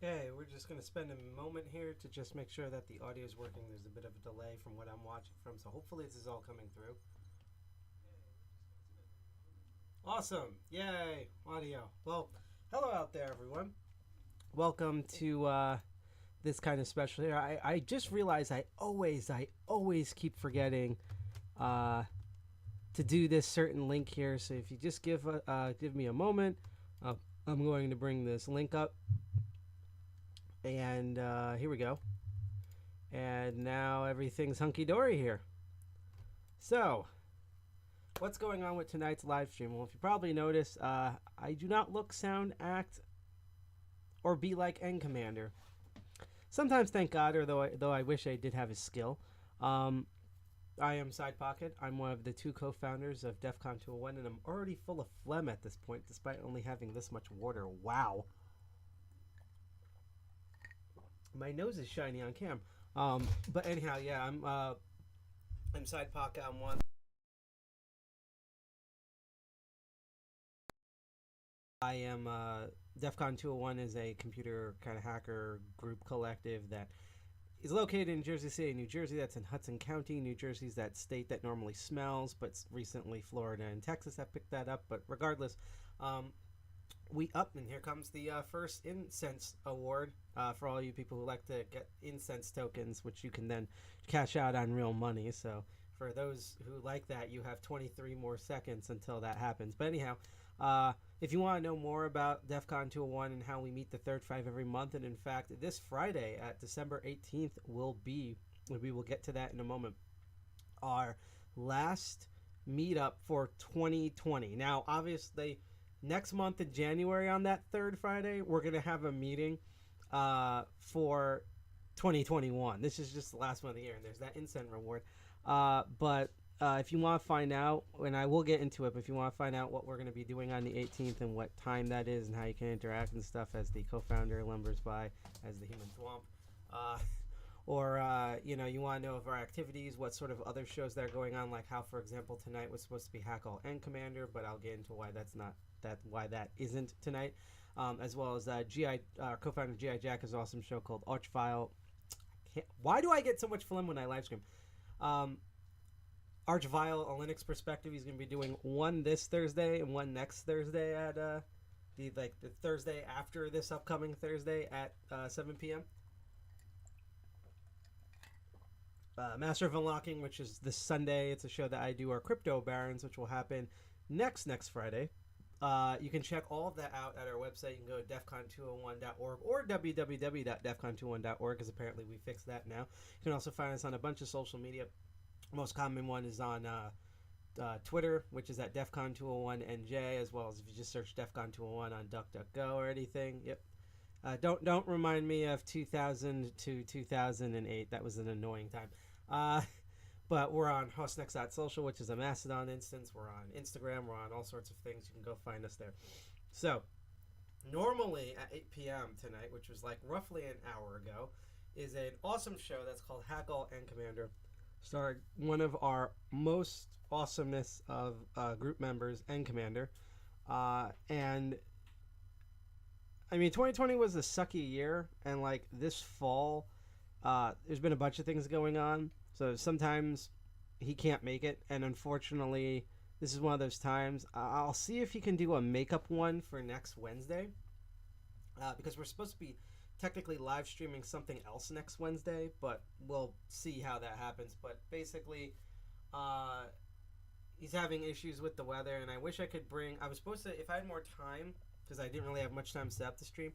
Okay, we're just going to spend a moment here to just make sure that the audio is working. There's a bit of a delay from what I'm watching from, so hopefully this is all coming through. Awesome. Yay, audio. Well, hello out there, everyone. Welcome to this kind of special here. I just realized I always keep forgetting uh, to do this certain link here. So if you just give me a moment, uh, I'm going to bring this link up, and here we go. And now everything's hunky dory here. So, what's going on with tonight's live stream? Well, if you probably noticed, I do not look, sound, act, or be like N Commander. Sometimes, thank God, or though I wish I did have his skill. I am Sidepocket. I'm one of the two co-founders of DEFCON 201, and I'm already full of phlegm at this point, despite only having this much water. Wow. My nose is shiny on cam. But anyhow, yeah, I'm Sidepocket. I'm one. I am DEFCON 201 is a computer kind of hacker group collective that is located in Jersey City, New Jersey. That's in Hudson County. New Jersey's that state that normally smells, but recently Florida and Texas have picked that up. But regardless, we up, and here comes the first incense award for all you people who like to get incense tokens, which you can then cash out on real money. So for those who like that, you have 23 more seconds until that happens. But anyhow, if you want to know more about DEFCON 201 and how we meet the third five every month, and in fact, this Friday at December 18th we will get to that in a moment, our last meetup for 2020. Now, obviously, next month in January on that third Friday, we're going to have a meeting for 2021. This is just the last one of the year, and there's that incense reward. But if you want to find out, and I will get into it, but if you want to find out what we're going to be doing on the 18th and what time that is and how you can interact and stuff as the co-founder, Lumbers by, as the human thwomp, or you want to know of our activities, what sort of other shows that are going on, like how, for example, tonight was supposed to be Hack All and Commander, but I'll get into why that isn't tonight, as well as co-founder GI Jack has an awesome show called Archvile. Why do I get so much phlegm when I live stream? Archvile, a Linux perspective. He's going to be doing one this Thursday and one next Thursday at the Thursday after this upcoming Thursday at 7 p.m. Master of Unlocking, which is this Sunday. It's a show that I do, our Crypto Barons, which will happen next Friday. You can check all of that out at our website. You can go to defcon201.org or www.defcon201.org, because apparently we fixed that now. You can also find us on a bunch of social media. Most common one is on Twitter, which is at defcon201nj, as well as if you just search defcon201 on DuckDuckGo or anything. Yep. Don't remind me of 2000 to 2008. That was an annoying time. But we're on hostnext.social, which is a Mastodon instance. We're on Instagram. We're on all sorts of things. You can go find us there. So, normally at 8 p.m. tonight, which was like roughly an hour ago, is an awesome show that's called Hack All and Commander. Starred one of our most awesomeness of group members, N Commander. And, I mean, 2020 was a sucky year. And, like, this fall, there's been a bunch of things going on. So sometimes he can't make it, and unfortunately, this is one of those times. I'll see if he can do a makeup one for next Wednesday, because we're supposed to be technically live streaming something else next Wednesday, but we'll see how that happens. But basically, he's having issues with the weather, and I wish I could I was supposed to, if I had more time, because I didn't really have much time set up to stream,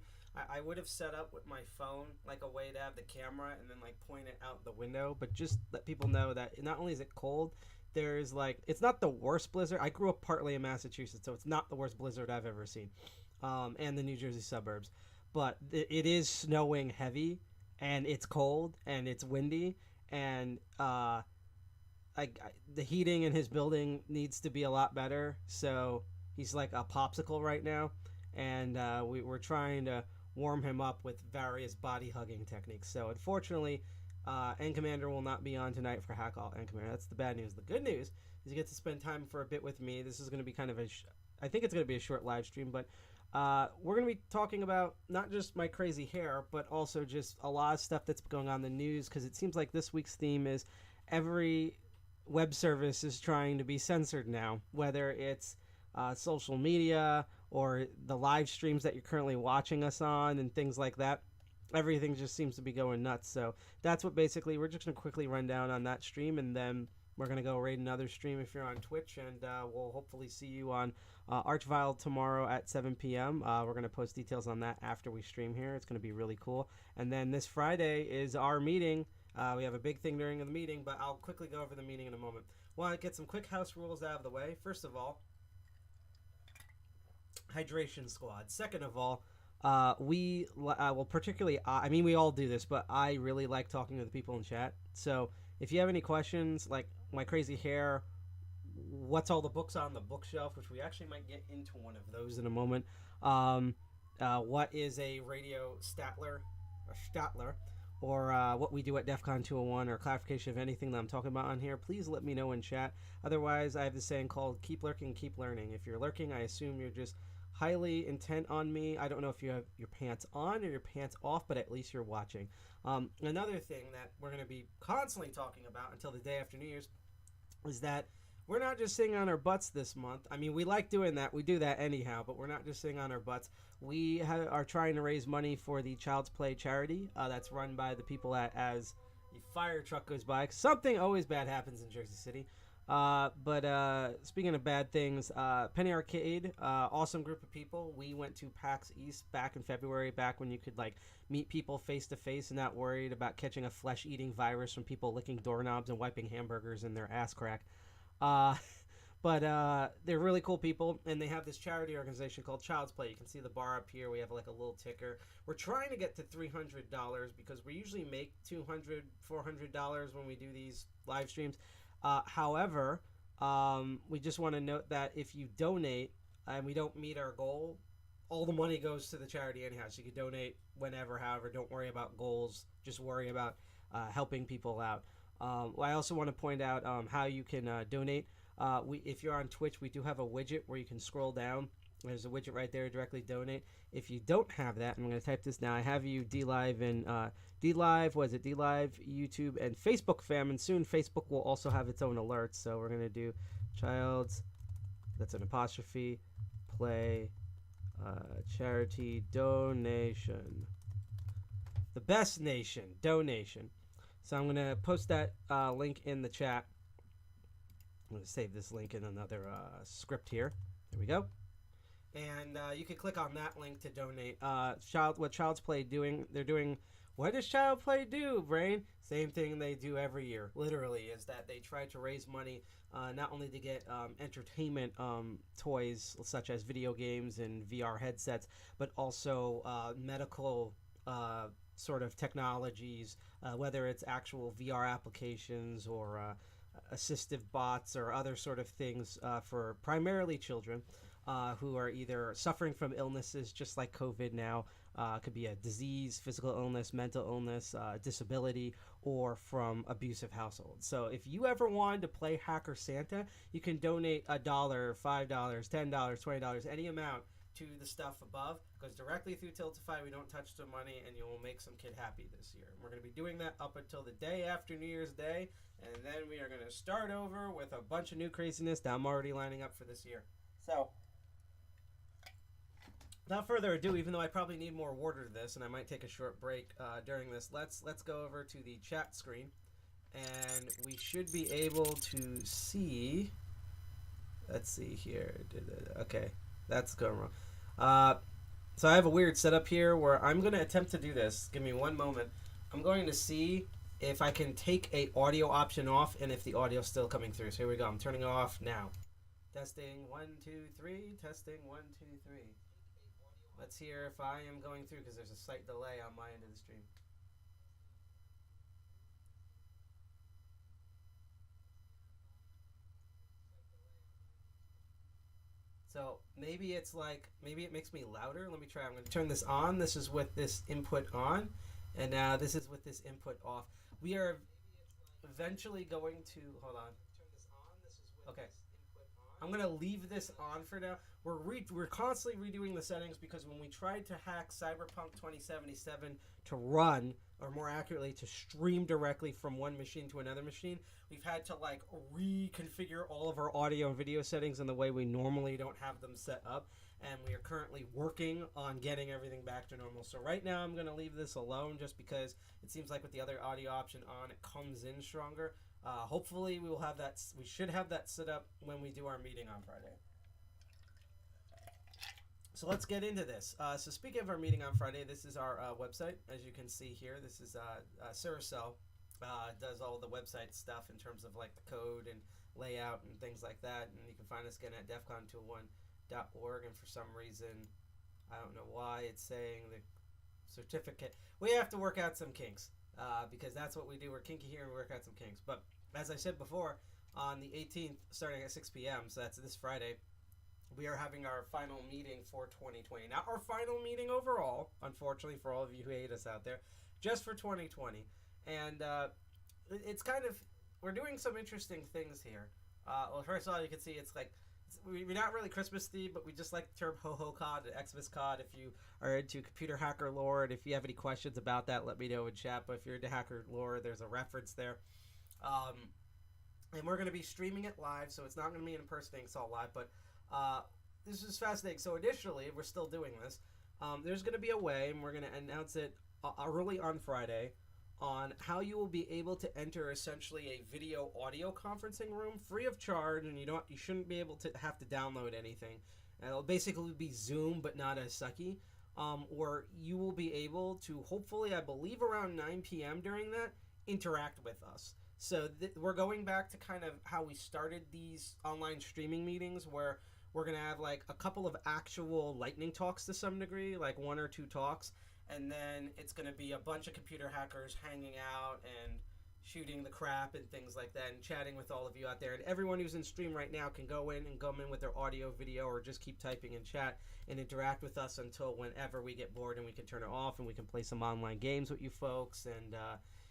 I would have set up with my phone like a way to have the camera and then like point it out the window, but just let people know that not only is it cold, there's like, it's not the worst blizzard. I grew up partly in Massachusetts, so it's not the worst blizzard I've ever seen, and the New Jersey suburbs, but it is snowing heavy, and it's cold, and it's windy, and the heating in his building needs to be a lot better, so he's like a popsicle right now, and we're trying to warm him up with various body hugging techniques. So unfortunately, N Commander will not be on tonight for Hack All N Commander. That's the bad news. The good news is he gets to spend time for a bit with me. This is going to be kind of I think it's going to be a short live stream, but We're going to be talking about not just my crazy hair, but also just a lot of stuff that's going on in the news, because it seems like this week's theme is every web service is trying to be censored now, whether it's social media or the live streams that you're currently watching us on and things like that. Everything just seems to be going nuts. So that's what basically we're just going to quickly run down on that stream, and then we're going to go raid another stream if you're on Twitch, and we'll hopefully see you on Archvile tomorrow at 7 p.m. We're going to post details on that after we stream here. It's going to be really cool. And then this Friday is our meeting. We have a big thing during the meeting, but I'll quickly go over the meeting in a moment. Want to get some quick house rules out of the way. First of all, hydration squad. Second of all, we will particularly, I mean, we all do this, but I really like talking to the people in chat. So if you have any questions, like my crazy hair, what's all the books on the bookshelf, which we actually might get into one of those in a moment. What is a radio statler, or what we do at DEFCON 201, or clarification of anything that I'm talking about on here, please let me know in chat. Otherwise, I have this saying called keep lurking, keep learning. If you're lurking, I assume you're just highly intent on me. I don't know if you have your pants on or your pants off, but at least you're watching. Another thing that we're going to be constantly talking about until the day after New Year's is that we're not just sitting on our butts this month. I mean, we like doing that. We do that anyhow, but we're not just sitting on our butts. We are trying to raise money for the Child's Play charity that's run by the people as the fire truck goes by. Something always bad happens in Jersey City. But speaking of bad things, Penny Arcade, awesome group of people. We went to PAX East back in February, back when you could like meet people face to face and not worried about catching a flesh-eating virus from people licking doorknobs and wiping hamburgers in their ass crack. But they're really cool people, and they have this charity organization called Child's Play. You can see the bar up here. We have like a little ticker. We're trying to get to $300 because we usually make $200, $400 when we do these live streams. However, we just want to note that if you donate and we don't meet our goal, all the money goes to the charity anyhow. So you can donate whenever, however. Don't worry about goals. Just worry about helping people out. I also want to point out how you can donate. If you're on Twitch, we do have a widget where you can scroll down. There's a widget right there, directly donate. If you don't have that, I'm going to type this now. I have you DLive and DLive, YouTube, and Facebook fam, and soon Facebook will also have its own alerts. So we're going to do Child's, that's an apostrophe, play, charity donation. The best nation, donation. So I'm going to post that link in the chat. I'm going to save this link in another script here. There we go. And you can click on that link to donate. What Child's Play doing? They're doing. What does Child's Play do, Brain? Same thing they do every year. Literally, is that they try to raise money not only to get entertainment toys such as video games and VR headsets, but also medical sort of technologies, whether it's actual VR applications or assistive bots or other sort of things for primarily children. Who are either suffering from illnesses just like COVID now, could be a disease, physical illness, mental illness, disability, or from abusive households. So if you ever wanted to play Hacker Santa, you can donate $1, $5, $10, $20, any amount to the stuff above. It goes directly through Tiltify. We don't touch the money, and you will make some kid happy this year. We're going to be doing that up until the day after New Year's Day, and then we are going to start over with a bunch of new craziness that I'm already lining up for this year. So without further ado, even though I probably need more water to this, and I might take a short break during this, let's go over to the chat screen, and we should be able to see. Let's see here. Okay, that's going wrong. So I have a weird setup here where I'm going to attempt to do this. Give me one moment. I'm going to see if I can take a audio option off and if the audio is still coming through. So here we go. I'm turning it off now. Testing 1 2 3. Testing 1 2 3. Let's hear if I am going through, because there's a slight delay on my end of the stream. So maybe it's like, maybe it makes me louder. Let me try. I'm going to turn this on. This is with this input on, and now this is with this input off. We are eventually going to, hold on. Okay. I'm going to leave this on for now. We're constantly redoing the settings because when we tried to hack Cyberpunk 2077 to run, or more accurately, to stream directly from one machine to another machine, we've had to like reconfigure all of our audio and video settings in the way we normally don't have them set up. And we are currently working on getting everything back to normal. So right now I'm going to leave this alone just because it seems like with the other audio option on, it comes in stronger. Hopefully we will have that. We should have that set up when we do our meeting on Friday. So let's get into this. So speaking of our meeting on Friday, this is our website. As you can see here, this is Suracell does all the website stuff in terms of like the code and layout and things like that. And you can find us again at DEFCON201.org. And for some reason, I don't know why it's saying the certificate. We have to work out some kinks because that's what we do. We're kinky here and we work out some kinks. But as I said before, on the 18th, starting at 6 p.m., so that's this Friday, we are having our final meeting for 2020. Not our final meeting overall, unfortunately, for all of you who hate us out there, just for 2020. And it's kind of, we're doing some interesting things here. Well, first of all, you can see it's like, we're not really Christmas themed, but we just like the term ho-ho cod and Xmas cod. If you are into computer hacker lore, and if you have any questions about that, let me know in chat. But if you're into hacker lore, there's a reference there. And we're going to be streaming it live, so it's not going to be an impersonating it's all live, but this is fascinating. So initially, we're still doing this. There's going to be a way, and we're going to announce it early on Friday, on how you will be able to enter essentially a video audio conferencing room free of charge, and you shouldn't be able to have to download anything. And it'll basically be Zoom, but not as sucky. Or you will be able to, hopefully, I believe around 9 p.m. during that, interact with us. So we're going back to kind of how we started these online streaming meetings, where we're going to have like a couple of actual lightning talks to some degree, like 1 or 2 talks. And then it's going to be a bunch of computer hackers hanging out and shooting the crap and things like that and chatting with all of you out there. And everyone who's in stream right now can go in and come in with their audio, video, or just keep typing in chat and interact with us until whenever we get bored and we can turn it off and we can play some online games with you folks and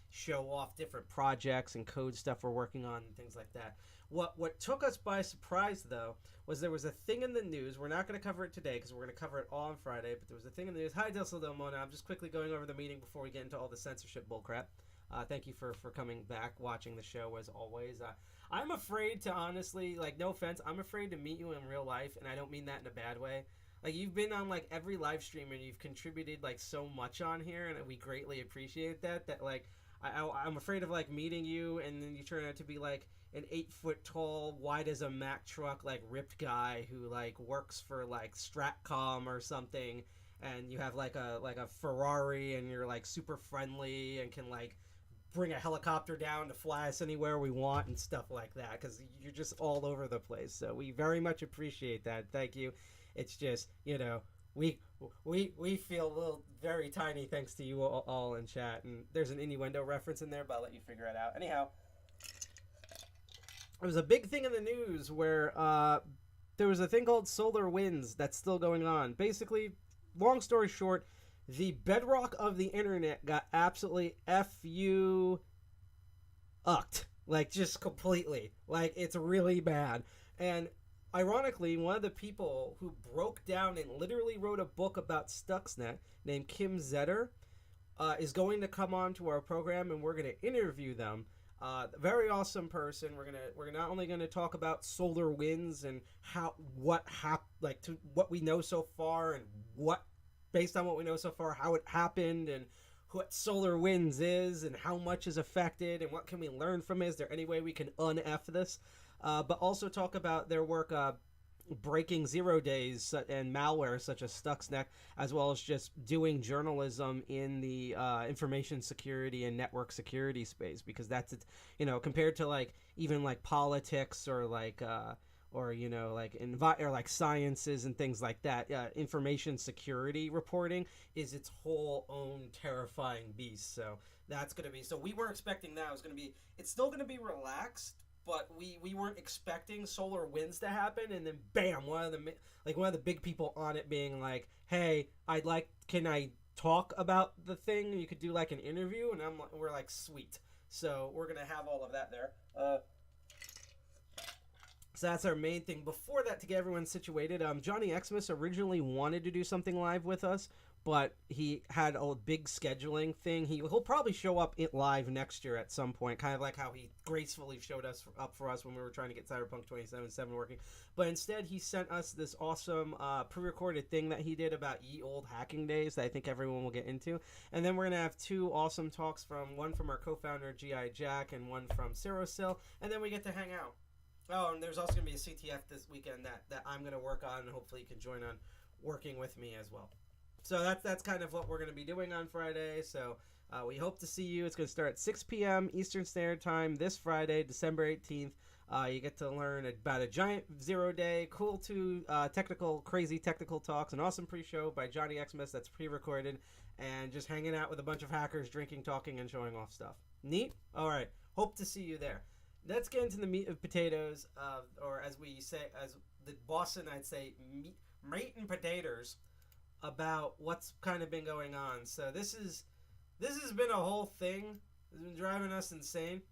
show off different projects and code stuff we're working on and things like that. What took us by surprise, though, was there was a thing in the news. We're not going to cover it today because we're going to cover it all on Friday, but there was a thing in the news. Hi, Mona. I'm just quickly going over the meeting before we get into all the censorship bullcrap. Thank you for coming back, watching the show as always. I'm afraid to honestly, like, no offense, I'm afraid to meet you in real life, and I don't mean that in a bad way. Like, you've been on, like, every live stream, and you've contributed, like, so much on here, and we greatly appreciate that, like, I'm afraid of, like, meeting you, and then you turn out to be, like, an 8-foot tall, wide as a Mack truck, like, ripped guy who, like, works for, like, Stratcom or something, and you have, like a Ferrari, and you're, like, super friendly and can, like, bring a helicopter down to fly us anywhere we want and stuff like that, because you're just all over the place. So we very much appreciate that. Thank you. It's just, you know, we feel a little very tiny thanks to you all in chat, and there's an innuendo reference in there, but I'll let you figure it out. Anyhow, there was a big thing in the news where there was a thing called solar winds that's still going on. Basically, long story short, the bedrock of the internet got absolutely ucked. Like, just completely. Like, it's really bad. And ironically, one of the people who broke down and literally wrote a book about Stuxnet, named Kim Zetter, is going to come on to our program, and we're going to interview them. Very awesome person. We're not only going to talk about solar winds and what we know so far, and what, based on what we know so far, how it happened, and what solar winds is, and how much is affected, and what can we learn from it. Is there any way we can un-F this? But also talk about their work breaking 0 days and malware such as Stuxnet, as well as just doing journalism in the information security and network security space, because that's it, you know, compared to like even like politics or like or you know like or like sciences and things like that. Information security reporting is its whole own terrifying beast. So that's going to be, so we weren't expecting that. It's still going to be relaxed, but we weren't expecting solar winds to happen, and then bam, one of the big people on it being like, "Hey, can I talk about the thing? You could do like an interview," and we're like, "Sweet." So we're gonna have all of that there. So that's our main thing. Before that, to get everyone situated, Johnny Xmas originally wanted to do something live with us, but he had a big scheduling thing. He'll probably show up live next year at some point, kind of like how he gracefully showed up for us when we were trying to get Cyberpunk 2077 working. But instead, he sent us this awesome pre-recorded thing that he did about ye old hacking days that I think everyone will get into. And then we're going to have two awesome talks, one from our co-founder, G.I. Jack, and one from Cyrosil, and then we get to hang out. Oh, and there's also going to be a CTF this weekend that I'm going to work on, and hopefully you can join on working with me as well. So that's kind of what we're going to be doing on Friday. So we hope to see you. It's going to start at 6 p.m. Eastern Standard Time this Friday, December 18th. You get to learn about a giant 0-day, cool to crazy technical talks, an awesome pre-show by Johnny Xmas that's pre-recorded, and just hanging out with a bunch of hackers, drinking, talking, and showing off stuff. Neat? All right. Hope to see you there. Let's get into the meat of potatoes, or as we say, as the Boston, I'd say, meat and potatoes, about what's kind of been going on. So this has been a whole thing. It's been driving us insane.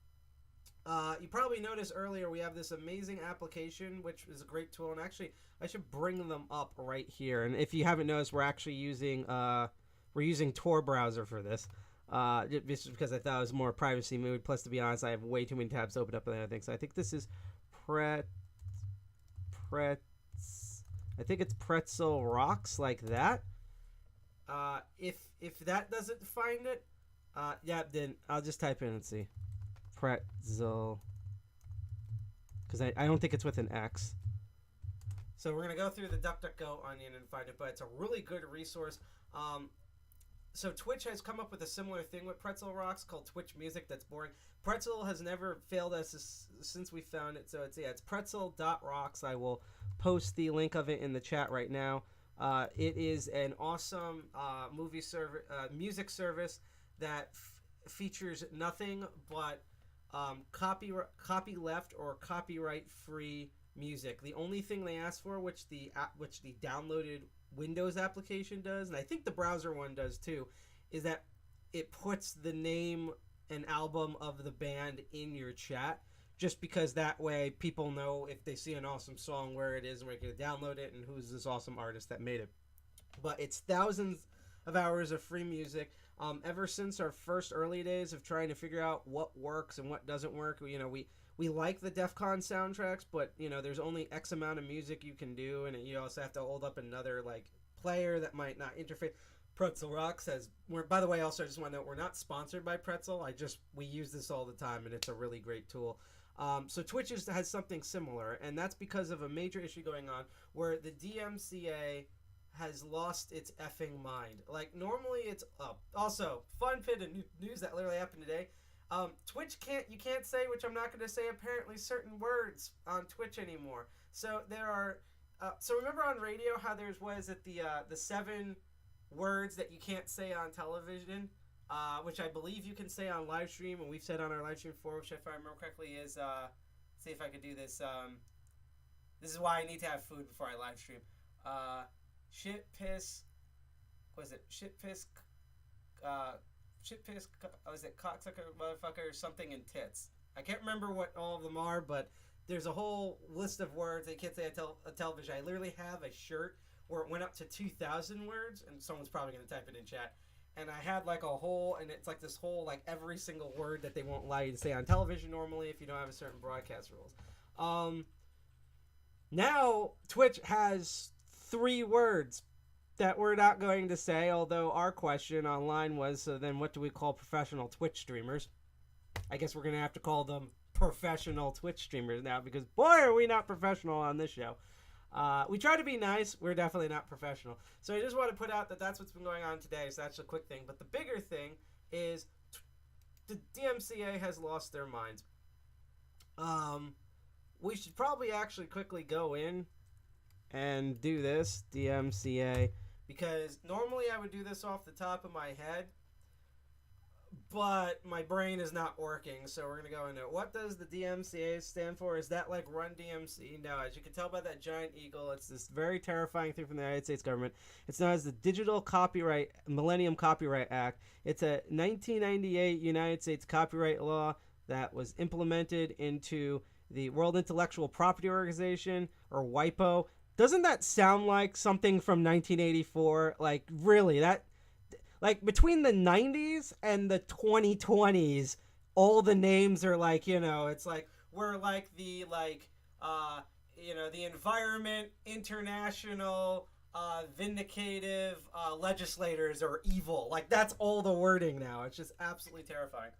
You probably noticed earlier we have this amazing application, which is a great tool. And actually, I should bring them up right here. And if you haven't noticed, we're actually using Tor browser for this. Just because I thought it was more privacy mood. Plus, to be honest, I have way too many tabs open up and other things. So I think this is I think it's Pretzel Rocks, like that. If that doesn't find it, then I'll just type in and see. Pretzel. Because I don't think it's with an X. So we're going to go through the DuckDuckGo onion and find it, but it's a really good resource. So Twitch has come up with a similar thing with Pretzel Rocks called Twitch Music. That's boring. Pretzel has never failed us since we found it. So it's pretzel.rocks. I will post the link of it in the chat right now. It is an awesome music service that features nothing but copy left or copyright free music. The only thing they ask for, which the downloaded Windows application does, and I think the browser one does too, is that it puts the name and album of the band in your chat, just because that way people know if they see an awesome song where it is and where they can download it and who's this awesome artist that made it. But it's thousands of hours of free music. Ever since our first early days of trying to figure out what works and what doesn't work, we like the DEFCON soundtracks, but there's only X amount of music you can do, and you also have to hold up another player that might not interface. Pretzel Rocks by the way, also I just want to note, we're not sponsored by Pretzel. We use this all the time, and it's a really great tool. So Twitch has something similar, and that's because of a major issue going on where the DMCA has lost its effing mind. Normally it's up. Also, fun bit of news that literally happened today. Twitch you can't say, which I'm not going to say, apparently certain words on Twitch anymore. So there are, so remember on radio how there's, the 7 words that you can't say on television, which I believe you can say on live stream, and we've said on our live stream before, which if I remember correctly is, see if I could do this, this is why I need to have food before I live stream. Shit, piss, cocksucker, motherfucker, something, and tits. I can't remember what all of them are, but there's a whole list of words that you can't say on television. I literally have a shirt where it went up to 2,000 words, and someone's probably going to type it in chat. And I had and it's this whole, every single word that they won't allow you to say on television normally if you don't have a certain broadcast rules. Now, Twitch has 3 words that we're not going to say, although our question online was, so then what do we call professional Twitch streamers? I guess we're going to have to call them professional Twitch streamers now, because boy, are we not professional on this show. We try to be nice. We're definitely not professional. So I just want to put out that that's what's been going on today. So that's a quick thing. But the bigger thing is the DMCA has lost their minds. We should probably actually quickly go in and do this, DMCA, because normally I would do this off the top of my head, but my brain is not working, so we're going to go into it. What does the DMCA stand for? Is that Run DMC? No, as you can tell by that giant eagle, it's this very terrifying thing from the United States government. It's known as the Millennium Copyright Act. It's a 1998 United States copyright law that was implemented into the World Intellectual Property Organization, or WIPO. Doesn't that sound like something from 1984? Like, really, that, like, between the 90s and the 2020s, all the names are like, it's like, we're like the, like, the Environment International Vindicative Legislators are evil. Like, that's all the wording now. It's just absolutely terrifying.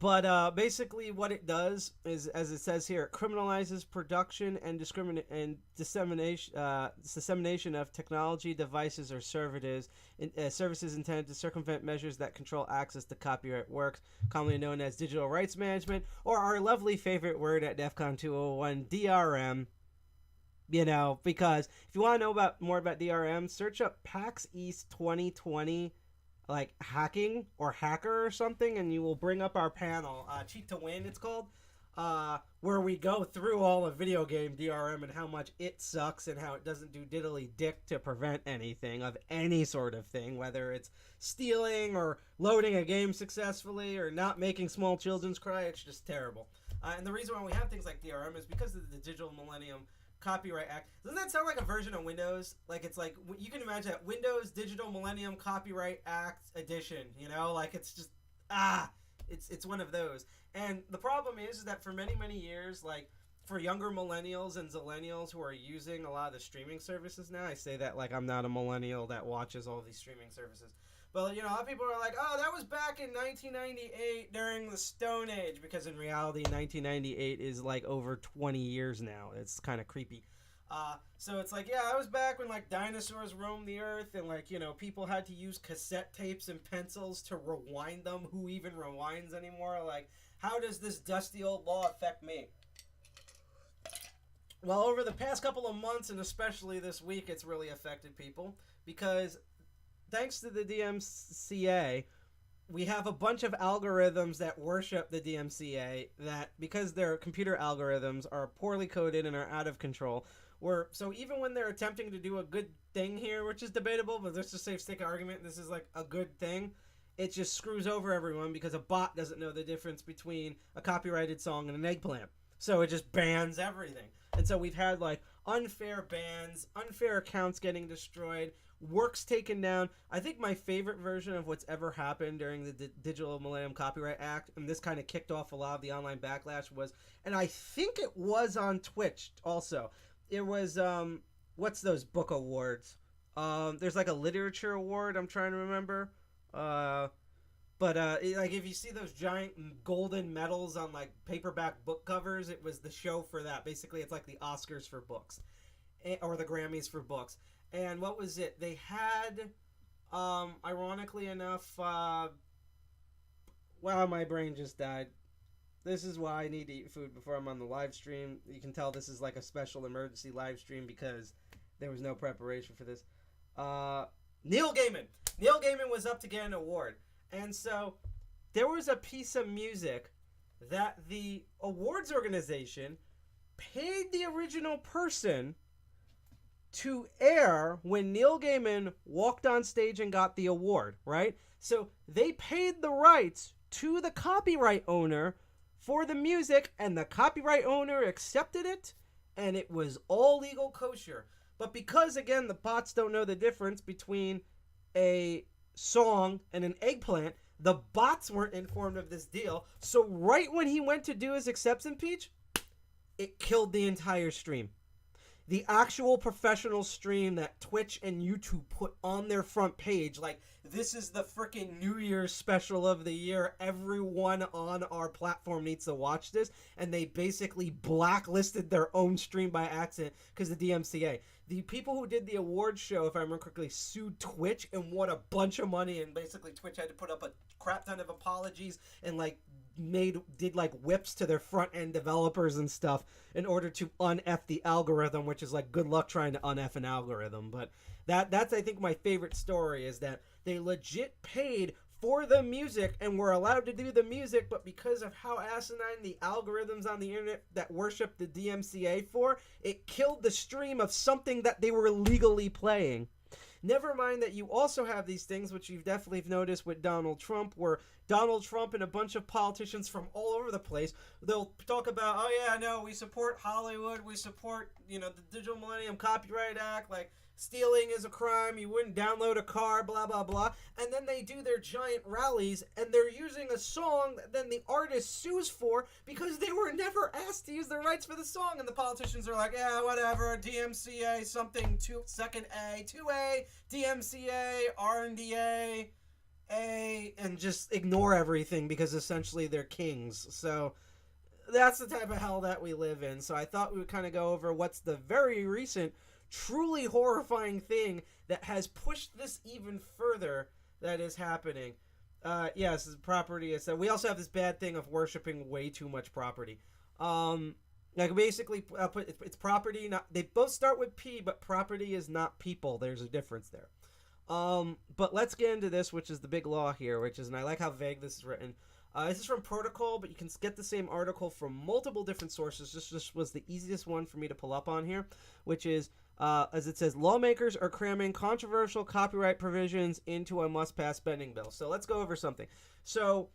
But basically what it does is, as it says here, it criminalizes production and dissemination of technology, devices, or services intended to circumvent measures that control access to copyright works, commonly known as digital rights management, or our lovely favorite word at DEFCON 201, DRM. Because if you want to know more about DRM, search up PAX East 2020 like hacking or hacker or something, and you will bring up our panel, Cheat to Win it's called, where we go through all of video game DRM and how much it sucks and how it doesn't do diddly dick to prevent anything of any sort of thing, whether it's stealing or loading a game successfully or not making small children's cry. It's just terrible. And the reason why we have things like DRM is because of the Digital Millennium Copyright Act. Doesn't that sound like a version of Windows? Like, it's like, you can imagine that Windows Digital Millennium Copyright Act edition, like, it's just, it's one of those. And the problem is that for many, many years, like, for younger millennials and zillennials who are using a lot of the streaming services now, I say that like I'm not a millennial that watches all these streaming services, but a lot of people are like, oh, that was back in 1998 during the Stone Age, because in reality 1998 is like over 20 years now. It's kind of creepy. So it's like, yeah, that was back when like dinosaurs roamed the earth and like, people had to use cassette tapes and pencils to rewind them. Who even rewinds anymore? Like, how does this dusty old law affect me? Well, over the past couple of months, and especially this week, it's really affected people, because thanks to the DMCA, we have a bunch of algorithms that worship the DMCA that, because their computer algorithms are poorly coded and are out of control, so even when they're attempting to do a good thing here, which is debatable, but let's just say, stick an argument, this is like a good thing, it just screws over everyone because a bot doesn't know the difference between a copyrighted song and an eggplant. So it just bans everything. And so we've had like unfair bans, unfair accounts getting destroyed, works taken down. I think my favorite version of what's ever happened during the Digital Millennium Copyright Act, and this kind of kicked off a lot of the online backlash, was, and I think it was on Twitch also, it was, what's those book awards? There's like a literature award I'm trying to remember. But like, if you see those giant golden medals on like paperback book covers, it was the show for that. Basically, it's like the Oscars for books, or the Grammys for books. And what was it? They had, ironically enough, wow, my brain just died. This is why I need to eat food before I'm on the live stream. You can tell this is like a special emergency live stream because there was no preparation for this. Neil Gaiman. Neil Gaiman was up to get an award. And so there was a piece of music that the awards organization paid the original person to air when Neil Gaiman walked on stage and got the award, right? So they paid the rights to the copyright owner for the music, and the copyright owner accepted it, and it was all legal, kosher. But because, again, the bots don't know the difference between a song and an eggplant, the bots weren't informed of this deal. So right when he went to do his acceptance speech, it killed the entire stream. The actual professional stream that Twitch and YouTube put on their front page, like, this is the freaking New Year's special of the year, everyone on our platform needs to watch this, and they basically blacklisted their own stream by accident because the DMCA. The people who did the awards show, if I remember correctly, sued Twitch and won a bunch of money, and basically Twitch had to put up a crap ton of apologies and like did like whips to their front end developers and stuff in order to un-F the algorithm, which is like, good luck trying to un-F an algorithm. But that's I think my favorite story, is that they legit paid for the music and were allowed to do the music, but because of how asinine the algorithms on the internet that worship the DMCA for, it killed the stream of something that they were legally playing. Never mind that you also have these things, which you've definitely noticed with Donald Trump, where Donald Trump and a bunch of politicians from all over the place, they'll talk about, oh yeah, no, we support Hollywood, we support, the Digital Millennium Copyright Act, like, stealing is a crime, you wouldn't download a car, blah, blah, blah. And then they do their giant rallies, and they're using a song that then the artist sues for because they were never asked to use the rights for the song. And the politicians are like, yeah, whatever, DMCA, something, second A, 2A, DMCA, R&DA, A, and just ignore everything because essentially they're kings. So that's the type of hell that we live in. So I thought we would kind of go over what's the very recent truly horrifying thing that has pushed this even further that is happening. Yes, property is that we also have this bad thing of worshiping way too much property. Like basically, it's property. Not they both start with P, but property is not people. There's a difference there. But let's get into this, which is the big law here, which is, and I like how vague this is written. This is from Protocol, but you can get the same article from multiple different sources. This just was the easiest one for me to pull up on here, which is, as it says, lawmakers are cramming controversial copyright provisions into a must-pass spending bill. So let's go over something. So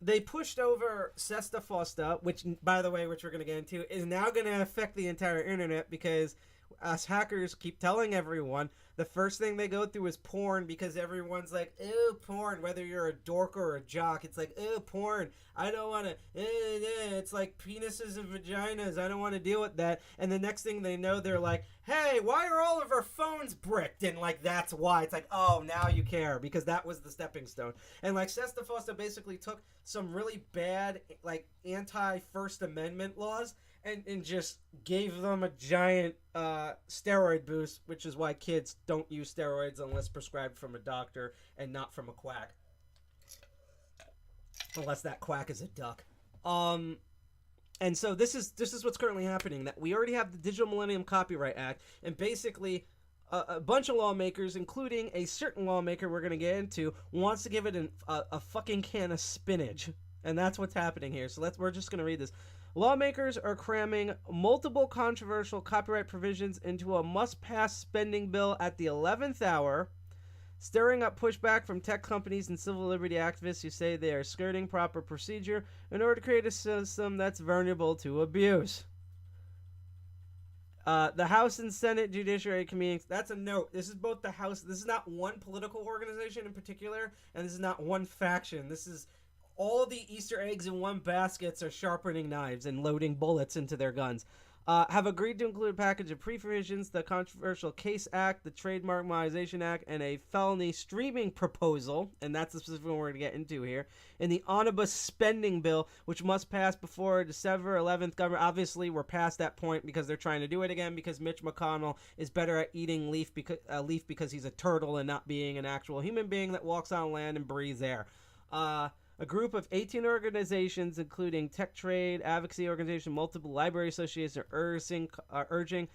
they pushed over Sesta Fosta, which, by the way, which we're going to get into, is now going to affect the entire internet because us hackers keep telling everyone the first thing they go through is porn because everyone's like, ew, porn. Whether you're a dork or a jock, it's like, ew, porn. I don't want to, it's like penises and vaginas. I don't want to deal with that. And the next thing they know, they're like, hey, why are all of our phones bricked? And like, that's why. It's like, oh, now you care because that was the stepping stone. And like Sesta Fosta basically took some really bad, like anti-First Amendment laws and just gave them a giant steroid boost, which is why kids don't use steroids unless prescribed from a doctor and not from a quack. Unless that quack is a duck. And so this is what's currently happening. That we already have the Digital Millennium Copyright Act, and basically a bunch of lawmakers, including a certain lawmaker we're going to get into, wants to give it a fucking can of spinach. And that's what's happening here. So we're just going to read this. Lawmakers are cramming multiple controversial copyright provisions into a must-pass spending bill at the 11th hour, stirring up pushback from tech companies and civil liberty activists who say they are skirting proper procedure in order to create a system that's vulnerable to abuse. The House and Senate Judiciary Committees, that's a note. This is both the House, this is not one political organization in particular, and this is not one faction. This is all the Easter eggs in one basket are sharpening knives and loading bullets into their guns. Have agreed to include a package of provisions, the Controversial Case Act, the Trademark Monetization Act, and a felony streaming proposal, and that's the specific one we're going to get into here, in the Omnibus Spending Bill, which must pass before December 11th. Government, obviously, we're past that point because they're trying to do it again because Mitch McConnell is better at eating leaf because he's a turtle and not being an actual human being that walks on land and breathes air. A group of 18 organizations, including tech trade, advocacy organization, multiple library associations, are urging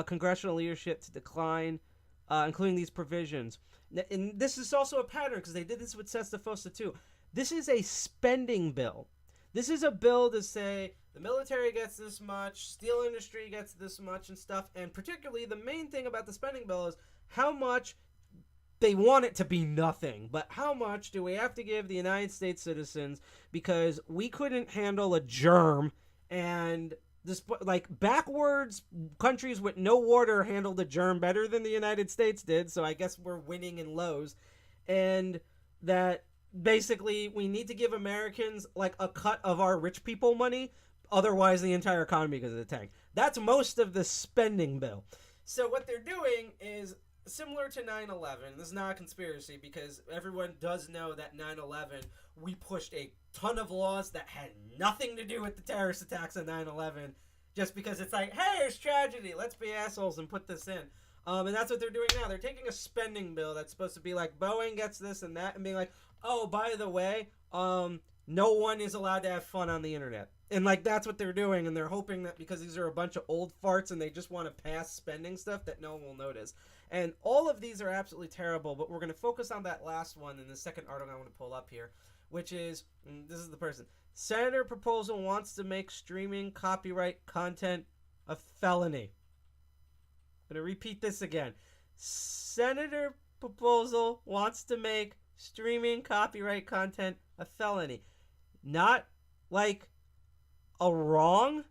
congressional leadership to decline, including these provisions. And this is also a pattern because they did this with Sesta Fosta too. This is a spending bill. This is a bill to say the military gets this much, steel industry gets this much and stuff. And particularly the main thing about the spending bill is how much they want it to be nothing, but how much do we have to give the United States citizens because we couldn't handle a germ, and this, like, backwards countries with no water handled the germ better than the United States did, so I guess we're winning in lows, and that basically we need to give Americans like a cut of our rich people money, otherwise the entire economy goes to the tank. That's most of the spending bill. So what they're doing is similar to 9/11, this is not a conspiracy because everyone does know that 9/11, we pushed a ton of laws that had nothing to do with the terrorist attacks on 9/11 just because it's like, hey, it's tragedy, let's be assholes and put this in. And that's what they're doing now. They're taking a spending bill that's supposed to be like, Boeing gets this and that, and being like, oh, by the way, no one is allowed to have fun on the internet. And like that's what they're doing, and they're hoping that because these are a bunch of old farts and they just want to pass spending stuff that no one will notice. And all of these are absolutely terrible, but we're going to focus on that last one in the second article I want to pull up here, which is, this is the person, Senator proposal wants to make streaming copyright content a felony. I'm going to repeat this again. Senator proposal wants to make streaming copyright content a felony. Not like a wrong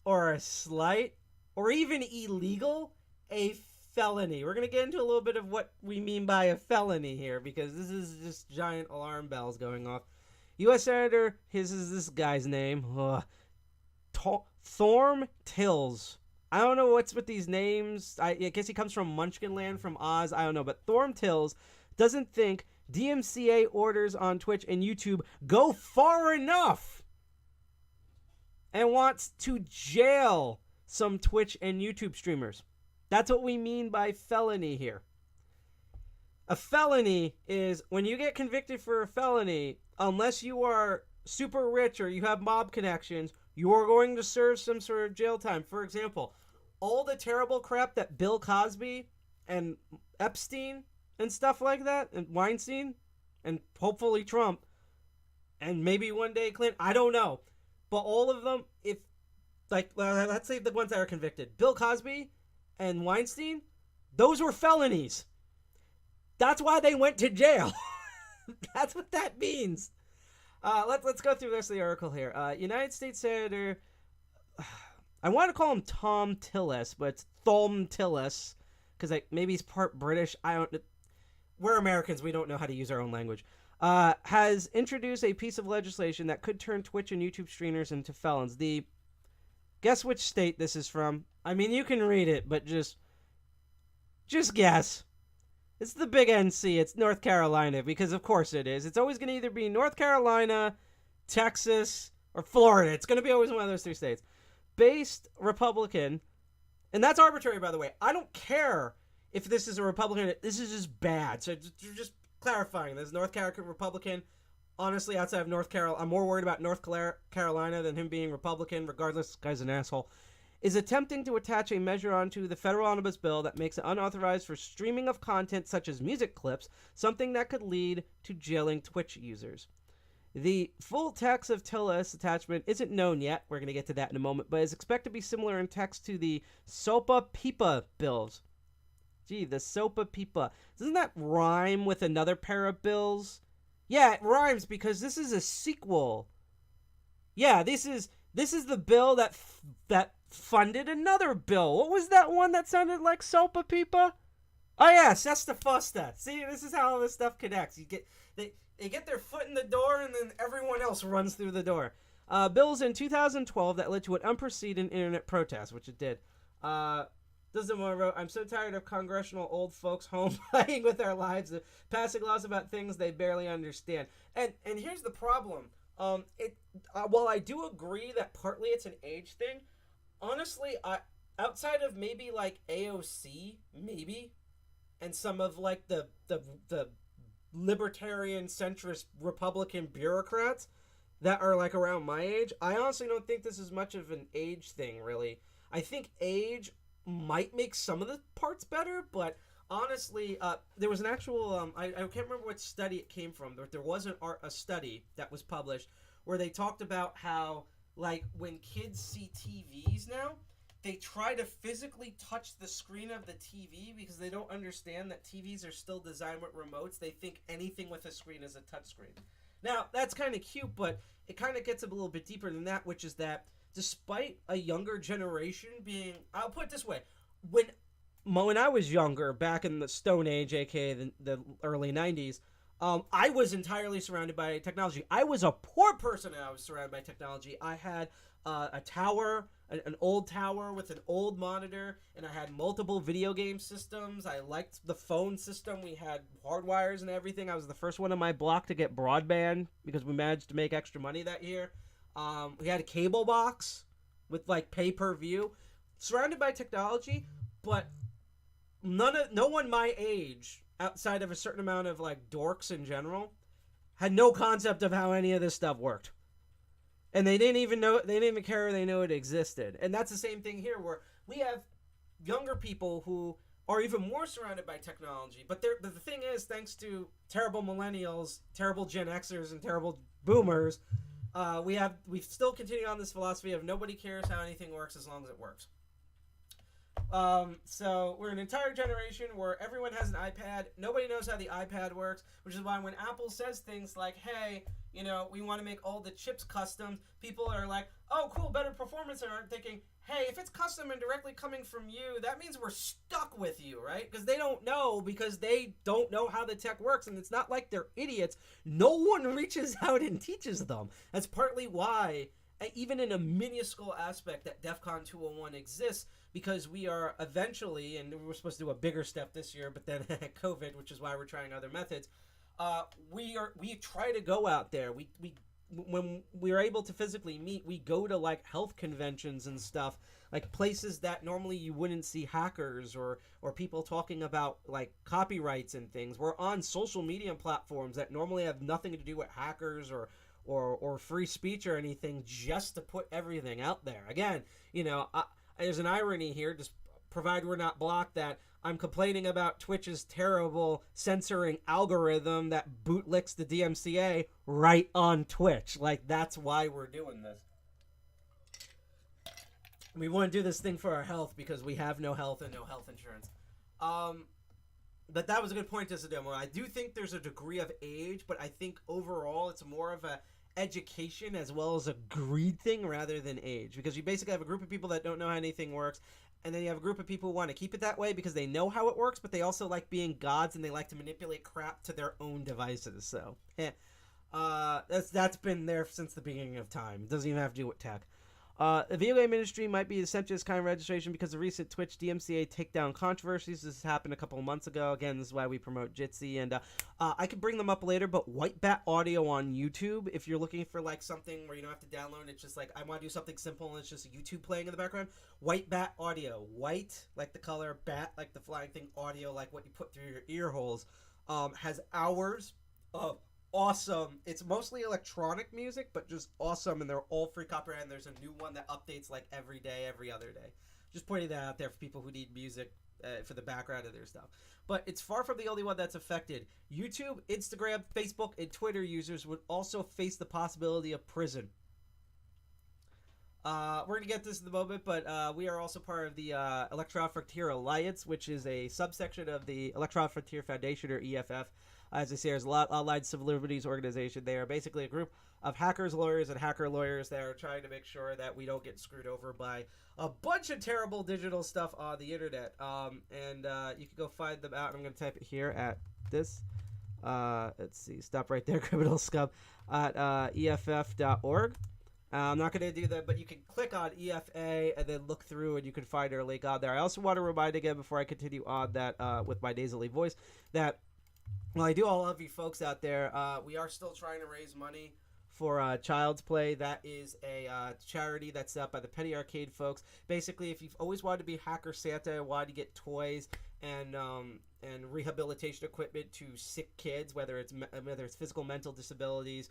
or a slight or even illegal, a felony. We're going to get into a little bit of what we mean by a felony here, because this is just giant alarm bells going off. U.S. Senator, his is this guy's name, Thorm Tills. I don't know what's with these names. I guess he comes from Munchkinland, from Oz. I don't know. But Thorm Tills doesn't think DMCA orders on Twitch and YouTube go far enough and wants to jail some Twitch and YouTube streamers. That's what we mean by felony here. A felony is when you get convicted for a felony, unless you are super rich or you have mob connections, you are going to serve some sort of jail time. For example, all the terrible crap that Bill Cosby and Epstein and stuff like that, and Weinstein, and hopefully Trump, and maybe one day Clinton, I don't know. But all of them, if, like, let's say the ones that are convicted, Bill Cosby and Weinstein, those were felonies. That's why they went to jail. That's what that means. Let's go through the rest of the article here. United States Senator, I want to call him Tom Tillis, but it's Thom Tillis, because maybe he's part British. We're Americans. We don't know how to use our own language. Has introduced a piece of legislation that could turn Twitch and YouTube streamers into felons. Guess which state this is from? I mean, you can read it, but just guess. It's the big NC. It's North Carolina, because of course it is. It's always going to either be North Carolina, Texas, or Florida. It's going to be always one of those three states. Based Republican, and that's arbitrary, by the way. I don't care if this is a Republican. This is just bad. So just clarifying, this North Carolina Republican. Honestly, outside of North Carolina, I'm more worried about North Carolina than him being Republican. Regardless, this guy's an asshole. Is attempting to attach a measure onto the federal omnibus bill that makes it unauthorized for streaming of content such as music clips, something that could lead to jailing Twitch users. The full text of Tillis' attachment isn't known yet. We're going to get to that in a moment, but is expected to be similar in text to the SOPA PIPA bills. Gee, the SOPA PIPA. Doesn't that rhyme with another pair of bills? Yeah, it rhymes because this is a sequel. Yeah, this is the bill that funded another bill. What was that one that sounded like SOPA PIPA? Oh yeah, Sesta Fosta. See, this is how all this stuff connects. They get their foot in the door, and then everyone else runs through the door. Bills in 2012 that led to an unprecedented internet protest, which it did. Doesn't wrote, I'm so tired of congressional old folks home playing with our lives, passing laws about things they barely understand. And here's the problem. While I do agree that partly it's an age thing, honestly, outside of maybe like AOC, maybe, and some of like the libertarian centrist Republican bureaucrats that are like around my age, I honestly don't think this is much of an age thing, really. I think age might make some of the parts better, but honestly, there was an actual, I can't remember what study it came from, but there was a study that was published where they talked about how, like, when kids see TVs now, they try to physically touch the screen of the TV because they don't understand that TVs are still designed with remotes. They think anything with a screen is a touch screen. Now, that's kind of cute, but it kind of gets a little bit deeper than that, which is that despite a younger generation being, I'll put it this way, when I was younger, back in the Stone Age, aka the early 90s, I was entirely surrounded by technology. I was a poor person and I was surrounded by technology. I had a tower, an old tower with an old monitor, and I had multiple video game systems. I liked the phone system. We had hardwires and everything. I was the first one in my block to get broadband because we managed to make extra money that year. We had a cable box with like pay-per-view, surrounded by technology, but no one my age, outside of a certain amount of like dorks in general, had no concept of how any of this stuff worked. And they didn't even care they knew it existed. And that's the same thing here, where we have younger people who are even more surrounded by technology. But the thing is, thanks to terrible millennials, terrible Gen Xers, and terrible boomers, we still continue on this philosophy of nobody cares how anything works as long as it works. So we're an entire generation where everyone has an iPad. Nobody knows how the iPad works, which is why when Apple says things like, hey, we want to make all the chips custom, people are like, oh, cool, better performance, and aren't thinking, hey, if it's custom and directly coming from you, that means we're stuck with you, right? Because they don't know, because they don't know how the tech works, and it's not like they're idiots. No one reaches out and teaches them. That's partly why, even in a minuscule aspect, that DEFCON 201 exists, because we are eventually, and we were supposed to do a bigger step this year, but then COVID, which is why we're trying other methods. We try to go out there. We when we are able to physically meet, we go to like health conventions and stuff, like places that normally you wouldn't see hackers or people talking about like copyrights and things. We're on social media platforms that normally have nothing to do with hackers or free speech or anything, just to put everything out there. Again, there's an irony here, just provided we're not blocked, that I'm complaining about Twitch's terrible censoring algorithm that bootlicks the DMCA right on Twitch. Like, that's why we're doing this. We want to do this thing for our health because we have no health and no health insurance. But that was a good point, Disodemo. I do think there's a degree of age, but I think overall it's more of a education as well as a greed thing rather than age, because you basically have a group of people that don't know how anything works, and then you have a group of people who want to keep it that way because they know how it works, but they also like being gods and they like to manipulate crap to their own devices. So that's been there since the beginning of time. It doesn't even have to do with tech. The video game industry might be exempt to this kind of registration because of recent Twitch DMCA takedown controversies. This happened a couple of months ago. Again, this is why we promote Jitsi, and I could bring them up later, but White Bat Audio on YouTube, if you're looking for like something where you don't have to download, it's just like, I want to do something simple and it's just YouTube playing in the background. White Bat Audio. White, like the color, bat, like the flying thing, audio, like what you put through your ear holes, has hours of awesome. It's mostly electronic music, but just awesome, and they're all free copyright, and there's a new one that updates like every day, every other day. Just pointing that out there for people who need music for the background of their stuff. But it's far from the only one that's affected. YouTube, Instagram, Facebook, and Twitter users would also face the possibility of prison. We're going to get this in the moment, but we are also part of the Electron Frontier Alliance, which is a subsection of the Electron Frontier Foundation, or EFF. As I say, there's a lot online civil liberties organization. They are basically a group of hackers, lawyers, and hacker lawyers that are trying to make sure that we don't get screwed over by a bunch of terrible digital stuff on the internet. And you can go find them out. I'm going to type it here at this. Let's see. Stop right there, criminal scum, at EFF.org. I'm not going to do that, but you can click on EFA and then look through, and you can find our link on there. I also want to remind again, before I continue on that with my nasally voice, that well, I do all of you folks out there. We are still trying to raise money for Child's Play. That is a charity that's set up by the Penny Arcade folks. Basically, if you've always wanted to be Hacker Santa, wanted to get toys and rehabilitation equipment to sick kids, whether it's physical, mental disabilities,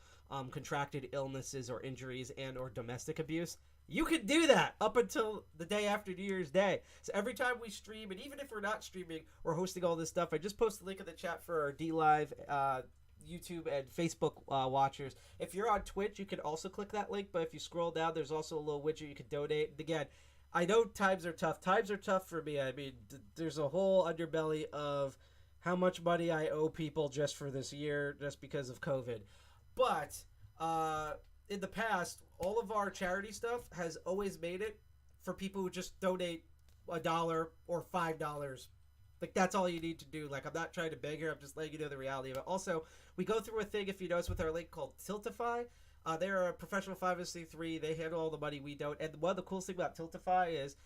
contracted illnesses or injuries, and or domestic abuse, you could do that up until the day after New Year's Day. So every time we stream, and even if we're not streaming, we're hosting all this stuff. I just posted a link in the chat for our DLive YouTube and Facebook watchers. If you're on Twitch, you can also click that link, but if you scroll down, there's also a little widget you can donate. And again, I know times are tough. Times are tough for me. I mean, there's a whole underbelly of how much money I owe people just for this year, just because of COVID. But in the past, all of our charity stuff has always made it for people who just donate $1 or $5. Like, that's all you need to do. Like, I'm not trying to beg here. I'm just letting you know the reality of it. Also, we go through a thing, if you notice, with our link called Tiltify. They're a professional 501c3. They handle all the money we don't. And one of the coolest things about Tiltify is,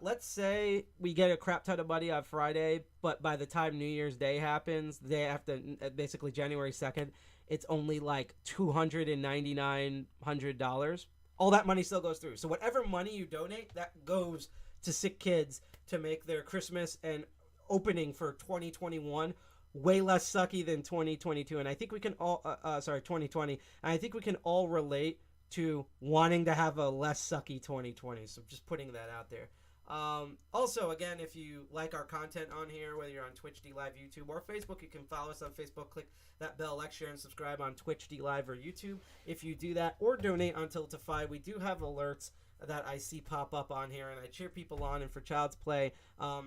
let's say we get a crap ton of money on Friday, but by the time New Year's Day happens, the day after, basically January 2nd, it's only like $299. All that money still goes through. So whatever money you donate, that goes to sick kids to make their Christmas and opening for 2021 way less sucky than 2022. And I think we can all, 2020. And I think we can all relate to wanting to have a less sucky 2020. So just putting that out there. Also, again, if you like our content on here, whether you're on Twitch, D Live, YouTube, or Facebook, you can follow us on Facebook, click that bell, like, share, and subscribe on Twitch, D Live, or YouTube. If you do that or donate on Tiltify, we do have alerts that I see pop up on here, and I cheer people on. And for Child's Play,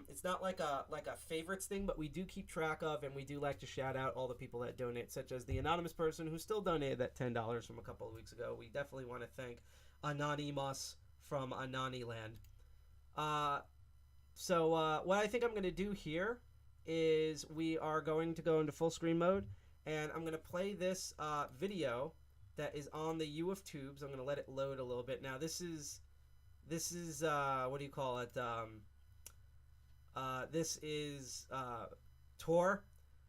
it's not like a favorites thing, but we do keep track of, and we do like to shout out all the people that donate, such as the anonymous person who still donated that $10 from a couple of weeks ago. We definitely want to thank Anonymous from Ananiland. So what I think I'm going to do here is we are going to go into full screen mode, and I'm going to play this video that is on the U of Tubes. I'm going to let it load a little bit. Now this is what do you call it? This is Tor,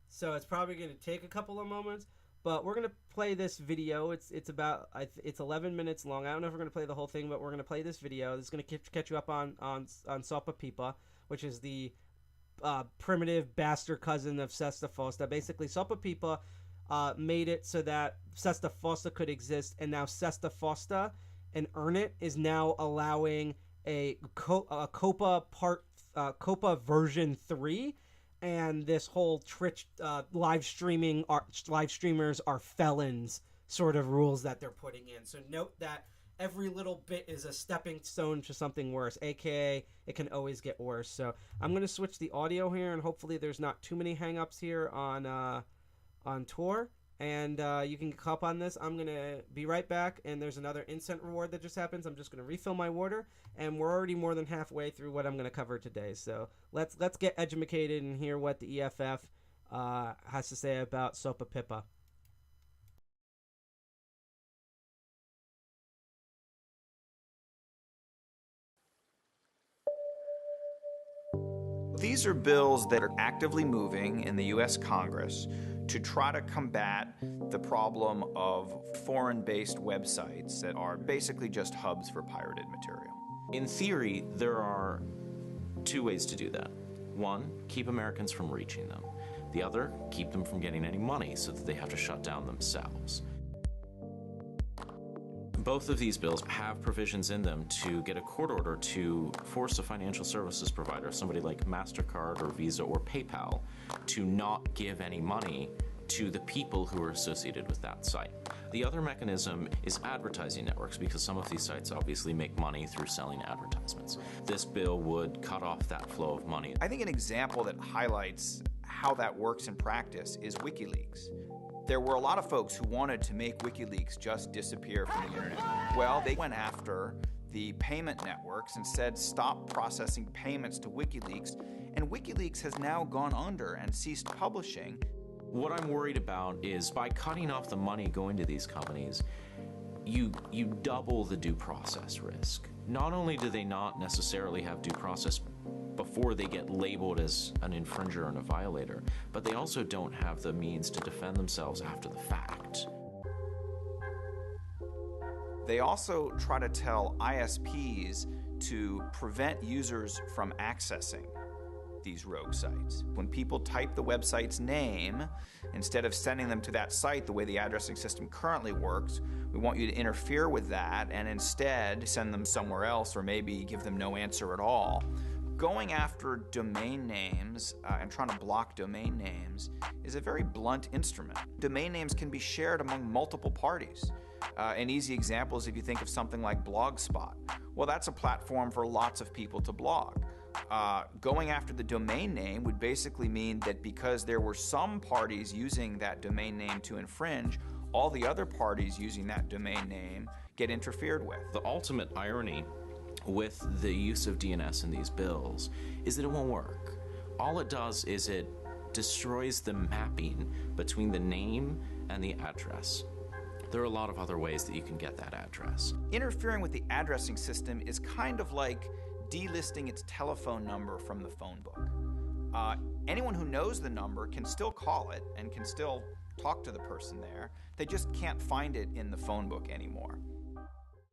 so it's probably going to take a couple of moments. But we're going to play this video. It's about, it's 11 minutes long. I don't know if we're going to play the whole thing, but we're going to play this video. This is going to catch you up on Sopa Pipa, which is the primitive bastard cousin of Sesta Fosta. Basically, Sopa Pipa made it so that Sesta Fosta could exist, and now Sesta Fosta and Earn It is now allowing a Copa Copa version 3. And this whole Twitch live streamers are felons sort of rules that they're putting in. So note that every little bit is a stepping stone to something worse, aka it can always get worse. So I'm going to switch the audio here, and hopefully there's not too many hangups here on Tor. And you can hop on this. I'm going to be right back, and there's another instant reward that just happens. I'm just going to refill my water, and we're already more than halfway through what I'm going to cover today. So let's get educated and hear what the EFF has to say about Sopa Pipa. These are bills that are actively moving in the U.S. Congress to try to combat the problem of foreign-based websites that are basically just hubs for pirated material. In theory, there are two ways to do that. One, keep Americans from reaching them. The other, keep them from getting any money so that they have to shut down themselves. Both of these bills have provisions in them to get a court order to force a financial services provider, somebody like MasterCard or Visa or PayPal, to not give any money to the people who are associated with that site. The other mechanism is advertising networks, because some of these sites obviously make money through selling advertisements. This bill would cut off that flow of money. I think an example that highlights how that works in practice is WikiLeaks. There were a lot of folks who wanted to make WikiLeaks just disappear from the internet. Well, they went after the payment networks and said, stop processing payments to WikiLeaks, and WikiLeaks has now gone under and ceased publishing. What I'm worried about is by cutting off the money going to these companies, you double the due process risk. Not only do they not necessarily have due process before they get labeled as an infringer and a violator, but they also don't have the means to defend themselves after the fact. They also try to tell ISPs to prevent users from accessing these rogue sites. When people type the website's name, instead of sending them to that site the way the addressing system currently works, we want you to interfere with that and instead send them somewhere else, or maybe give them no answer at all. Going after domain names and trying to block domain names is a very blunt instrument. Domain names can be shared among multiple parties. An easy example is if you think of something like Blogspot. Well, that's a platform for lots of people to blog. Going after the domain name would basically mean that because there were some parties using that domain name to infringe, all the other parties using that domain name get interfered with. The ultimate irony with the use of DNS in these bills is that it won't work. All it does is it destroys the mapping between the name and the address. There are a lot of other ways that you can get that address. Interfering with the addressing system is kind of like delisting its telephone number from the phone book. Anyone who knows the number can still call it and can still talk to the person there. They just can't find it in the phone book anymore.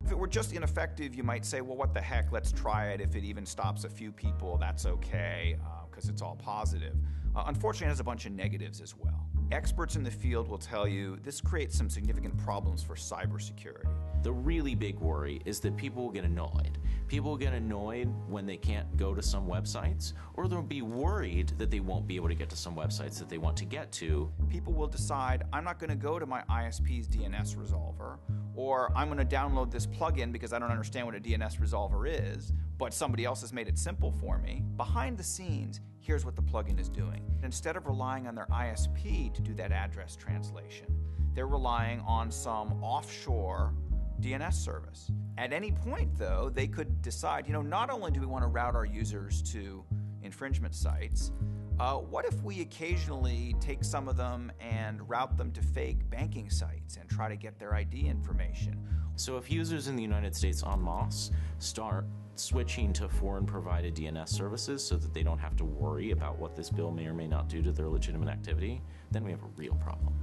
If it were just ineffective, you might say, well, what the heck, let's try it. If it even stops a few people, that's okay, because it's all positive. Unfortunately, it has a bunch of negatives as well. Experts in the field will tell you this creates some significant problems for cybersecurity. The really big worry is that people will get annoyed People get annoyed when they can't go to some websites, or they'll be worried that they won't be able to get to some websites that they want to get to. People will decide, I'm not going to go to my ISP's DNS resolver, or I'm going to download this plugin because I don't understand what a DNS resolver is, but somebody else has made it simple for me. Behind the scenes, here's what the plugin is doing. Instead of relying on their ISP to do that address translation, they're relying on some offshore DNS service. At any point, though, they could decide, not only do we want to route our users to infringement sites, what if we occasionally take some of them and route them to fake banking sites and try to get their ID information? So if users in the United States en masse start switching to foreign-provided DNS services so that they don't have to worry about what this bill may or may not do to their legitimate activity, then we have a real problem.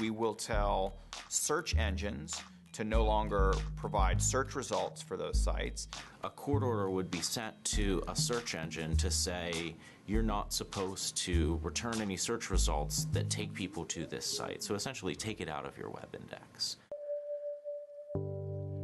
We will tell search engines to no longer provide search results for those sites. A court order would be sent to a search engine to say, you're not supposed to return any search results that take people to this site. So essentially take it out of your web index.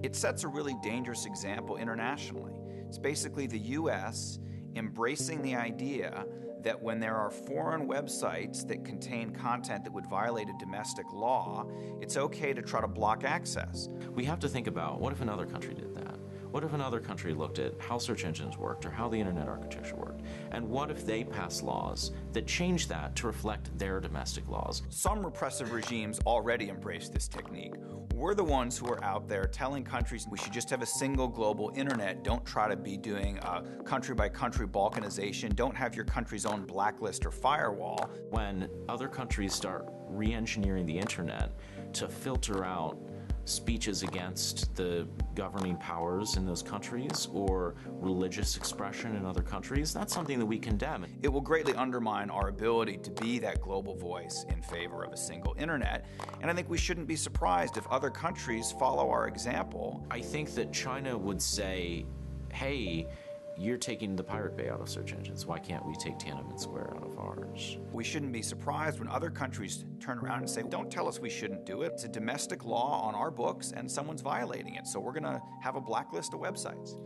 It sets a really dangerous example internationally. It's basically the US embracing the idea that when there are foreign websites that contain content that would violate a domestic law, it's okay to try to block access. We have to think about, what if another country did that? What if another country looked at how search engines worked or how the internet architecture worked? And what if they passed laws that changed that to reflect their domestic laws? Some repressive regimes already embrace this technique. We're the ones who are out there telling countries we should just have a single global internet. Don't try to be doing a country-by-country balkanization. Don't have your country's own blacklist or firewall. When other countries start re-engineering the internet to filter out speeches against the governing powers in those countries or religious expression in other countries, that's something that we condemn. It will greatly undermine our ability to be that global voice in favor of a single internet, and I think we shouldn't be surprised if other countries follow our example. I think that China would say, hey, you're taking the Pirate Bay out of search engines. Why can't we take Tiananmen Square out of ours? We shouldn't be surprised when other countries turn around and say, don't tell us we shouldn't do it. It's a domestic law on our books and someone's violating it, so we're going to have a blacklist of websites.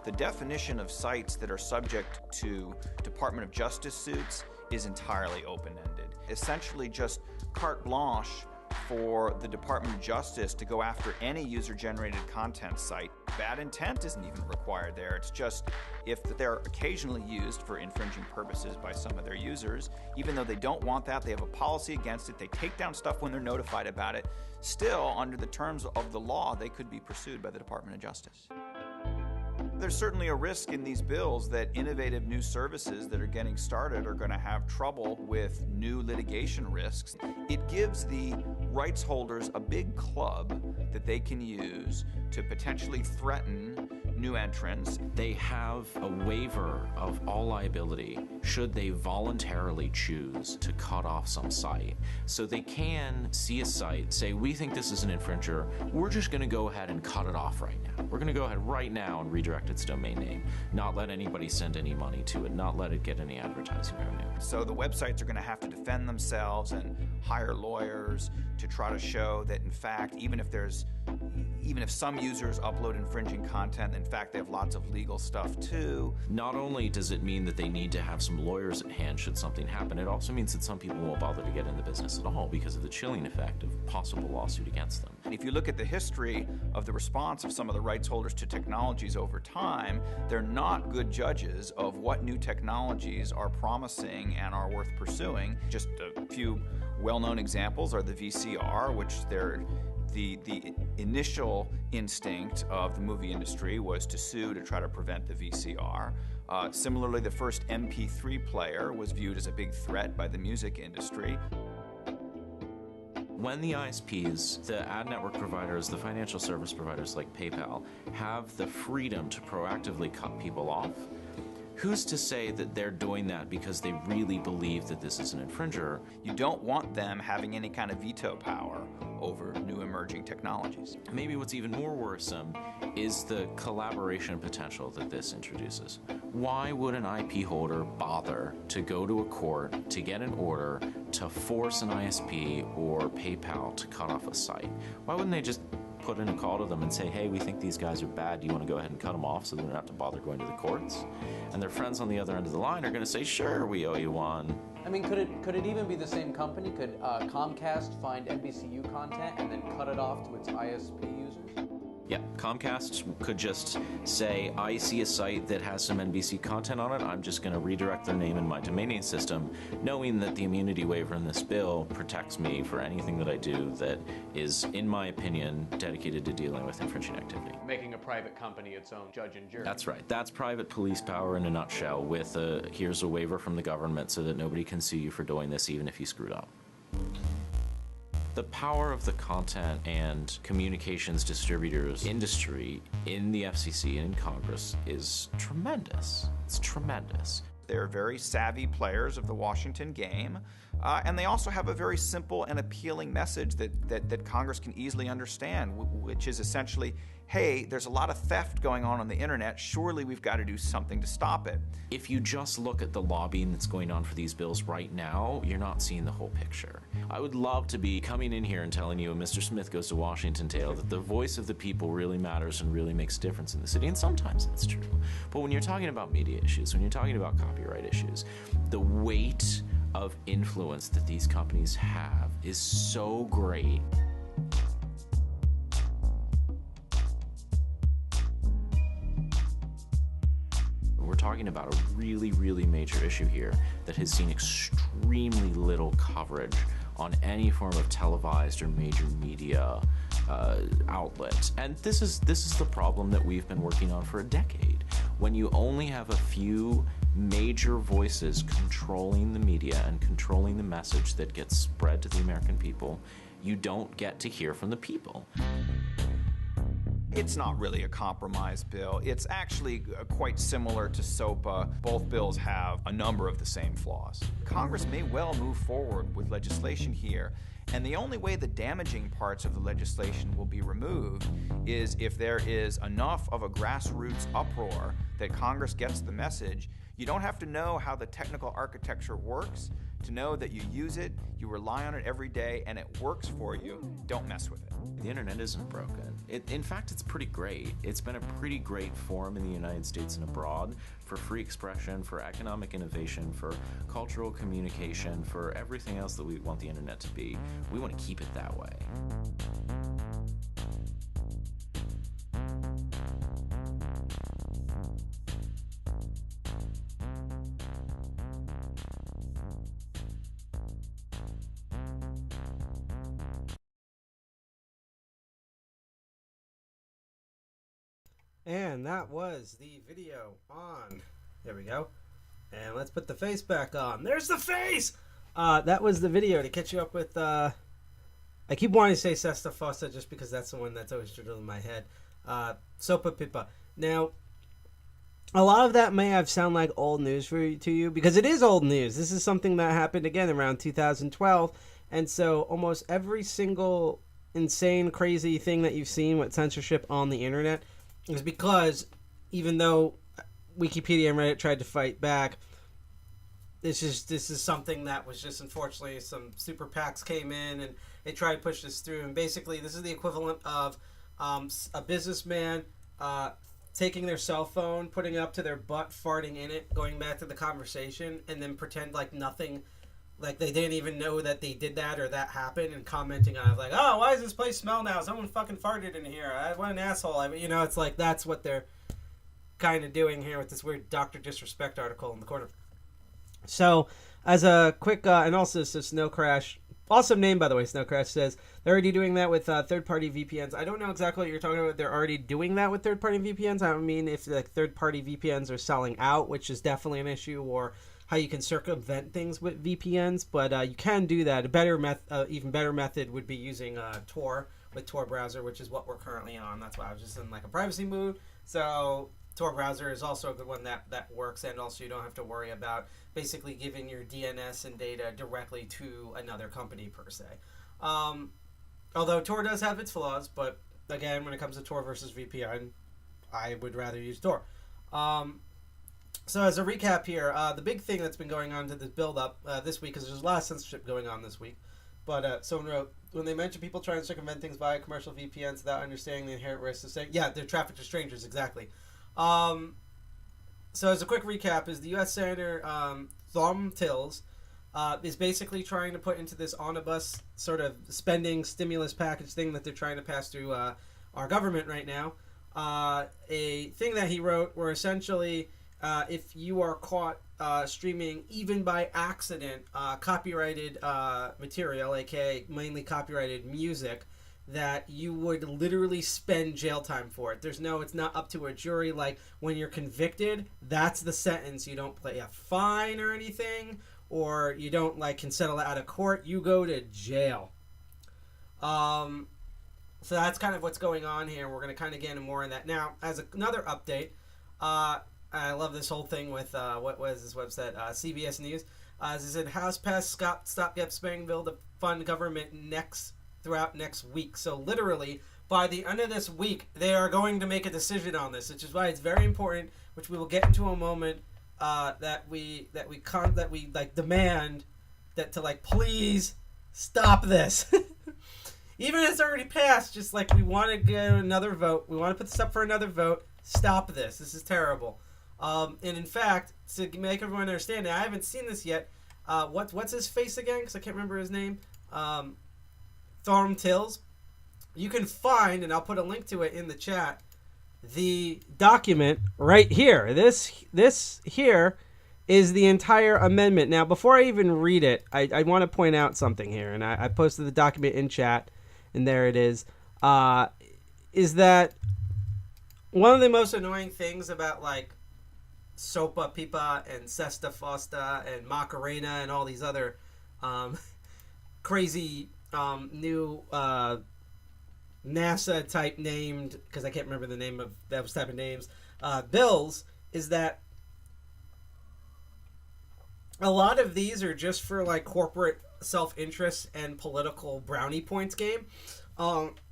The definition of sites that are subject to Department of Justice suits is entirely open-ended. Essentially just carte blanche for the Department of Justice to go after any user-generated content site. Bad intent isn't even required there. It's just if they're occasionally used for infringing purposes by some of their users, even though they don't want that, they have a policy against it, they take down stuff when they're notified about it, still, under the terms of the law, they could be pursued by the Department of Justice. There's certainly a risk in these bills that innovative new services that are getting started are going to have trouble with new litigation risks. It gives the rights holders a big club that they can use to potentially threaten new entrants. They have a waiver of all liability should they voluntarily choose to cut off some site. So they can see a site, say, we think this is an infringer, we're just going to go ahead and cut it off right now. We're going to go ahead right now and redirect its domain name, not let anybody send any money to it, not let it get any advertising revenue. So the websites are going to have to defend themselves and hire lawyers to try to show that, in fact, even if some users upload infringing content, in fact, they have lots of legal stuff too. Not only does it mean that they need to have some lawyers at hand should something happen, it also means that some people won't bother to get in the business at all because of the chilling effect of possible lawsuit against them. If you look at the history of the response of some of the rights holders to technologies over time, they're not good judges of what new technologies are promising and are worth pursuing. Just a few well-known examples are the VCR, which the initial instinct of the movie industry was to sue to try to prevent the VCR. Similarly, the first MP3 player was viewed as a big threat by the music industry. When the ISPs, the ad network providers, the financial service providers like PayPal, have the freedom to proactively cut people off, who's to say that they're doing that because they really believe that this is an infringer? You don't want them having any kind of veto power over new emerging technologies. Maybe what's even more worrisome is the collaboration potential that this introduces. Why would an IP holder bother to go to a court to get an order to force an ISP or PayPal to cut off a site? Why wouldn't they just put in a call to them and say, hey, we think these guys are bad, do you want to go ahead and cut them off so they don't have to bother going to the courts? And their friends on the other end of the line are going to say, sure, we owe you one. I mean, could it even be the same company? Could Comcast find NBCU content and then cut it off to its ISP users? Yeah, Comcast could just say, I see a site that has some NBC content on it, I'm just going to redirect their name in my domain name system, knowing that the immunity waiver in this bill protects me for anything that I do that is, in my opinion, dedicated to dealing with infringing activity. Making a private company its own judge and jury. That's right. That's private police power in a nutshell, with here's a waiver from the government so that nobody can sue you for doing this even if you screwed up. The power of the content and communications distributors industry in the FCC and in Congress is tremendous. It's tremendous. They're very savvy players of the Washington game, and they also have a very simple and appealing message that Congress can easily understand, which is essentially, hey, there's a lot of theft going on the internet, surely we've got to do something to stop it. If you just look at the lobbying that's going on for these bills right now, you're not seeing the whole picture. I would love to be coming in here and telling you a Mr. Smith Goes to Washington tale that the voice of the people really matters and really makes a difference in the city, and sometimes that's true. But when you're talking about media issues, when you're talking about copyright issues, the weight of influence that these companies have is so great. We're talking about a really, really major issue here that has seen extremely little coverage on any form of televised or major media outlet. And this is the problem that we've been working on for a decade. When you only have a few major voices controlling the media and controlling the message that gets spread to the American people, you don't get to hear from the people. It's not really a compromise bill. It's actually quite similar to SOPA. Both bills have a number of the same flaws. Congress may well move forward with legislation here, and the only way the damaging parts of the legislation will be removed is if there is enough of a grassroots uproar that Congress gets the message. You don't have to know how the technical architecture works to know that you use it, you rely on it every day, and it works for you. Don't mess with it. The internet isn't broken. In fact, it's pretty great. It's been a pretty great forum in the United States and abroad for free expression, for economic innovation, for cultural communication, for everything else that we want the internet to be. We want to keep it that way. And that was the video on. There we go. And let's put the face back on. There's the face! That was the video to catch you up with. I keep wanting to say Sesta Fossa just because that's the one that's always drilled in my head. Sopa Pipa. Now, a lot of that may have sound like old news to you because it is old news. This is something that happened again around 2012. And so almost every single insane, crazy thing that you've seen with censorship on the internet is because even though Wikipedia and Reddit tried to fight back, this is something that was just, unfortunately, some super PACs came in and they tried to push this through. And basically, this is the equivalent of a businessman taking their cell phone, putting it up to their butt, farting in it, going back to the conversation, and then pretend like nothing, like they didn't even know that they did that or that happened, and commenting on it like, oh, why does this place smell now? Someone fucking farted in here. What an asshole. I mean, it's like that's what they're kind of doing here with this weird Dr. Disrespect article in the corner. So, as a quick, and also so Snow Crash, awesome name by the way, Snow Crash says, they're already doing that with third-party VPNs. I don't know exactly what you're talking about. They're already doing that with third-party VPNs. I don't mean if the third-party VPNs are selling out, which is definitely an issue, or how you can circumvent things with VPNs, but you can do that. A better even better method would be using Tor with Tor browser, which is what we're currently on. That's why I was just in like a privacy mood. So Tor browser is also a good one that works, and also you don't have to worry about basically giving your DNS and data directly to another company per se. Although Tor does have its flaws, but again, when it comes to Tor versus VPN, I would rather use Tor. So as a recap here, the big thing that's been going on to this build-up this week, because there's a lot of censorship going on this week, but someone wrote, when they mention people trying to circumvent things via commercial VPNs without understanding the inherent risks of saying, yeah, they're trafficked to strangers, exactly. So as a quick recap, is the U.S. Senator Thom Tillis is basically trying to put into this omnibus sort of spending stimulus package thing that they're trying to pass through our government right now. A thing that he wrote where essentially if you are caught streaming, even by accident, copyrighted material, aka mainly copyrighted music, that you would literally spend jail time for it. It's not up to a jury. Like, when you're convicted, that's the sentence. You don't pay a fine or anything, or you don't, can settle it out of court. You go to jail. So that's kind of what's going on here. We're going to kind of get into more on that. Now, as another update, I love this whole thing with, what was this website? CBS News. As I said, House passed stopgap spending bill to fund government throughout next week. So literally, by the end of this week, they are going to make a decision on this, which is why it's very important, which we will get into a moment, that we demand that to please stop this. Even if it's already passed, just we want to get another vote. We want to put this up for another vote. Stop this. This is terrible. And in fact, to make everyone understand, I haven't seen this yet. What's his face again? Because I can't remember his name. Thom Tillis. You can find, and I'll put a link to it in the chat, the document right here. This here is the entire amendment. Now, before I even read it, I want to point out something here, and I posted the document in chat, and there it is. Is that one of the most annoying things about Sopa Pipa and Sesta Fosta and Macarena and all these other crazy new NASA type named, because I can't remember the name of those type of names, bills, is that a lot of these are just for corporate self-interest and political brownie points game.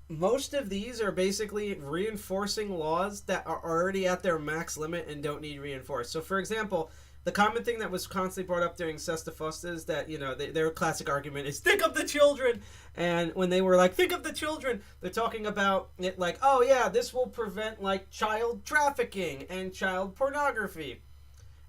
Most of these are basically reinforcing laws that are already at their max limit and don't need reinforced. So, for example, the common thing that was constantly brought up during Sesta Fosta is that, their classic argument is, think of the children! And when they were think of the children, they're talking about it oh yeah, this will prevent, child trafficking and child pornography.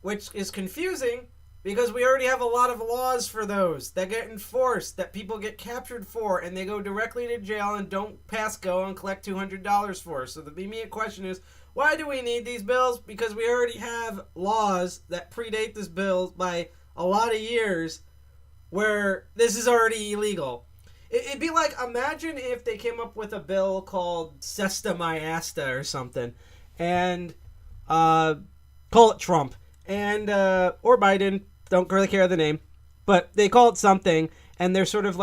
Which is confusing, because we already have a lot of laws for those that get enforced, that people get captured for, and they go directly to jail and don't pass go and collect $200 for. So the immediate question is, why do we need these bills? Because we already have laws that predate this bill by a lot of years where this is already illegal. It'd be imagine if they came up with a bill called Sesta Mayasta or something, and call it Trump, and or Biden, don't really care the name, but they call it something, and they're sort of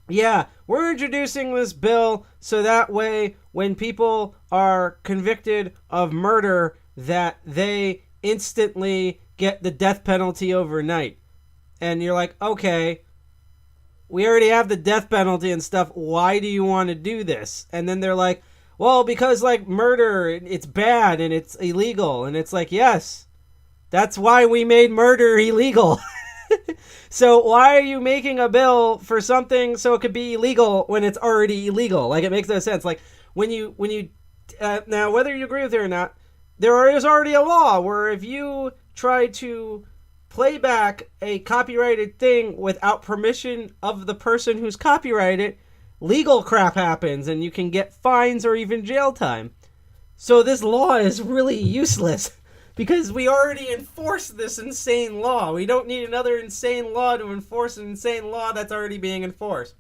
yeah, we're introducing this bill so that way when people are convicted of murder that they instantly get the death penalty overnight. And you're okay, we already have the death penalty and stuff. Why do you want to do this? And then they're well, because murder, it's bad and it's illegal. And it's yes, that's why we made murder illegal. So why are you making a bill for something so it could be illegal when it's already illegal? It makes no sense. When you now, whether you agree with it or not, there is already a law where if you try to play back a copyrighted thing without permission of the person who's copyrighted, legal crap happens and you can get fines or even jail time. So this law is really useless, because we already enforced this insane law. We don't need another insane law to enforce an insane law that's already being enforced.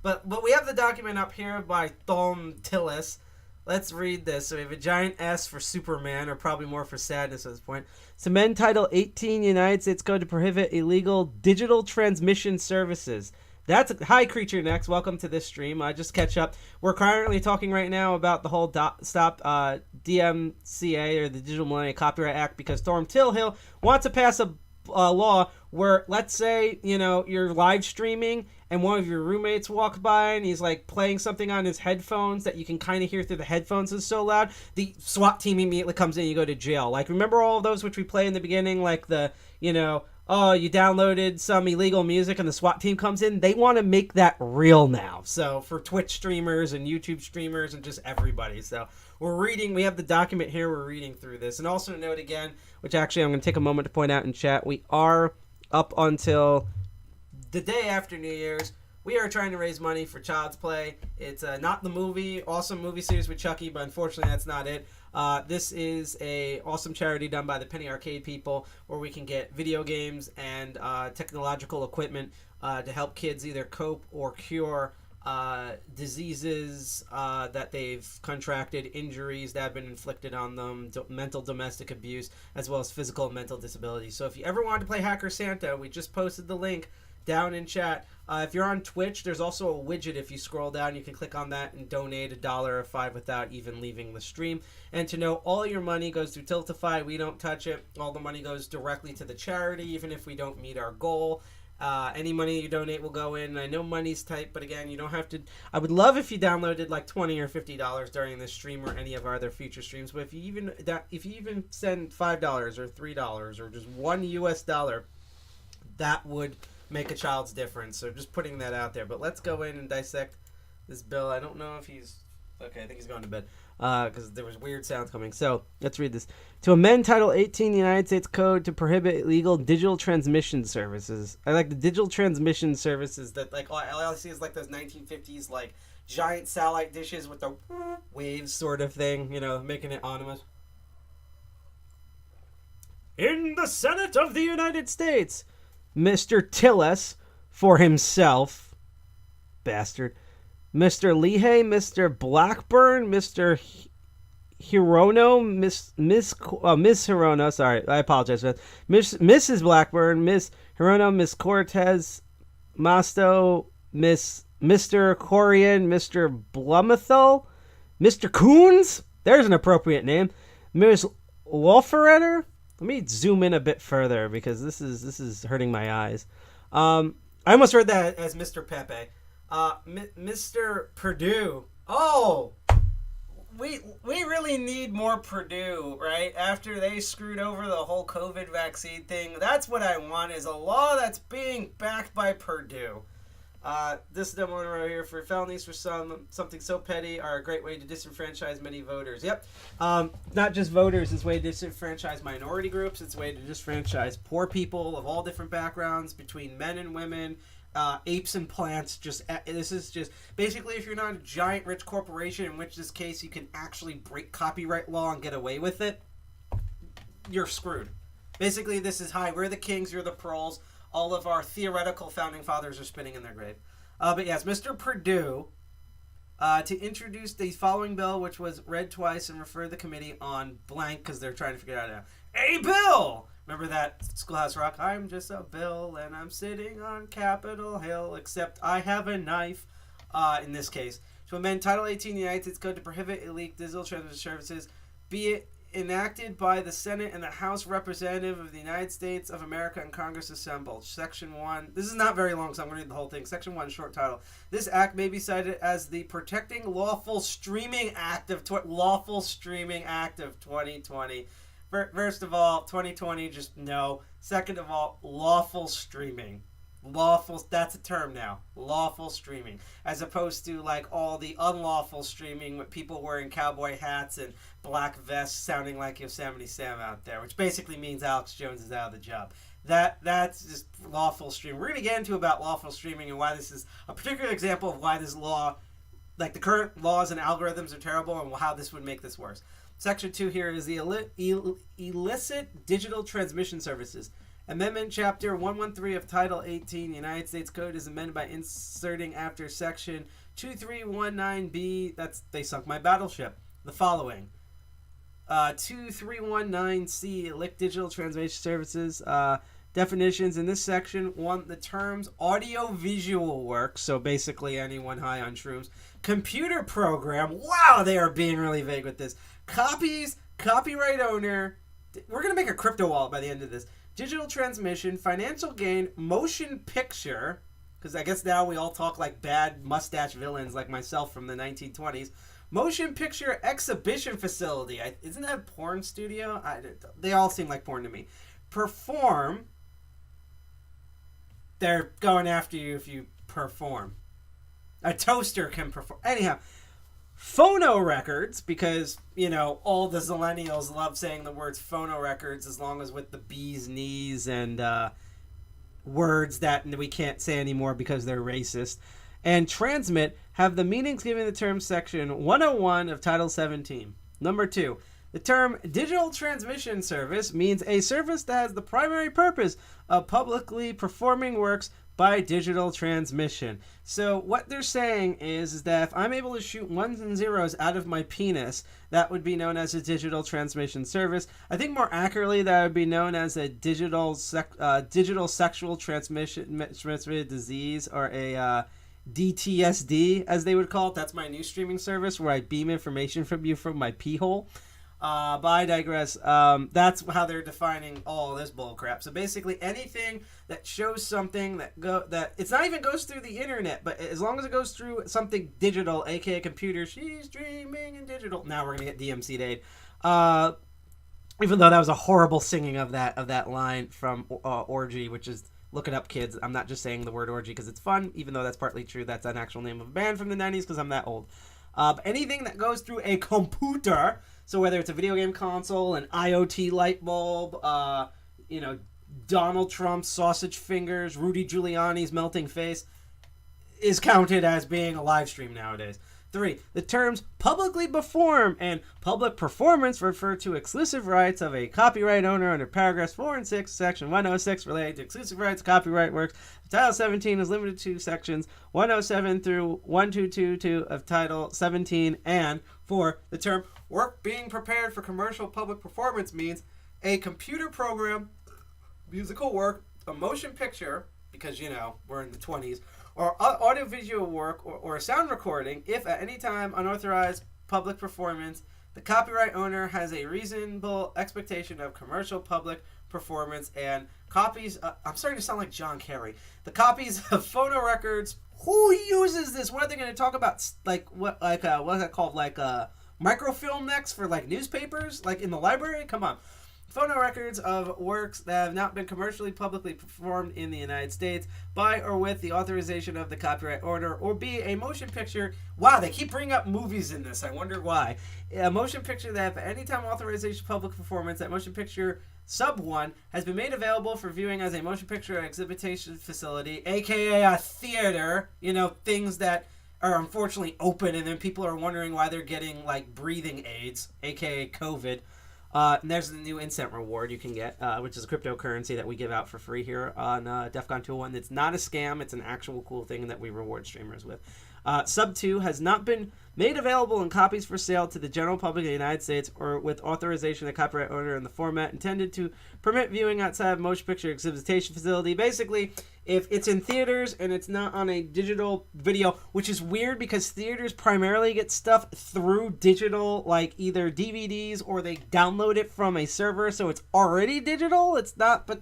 But we have the document up here by Thom Tillis. Let's read this. So we have a giant S for Superman, or probably more for sadness at this point. To amend Title 18 United States Code to prohibit illegal digital transmission services. Hi, Creature Next. Welcome to this stream. Just catch up. We're currently talking right now about the whole stop DMCA, or the Digital Millennium Copyright Act, because Thom Tillis wants to pass a law where, let's say, you're live streaming and one of your roommates walks by and he's like playing something on his headphones that you can kind of hear through the headphones, is so loud, the SWAT team immediately comes in and you go to jail. Like, remember all of those which we play in the beginning, like the, oh, you downloaded some illegal music and the SWAT team comes in? They want to make that real now. So for Twitch streamers and YouTube streamers and just everybody. So we have the document here, we're reading through this. And also to note again, which actually I'm going to take a moment to point out in chat, we are up until the day after New Year's. We are trying to raise money for Child's Play. It's not the movie, awesome movie series with Chucky, but unfortunately that's not it. This is a awesome charity done by the Penny Arcade people where we can get video games and technological equipment to help kids either cope or cure diseases that they've contracted, injuries that have been inflicted on them, mental domestic abuse, as well as physical and mental disabilities. So if you ever wanted to play Hacker Santa, we just posted the link down in chat. If you're on Twitch, there's also a widget. If you scroll down, you can click on that and donate $1 or $5 without even leaving the stream. And to know, all your money goes through Tiltify. We don't touch it. All the money goes directly to the charity, even if we don't meet our goal. Any money you donate will go in. I know money's tight, but again, you don't have to. I would love if you downloaded like $20 or $50 during this stream or any of our other future streams. But if you even send $5 or $3 or just $1, that would make a child's difference. So just putting that out there. But let's go in and dissect this bill. I don't know if he's okay. I think he's going to bed because there was weird sounds coming. So let's read this. To amend Title 18 United States Code to prohibit illegal digital transmission services. I like the digital transmission services that, like, all I see is like those 1950s like giant satellite dishes with the waves sort of thing, making it ominous. In the Senate of the United States, Mr. Tillis for himself, bastard, Mr. Leahy, Mr. Blackburn, Mr. Hirono, Miss Hirono, sorry, I apologize for that. Mrs. Blackburn, Miss Hirono, Miss Cortez, Masto, Mr. Corian, Mr. Blumethel, Mr. Coons, there's an appropriate name, Miss Wolferetter. Let me zoom in a bit further because this is hurting my eyes. I almost read that as Mr. Pepe. Mr. Purdue. Oh, we really need more Purdue, right? After they screwed over the whole COVID vaccine thing, that's what I want, is a law that's being backed by Purdue. This demo right here, for felonies for something so petty are a great way to disenfranchise many voters. Yep. Not just voters, it's a way to disenfranchise minority groups. It's a way to disenfranchise poor people of all different backgrounds, between men and women, apes and plants. This is just basically, if you're not a giant rich corporation, in which this case you can actually break copyright law and get away with it, you're screwed. Basically, this is, hi, we're the kings, you're the proles. All of our theoretical founding fathers are spinning in their grave. But yes, Mr. Purdue, to introduce the following bill, which was read twice and referred the committee on blank because they're trying to figure it out now. A bill! Remember that Schoolhouse Rock? I'm just a bill and I'm sitting on Capitol Hill, except I have a knife, in this case. To amend Title 18 of the United States Code to prohibit illegal digital transmission services, be it enacted by the Senate and the House Representative of the United States of America and Congress assembled. Section 1. This is not very long, so I'm going to read the whole thing. Section 1, short title. This act may be cited as the Protecting Lawful Streaming Act of 2020. First of all, 2020, just no. Second of all, lawful streaming. Lawful, that's a term now. Lawful streaming. As opposed to like all the unlawful streaming with people wearing cowboy hats and black vests sounding like Yosemite Sam out there, which basically means Alex Jones is out of the job. That's just lawful streaming. We're going to get into about lawful streaming and why this is a particular example of why this law, like the current laws and algorithms, are terrible and how this would make this worse. Section 2 here is the illicit digital transmission services. Amendment Chapter 113 of Title 18 United States Code is amended by inserting after Section 2319B, they sunk my battleship, the following. 2319C, illicit digital transmission services. Definitions in this section: 1, the terms audio-visual work, so basically anyone high on shrooms. Computer program, wow, they are being really vague with this. Copies, copyright owner, we're going to make a crypto wallet by the end of this. digital transmission, financial gain, motion picture, because I guess now we all talk like bad mustache villains like myself from the 1920s, motion picture exhibition facility. Isn't that a porn studio? They all seem like porn to me. Perform. They're going after you if you perform. A toaster can perform. Anyhow, phono records, because, you know, all the Zillennials love saying the words phono records as long as with the bee's knees and words that we can't say anymore because they're racist. And transmit have the meanings given in the term section 101 of Title 17. Number 2. The term digital transmission service means a service that has the primary purpose of publicly performing works by digital transmission. So what they're saying is that if I'm able to shoot ones and zeros out of my penis, that would be known as a digital transmission service. I think more accurately that would be known as a digital sexual transmitted disease, or a DTSD, as they would call it. That's my new streaming service where I beam information from you from my pee hole. But I digress. That's how they're defining all this bullcrap. So basically, anything that shows something that it's not even goes through the internet, but as long as it goes through something digital, aka computer, she's dreaming in digital. Now we're gonna get DMC'd aid. Even though that was a horrible singing of that line from Orgy, which is, look it up, kids. I'm not just saying the word orgy because it's fun, even though that's partly true. That's an actual name of a band from the 90s because I'm that old. But anything that goes through a computer. So whether it's a video game console, an IoT light bulb, Donald Trump's sausage fingers, Rudy Giuliani's melting face, is counted as being a live stream nowadays. 3. The terms publicly perform and public performance refer to exclusive rights of a copyright owner under paragraphs 4 and 6, section 106 related to exclusive rights copyright works. Title 17 is limited to sections 107 through 1222 of Title 17. And 4. The term work being prepared for commercial public performance means a computer program, musical work, a motion picture, because, you know, we're in the 20s, or audiovisual work or a sound recording, if at any time unauthorized public performance, the copyright owner has a reasonable expectation of commercial public performance, and copies, I'm starting to sound like John Kerry, the copies of phono records. Who uses this? What are they going to talk about? What's that called? Microfilm next for newspapers, in the library? Come on. Phono records of works that have not been commercially publicly performed in the United States by or with the authorization of the copyright owner, or B, a motion picture. Wow, they keep bringing up movies in this. I wonder why. A motion picture that, at any time authorization of public performance, that motion picture sub 1 has been made available for viewing as a motion picture exhibition facility, aka a theater. You know, things that are unfortunately open, and then people are wondering why they're getting breathing aids, aka COVID. And there's the new Incent reward you can get, which is a cryptocurrency that we give out for free here on DEFCON 201. It's not a scam. It's an actual cool thing that we reward streamers with. Sub 2 has not been made available in copies for sale to the general public of the United States or with authorization of the copyright owner in the format intended to permit viewing outside of motion picture exhibition facility. Basically, if it's in theaters and it's not on a digital video, which is weird because theaters primarily get stuff through digital, either DVDs or they download it from a server, so it's already digital. It's not, but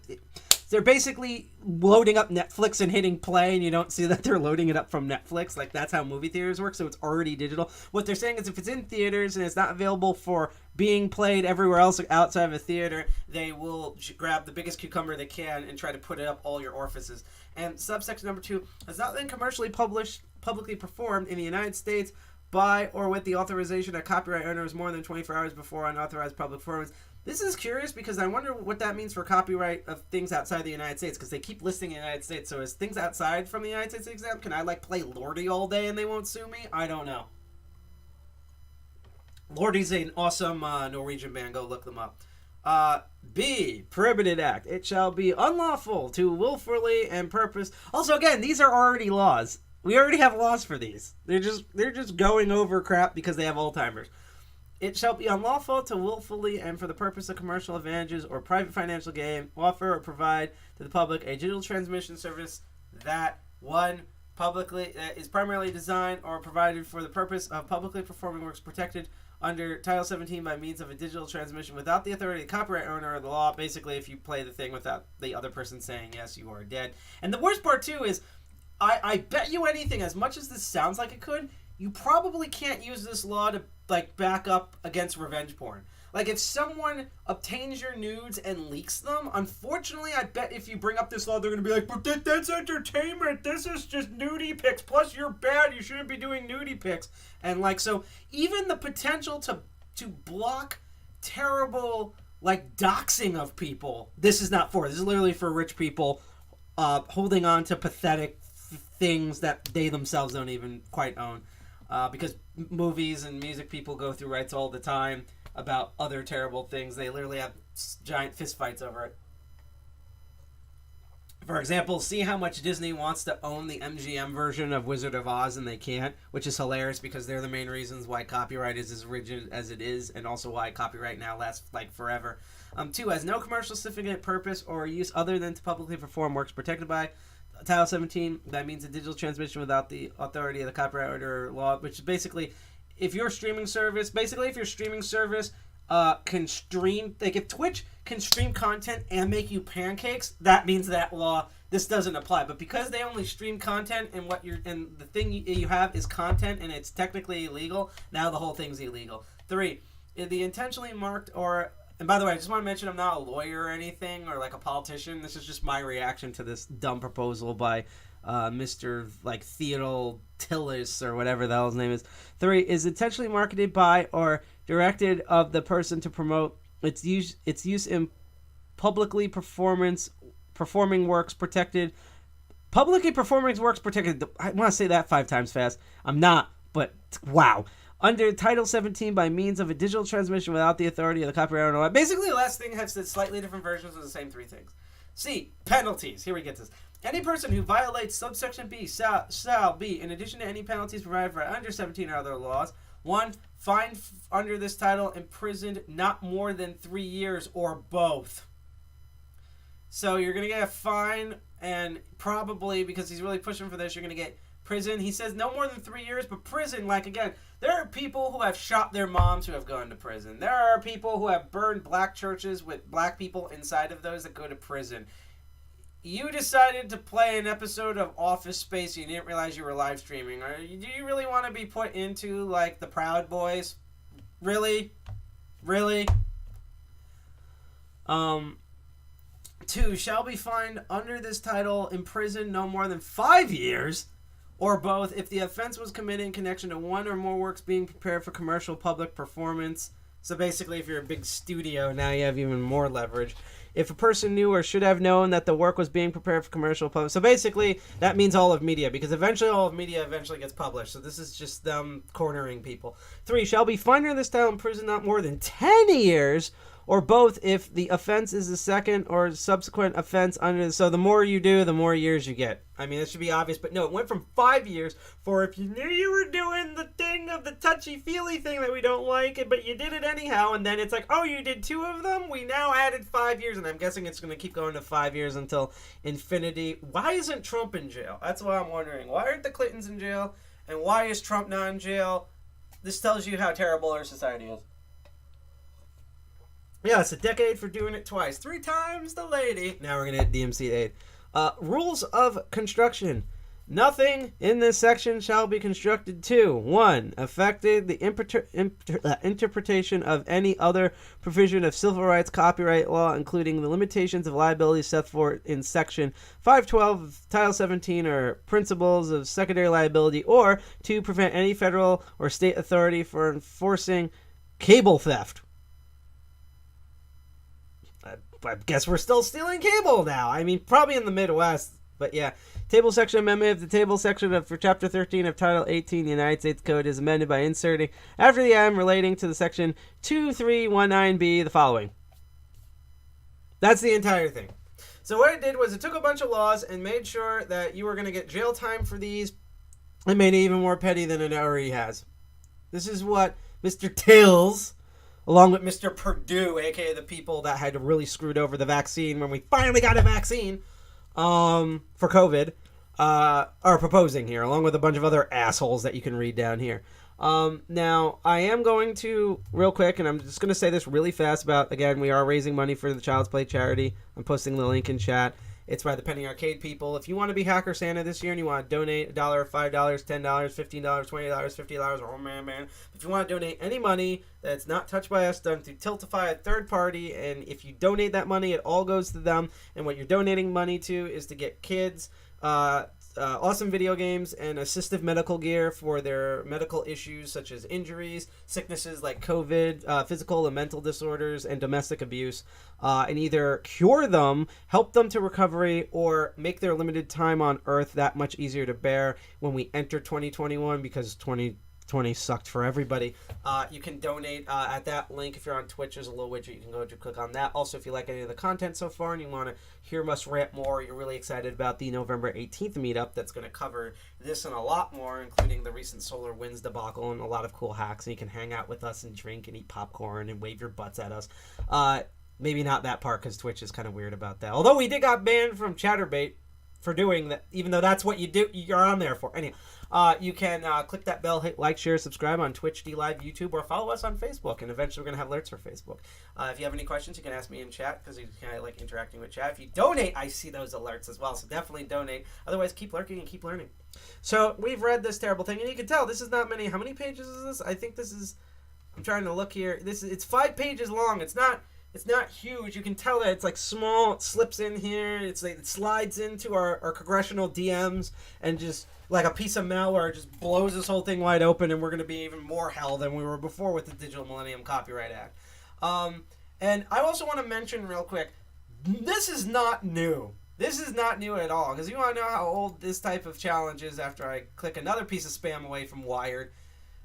they're basically loading up Netflix and hitting play, and you don't see that they're loading it up from Netflix. That's how movie theaters work, so it's already digital. What they're saying is if it's in theaters and it's not available for being played everywhere else outside of a theater, they will grab the biggest cucumber they can and try to put it up all your orifices. And subsection number 2 has not been commercially publicly performed in the United States by or with the authorization of copyright owners more than 24 hours before unauthorized public performance. This is curious because I wonder what that means for copyright of things outside the United States, because they keep listing the United States. So is things outside from the United States exempt? Can I play Lordy all day and they won't sue me? I don't know. Lordy's an awesome Norwegian band. Go look them up. B, prohibited act. It shall be unlawful to willfully and purpose. Also, again, these are already laws. We already have laws for these. They're just going over crap because they have Alzheimer's. It shall be unlawful to willfully and for the purpose of commercial advantages or private financial gain offer or provide to the public a digital transmission service that is primarily designed or provided for the purpose of publicly performing works protected under Title 17 by means of a digital transmission without the authority of the copyright owner or the law. Basically, if you play the thing without the other person saying, yes, you are dead. And the worst part, too, is I bet you anything, as much as this sounds like it could, you probably can't use this law to, like, back up against revenge porn. Like, if someone obtains your nudes and leaks them, unfortunately, I bet if you bring up this law, they're going to be like, but that's entertainment. This is just nudie pics. Plus, you're bad. You shouldn't be doing nudie pics. And, like, so even the potential to block terrible, like, doxing of people, this is not for. This is literally for rich people holding on to pathetic things that they themselves don't even quite own. Because movies and music people go through rights all the time about other terrible things. They literally have giant fistfights over it. For example, see how much Disney wants to own the MGM version of Wizard of Oz and they can't, which is hilarious because they're the main reasons why copyright is as rigid as it is, and also why copyright now lasts like forever. 2, has no commercial significant purpose or use other than to publicly perform works protected by Title 17. That means a digital transmission without the authority of the copyright owner law, which is basically if your streaming service can stream, like if Twitch can stream content and make you pancakes, that means that law, this doesn't apply. But because they only stream content and the thing you have is content and it's technically illegal, now the whole thing's illegal. 3, the intentionally marked or, and by the way, I just want to mention I'm not a lawyer or anything or like a politician. This is just my reaction to this dumb proposal by Mr. like Theodore Tillis or whatever the hell his name is. 3, is intentionally marketed by or directed of the person to promote its use in publicly performing works protected. Publicly performing works protected. I want to say that 5 times fast. I'm not, but wow. Under Title 17 by means of a digital transmission without the authority of the copyright owner. Basically, the last thing has slightly different versions of the same 3 things. C, penalties. Here we get this. Any person who violates subsection B shall be, in addition to any penalties provided for under 17 or other laws, 1, fined under this title, imprisoned not more than 3 years, or both. So you're going to get a fine, and probably, because he's really pushing for this, you're going to get prison. He says no more than 3 years, but prison, like, again, there are people who have shot their moms who have gone to prison. There are people who have burned black churches with black people inside of those that go to prison. You decided to play an episode of Office Space. You didn't realize you were live streaming. Do you really want to be put into, like, the Proud Boys? Really? Really? 2, shall be fined under this title, imprisoned no more than 5 years, or both, if the offense was committed in connection to one or more works being prepared for commercial public performance. So basically, if you're a big studio, now you have even more leverage. If a person knew or should have known that the work was being prepared for commercial public. So basically, that means all of media, because eventually all of media eventually gets published. So this is just them cornering people. 3, shall be fined under this title, imprisoned not more than 10 years, or both if the offense is a second or subsequent offense under. So the more you do, the more years you get. I mean, that should be obvious, but no, it went from 5 years for if you knew you were doing the thing of the touchy-feely thing that we don't like, but you did it anyhow, and then it's like, oh, you did 2 of them? We now added 5 years, and I'm guessing it's going to keep going to 5 years until infinity. Why isn't Trump in jail? That's what I'm wondering. Why aren't the Clintons in jail, and why is Trump not in jail? This tells you how terrible our society is. Yeah, it's a decade for doing it twice. 3 times the lady. Now we're going to hit DMC 8. Rules of construction. Nothing in this section shall be constructed to 1. Affected the interpretation of any other provision of civil rights copyright law, including the limitations of liability set forth in Section 512 of Title 17 or principles of secondary liability, or to prevent any federal or state authority for enforcing cable theft. I guess we're still stealing cable now. I mean, probably in the Midwest, but yeah. Table section amendment of the table section for Chapter 13 of Title 18 the United States Code is amended by inserting after the item relating to the Section 2319B the following. That's the entire thing. So what it did was it took a bunch of laws and made sure that you were going to get jail time for these and made it even more petty than it already has. This is what Mr. Tills, along with Mr. Purdue, a.k.a. the people that had really screwed over the vaccine when we finally got a vaccine for COVID, are proposing here, along with a bunch of other assholes that you can read down here. Now, I am going to, real quick, and I'm just going to say this really fast about, again, we are raising money for the Child's Play charity. I'm posting the link in chat. It's by the Penny Arcade people. If you want to be Hacker Santa this year and you want to donate $1, $5, $10, $15, $20, $50, oh man. If you want to donate any money that's not touched by us, done through Tiltify, a third party, and if you donate that money, it all goes to them. And what you're donating money to is to get kids awesome video games and assistive medical gear for their medical issues such as injuries, sicknesses like COVID, physical and mental disorders, and domestic abuse, and either cure them, help them to recovery, or make their limited time on Earth that much easier to bear when we enter 2021, because 2020 sucked for everybody. You can donate at that link. If you're on Twitch, there's a little widget you can go to, click on that. Also, if you like any of the content so far and you want to hear us rant more, you're really excited about the November 18th meetup that's going to cover this and a lot more, including the recent SolarWinds debacle and a lot of cool hacks. And you can hang out with us and drink and eat popcorn and wave your butts at us. Maybe not that part, because Twitch is kind of weird about that. Although we did got banned from Chatterbait for doing that, even though that's what you do, you're on there for. Anyway, you can click that bell, hit like, share, subscribe on Twitch, DLive, YouTube, or follow us on Facebook. And eventually we're going to have alerts for Facebook. If you have any questions, you can ask me in chat, because you kind of like interacting with chat. If you donate, I see those alerts as well. So definitely donate. Otherwise, keep lurking and keep learning. So we've read this terrible thing, and you can tell this is not many. How many pages is this? I think this is, I'm trying to look here. It's 5 pages long. It's not huge. You can tell that it's like small. It slips in here. It's like it slides into our congressional DMs, and just like a piece of malware just blows this whole thing wide open, and we're going to be even more hell than we were before with the Digital Millennium Copyright Act. And I also want to mention real quick, this is not new. This is not new at all, because you want to know how old this type of challenge is after I click another piece of spam away from Wired.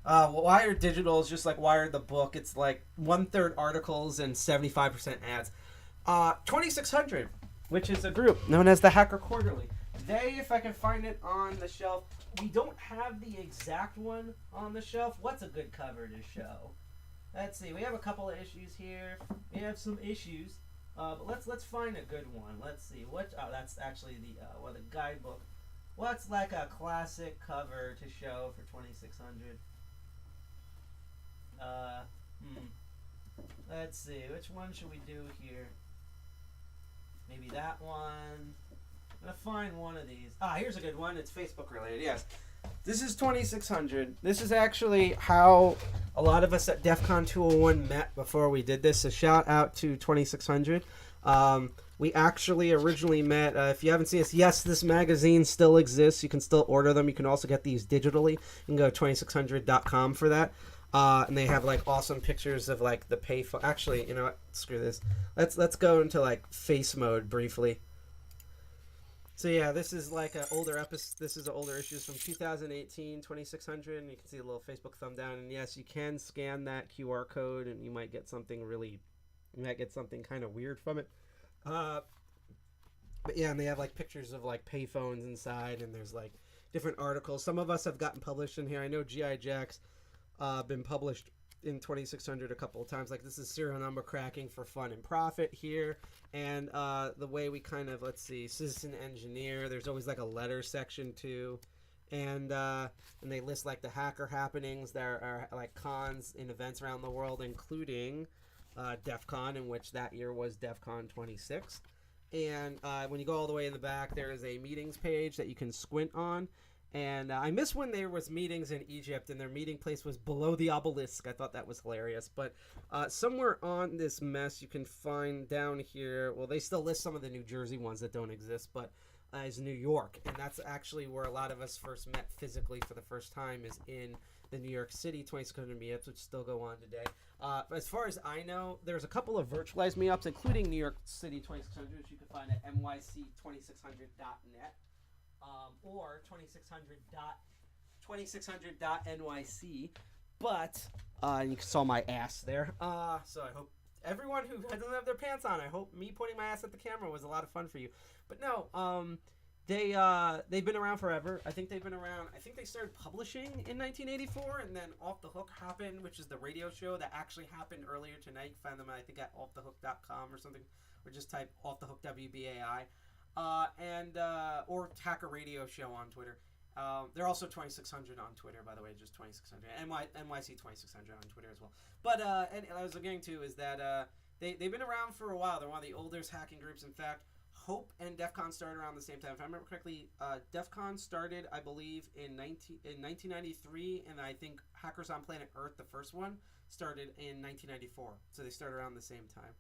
Wired Digital is just like Wired the book. It's like 1/3 articles and 75% ads. 2600, which is a group known as the Hacker Quarterly. They, if I can find it on the shelf, we don't have the exact one on the shelf. What's a good cover to show? Let's see. We have a couple of issues here. We have some issues, but let's find a good one. Let's see. That's actually the guidebook. What's like a classic cover to show for 2600? Let's see, which one should we do here? Maybe that one. I'm gonna find one of these. Here's a good one. It's Facebook related. Yes, this is 2600. This is actually how a lot of us at DEFCON 201 met before we did this. So shout out to 2600. We actually originally met, if you haven't seen us, yes, this magazine still exists. You can still order them. You can also get these digitally. You can go to 2600.com for that. And they have like awesome pictures of like the payphone. Actually, you know what? Screw this. Let's go into like face mode briefly. So yeah, this is like an older episode. This is older issues from 2018, 2600, and you can see a little Facebook thumb down. And yes, you can scan that QR code, and you might get something kind of weird from it. But yeah, and they have like pictures of like payphones inside, and there's like different articles. Some of us have gotten published in here. I know G.I. Jack's been published in 2600 a couple of times. Like this is serial number cracking for fun and profit here, and the way we kind of, let's see, citizen engineer. There's always like a letter section too, and they list like the hacker happenings. There are like cons and events around the world, including DEFCON, in which that year was DEFCON 26. And when you go all the way in the back, there is a meetings page that you can squint on. And I miss when there was meetings in Egypt and their meeting place was below the obelisk. I thought that was hilarious. But somewhere on this mess you can find down here, well, they still list some of the New Jersey ones that don't exist, but is New York. And that's actually where a lot of us first met physically for the first time, is in the New York City 2600 meetups, which still go on today. As far as I know, there's a couple of virtualized meetups, including New York City 2600, which you can find at nyc2600.net. Or 2600.nyc, but you saw my ass there. So I hope everyone who doesn't have their pants on, I hope me pointing my ass at the camera was a lot of fun for you. But no, they've been around forever. I think they've been around. I think they started publishing in 1984, and then Off the Hook happened, which is the radio show that actually happened earlier tonight. You can find them, I think, at offthehook.com or something, or just type Off the Hook WBAI. or Hacker Radio Show on Twitter. They're also 2600 on Twitter, by the way, just 2600. NYC 2600 on Twitter as well. But and I was getting to is that they've been around for a while. They're one of the oldest hacking groups. In fact, Hope and DEFCON started around the same time. If I remember correctly, DEFCON started, I believe, in 1993, and I think Hackers on Planet Earth, the first one, started in 1994. So they started around the same time.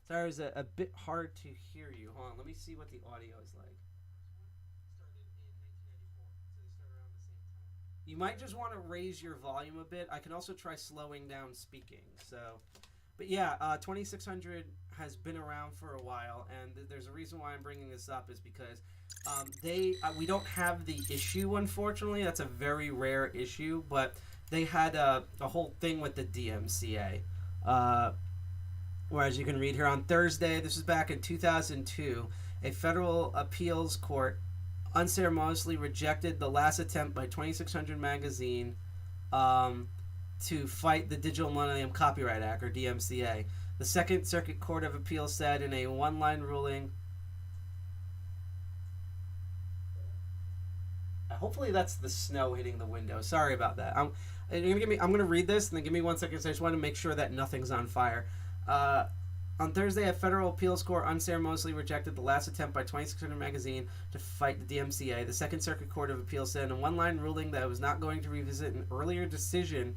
Sorry, it was a bit hard to hear you. Hold on, let me see what the audio is like. You might just want to raise your volume a bit. I can also try slowing down speaking. So, but yeah, 2600 has been around for a while, and there's a reason why I'm bringing this up is because we don't have the issue, unfortunately. That's a very rare issue, but they had a whole thing with the DMCA. Whereas you can read here on Thursday, this was back in 2002, a federal appeals court unceremoniously rejected the last attempt by 2600 magazine to fight the Digital Millennium Copyright Act, or DMCA. The Second Circuit Court of Appeals said in a one-line ruling... Hopefully that's the snow hitting the window. Sorry about that. I'm going to read this, and then give me 1 second. So I just want to make sure that nothing's on fire. On Thursday, a federal appeals court unceremoniously rejected the last attempt by 2600 magazine to fight the DMCA. The Second Circuit Court of Appeals said in a one-line ruling that it was not going to revisit an earlier decision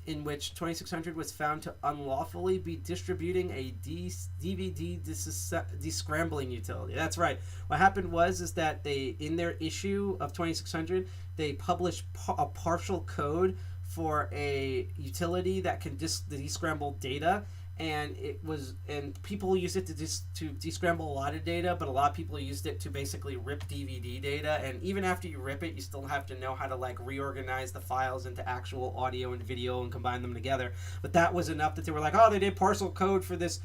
in which 2600 was found to unlawfully be distributing a DVD descrambling utility. That's right. What happened was that they, in their issue of 2600, they published a partial code for a utility that can descramble data, and people used it to descramble a lot of data, but a lot of people used it to basically rip DVD data, and even after you rip it, you still have to know how to reorganize the files into actual audio and video and combine them together. But that was enough that they were like, oh, they did partial code for this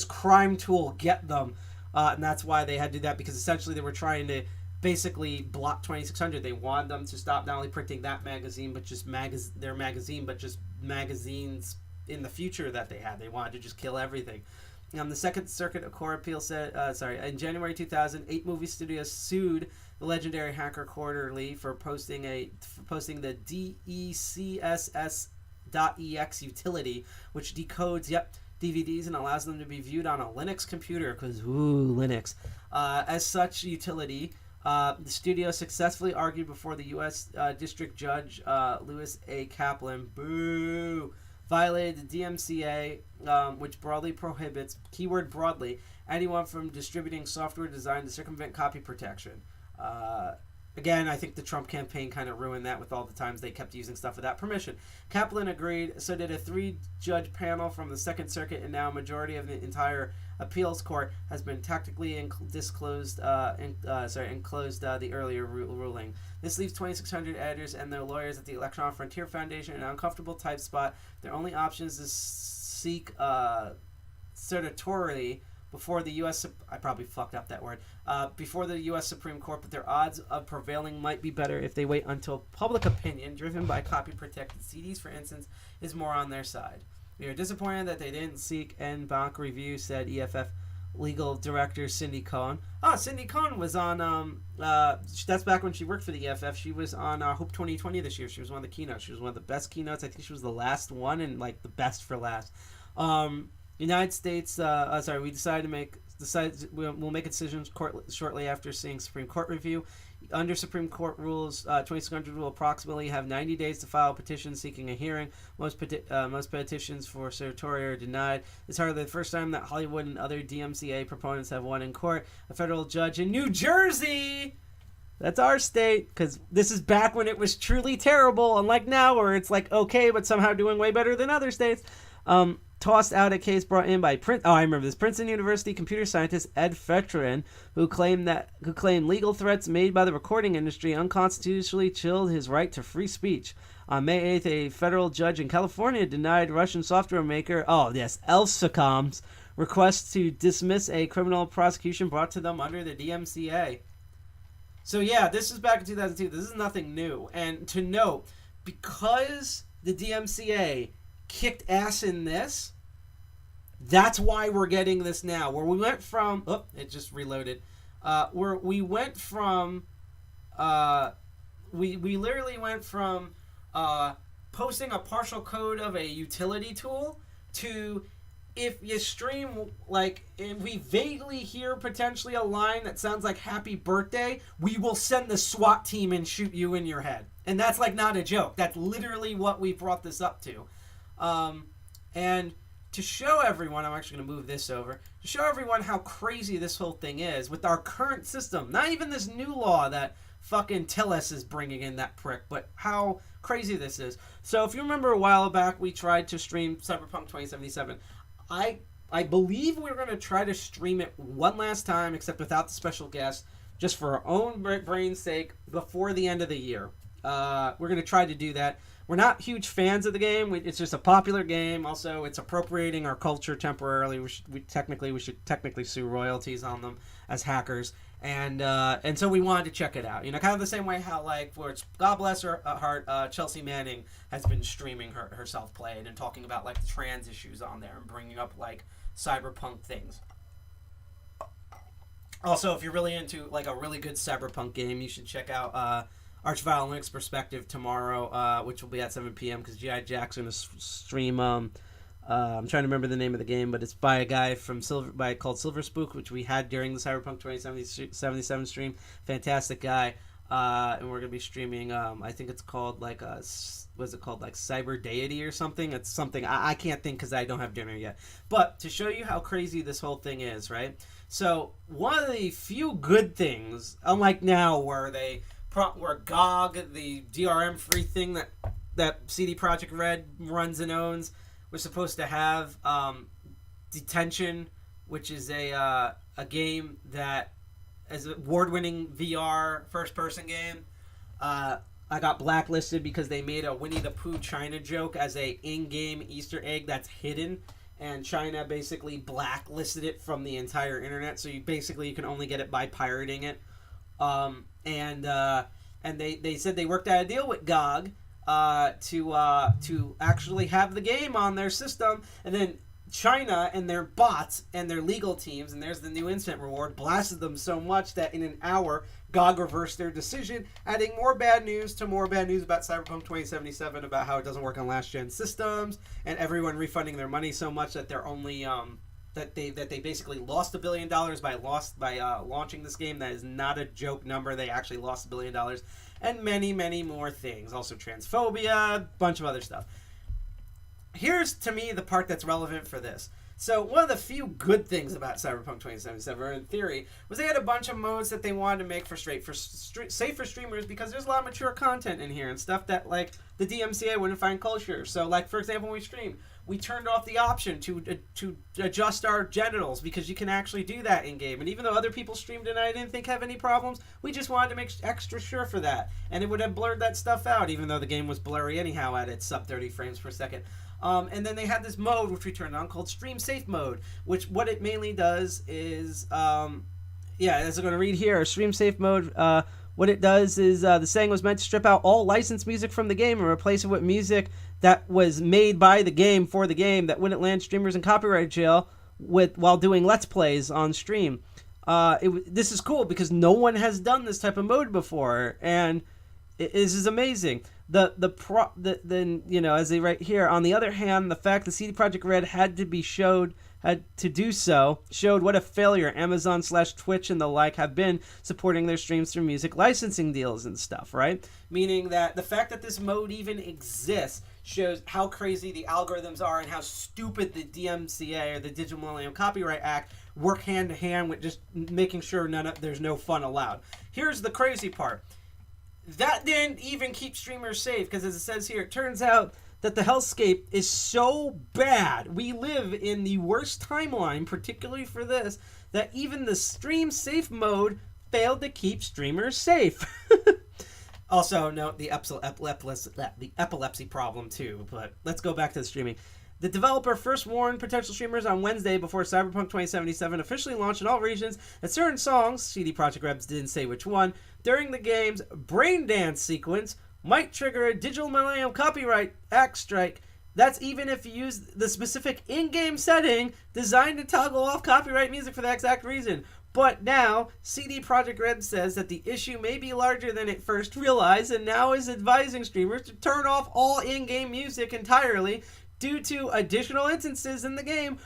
crime tool, get them. And that's why they had to do that, because essentially they were trying to basically block 2600. They wanted them to stop not only printing that magazine, but just their magazine, but just magazines in the future that they had. They wanted to just kill everything. The Second Circuit Court of Appeal said, in January 2000, 8 movie studios sued the legendary Hacker Quarterly for posting the DECSS.exe utility, which decodes DVDs and allows them to be viewed on a Linux computer, because Linux. As such utility, the studio successfully argued before the U.S. District Judge Louis A. Kaplan, violated the DMCA, which broadly prohibits, keyword broadly, anyone from distributing software designed to circumvent copy protection. Again, I think the Trump campaign kind of ruined that with all the times they kept using stuff without permission. Kaplan agreed, so did a 3-judge panel from the Second Circuit, and now a majority of the entire appeals court has been tactically enclosed the earlier ruling. This leaves 2600 editors and their lawyers at the Electronic Frontier Foundation in an uncomfortable tight spot. Their only option is to seek certiorari before the U.S. I probably fucked up that word. Before the U.S. Supreme Court, but their odds of prevailing might be better if they wait until public opinion, driven by copy-protected CDs, for instance, is more on their side. We are disappointed that they didn't seek en banc review, said EFF legal director Cindy Cohn. Cindy Cohn was on, that's back when she worked for the EFF. She was on Hope 2020 this year. She was one of the keynotes. She was one of the best keynotes. I think she was the last one, and the best for last. United States, we decided we'll make a decision shortly after seeing Supreme Court review. Under Supreme Court rules, 2600 will approximately have 90 days to file a petition seeking a hearing. Most petitions for certiorari are denied. It's hardly the first time that Hollywood and other DMCA proponents have won in court. A federal judge in New Jersey, that's our state, because this is back when it was truly terrible, unlike now where it's okay, but somehow doing way better than other states. Tossed out a case brought in by Princeton University computer scientist Ed Fetrin, who claimed legal threats made by the recording industry unconstitutionally chilled his right to free speech. On May 8th, a federal judge in California denied Russian software maker Elsacom's request to dismiss a criminal prosecution brought to them under the DMCA. So yeah, this is back in 2002. This is nothing new. And to note, because the DMCA kicked ass in this, That's why we're getting this now. Where we went from, it just reloaded. Where we went from, we literally went from posting a partial code of a utility tool to, if you stream, like, if we vaguely hear potentially a line that sounds like happy birthday, we will send the SWAT team and shoot you in your head. And that's, like, not a joke. That's literally what we brought this up to. And to show everyone, I'm actually going to move this over, to show everyone how crazy this whole thing is with our current system. Not even this new law that fucking Tillis is bringing in, that prick, but how crazy this is. So if you remember a while back, we tried to stream Cyberpunk 2077. I believe we're going to try to stream it one last time, except without the special guest, just for our own brain's sake, before the end of the year. We're going to try to do that. We're not huge fans of the game. It's just a popular game. Also, it's appropriating our culture temporarily. We should technically sue royalties on them as hackers. And so we wanted to check it out. You know, kind of the same way how, like, for its, God bless her heart, Chelsea Manning has been streaming herself playing and talking about, like, the trans issues on there and bringing up, like, cyberpunk things. Also, if you're really into, like, a really good cyberpunk game, you should check out Archvile Link's Perspective tomorrow, which will be at 7 p.m. because G.I. Jack's going to stream. I'm trying to remember the name of the game, but it's by a guy from called Silver Spook, which we had during the Cyberpunk 2077 stream. Fantastic guy. And we're going to be streaming, I think it's called, like, what's it called, like Cyber Deity or something? It's something, I can't think because I don't have dinner yet. But to show you how crazy this whole thing is, right? So one of the few good things, unlike now where GOG, the DRM-free thing that CD Projekt Red runs and owns, was supposed to have Detention, which is a game that is an award-winning VR first-person game. I got blacklisted because they made a Winnie the Pooh China joke as a in-game Easter egg that's hidden, and China basically blacklisted it from the entire internet. So you can only get it by pirating it. And they said they worked out a deal with GOG to actually have the game on their system, and then China and their bots and their legal teams, and there's the new instant reward, blasted them so much that in an hour GOG reversed their decision, adding more bad news about Cyberpunk 2077, about how it doesn't work on last gen systems, and everyone refunding their money so much that they're only that they basically lost $1 billion by launching this game. That is not a joke number. They actually lost $1 billion, and many, many more things. Also transphobia, bunch of other stuff. Here's, to me, the part that's relevant for this. So one of the few good things about Cyberpunk 2077, or in theory, was they had a bunch of modes that they wanted to make for safe for streamers, because there's a lot of mature content in here and stuff that, like, the DMCA wouldn't find kosher. So, like, for example, when we stream, we turned off the option to adjust our genitals, because you can actually do that in game. And even though other people streamed and I didn't think have any problems, we just wanted to make extra sure for that. And it would have blurred that stuff out, even though the game was blurry anyhow at its sub 30 frames per second. And then they had this mode, which we turned on, called Stream Safe Mode, which what it mainly does is, as I'm going to read here, Stream Safe Mode, what it does is, the saying was meant to strip out all licensed music from the game and replace it with music that was made by the game for the game that wouldn't land streamers in copyright jail while doing Let's Plays on stream. This is cool because no one has done this type of mode before, and this is amazing. As they write here, on the other hand, the fact that CD Projekt Red had to do so showed what a failure Amazon/Twitch and the like have been supporting their streams through music licensing deals and stuff, right? Meaning that the fact that this mode even exists shows how crazy the algorithms are and how stupid the DMCA, or the Digital Millennium Copyright Act, work hand to hand with just making sure there's no fun allowed. Here's the crazy part. That didn't even keep streamers safe, because as it says here, it turns out that the hellscape is so bad. We live in the worst timeline, particularly for this, that even the stream safe mode failed to keep streamers safe. Also, note the epilepsy problem too, but let's go back to the streaming. The developer first warned potential streamers on Wednesday before Cyberpunk 2077 officially launched in all regions that certain songs, CD Projekt Red didn't say which one, during the game's brain dance sequence might trigger a Digital Millennium Copyright Act strike That's even if you use the specific in-game setting designed to toggle off copyright music for that exact reason. But now, CD Projekt Red says that the issue may be larger than it first realized, and now is advising streamers to turn off all in-game music entirely due to additional instances in the game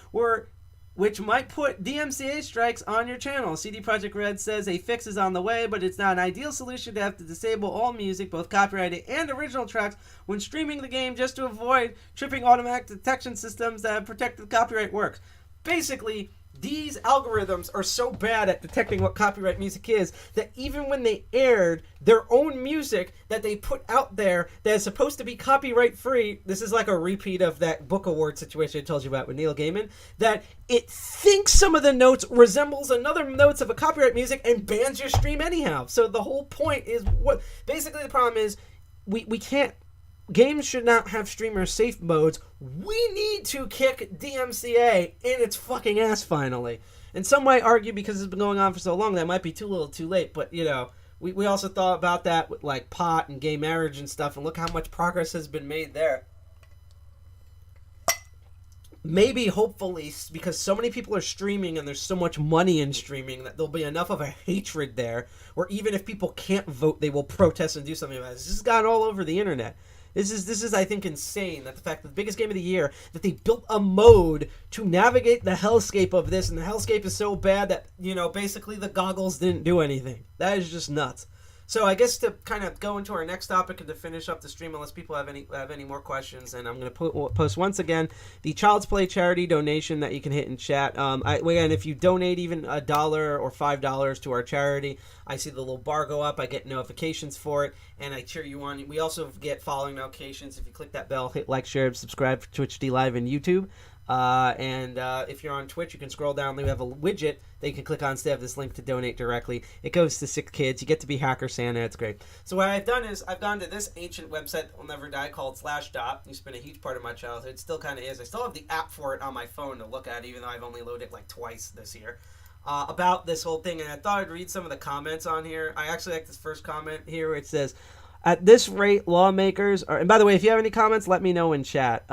which might put DMCA strikes on your channel. CD Projekt Red says a fix is on the way, but it's not an ideal solution to have to disable all music, both copyrighted and original tracks, when streaming the game just to avoid tripping automatic detection systems that have protected copyright works. Basically, these algorithms are so bad at detecting what copyright music is that even when they aired their own music that they put out there that is supposed to be copyright free, this is like a repeat of that book award situation I told you about with Neil Gaiman, that it thinks some of the notes resembles another notes of a copyright music and bans your stream anyhow. So the whole point is what basically the problem is we can't. Games should not have streamer safe modes. We need to kick DMCA in its fucking ass finally. And some might argue because it's been going on for so long that might be too little too late. But, you know, we also thought about that with like pot and gay marriage and stuff. And look how much progress has been made there. Maybe, hopefully, because so many people are streaming and there's so much money in streaming that there'll be enough of a hatred there where even if people can't vote, they will protest and do something about it. This has gone all over the internet. This is I think insane that the fact that the biggest game of the year that they built a mode to navigate the hellscape of this, and the hellscape is so bad that, you know, basically the goggles didn't do anything. That is just nuts. So I guess to kind of go into our next topic and to finish up the stream, unless people have any more questions, and I'm going to post once again the Child's Play charity donation that you can hit in chat. Again, if you donate even $1 or $5 to our charity, I see the little bar go up. I get notifications for it, and I cheer you on. We also get following notifications. If you click that bell, hit like, share, subscribe for Twitch D Live and YouTube. If you're on Twitch, you can scroll down. We have a widget that you can click on instead of this link to donate directly. It goes to sick kids. You get to be Hacker Santa. It's great. So what I've done is I've gone to this ancient website that will never die called Slashdot. It's been a huge part of my childhood. It still kind of is. I still have the app for it on my phone to look at, even though I've only loaded it like twice this year. About this whole thing, and I thought I'd read some of the comments on here. I actually like this first comment here where it says, at this rate, lawmakers are... And by the way, if you have any comments, let me know in chat.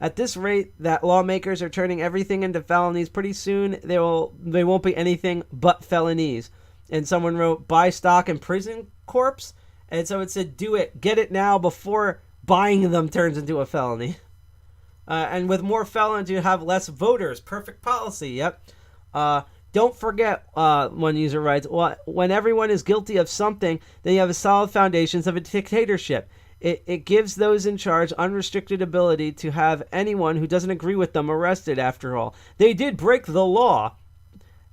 At this rate that lawmakers are turning everything into felonies, pretty soon they won't be anything but felonies. And someone wrote, buy stock in prison corpse. And so it said, do it. Get it now before buying them turns into a felony. And with more felons, you have less voters. Perfect policy. Yep. Don't forget, one user writes, when everyone is guilty of something, then you have a solid foundations of a dictatorship. It gives those in charge unrestricted ability to have anyone who doesn't agree with them arrested, after all. They did break the law.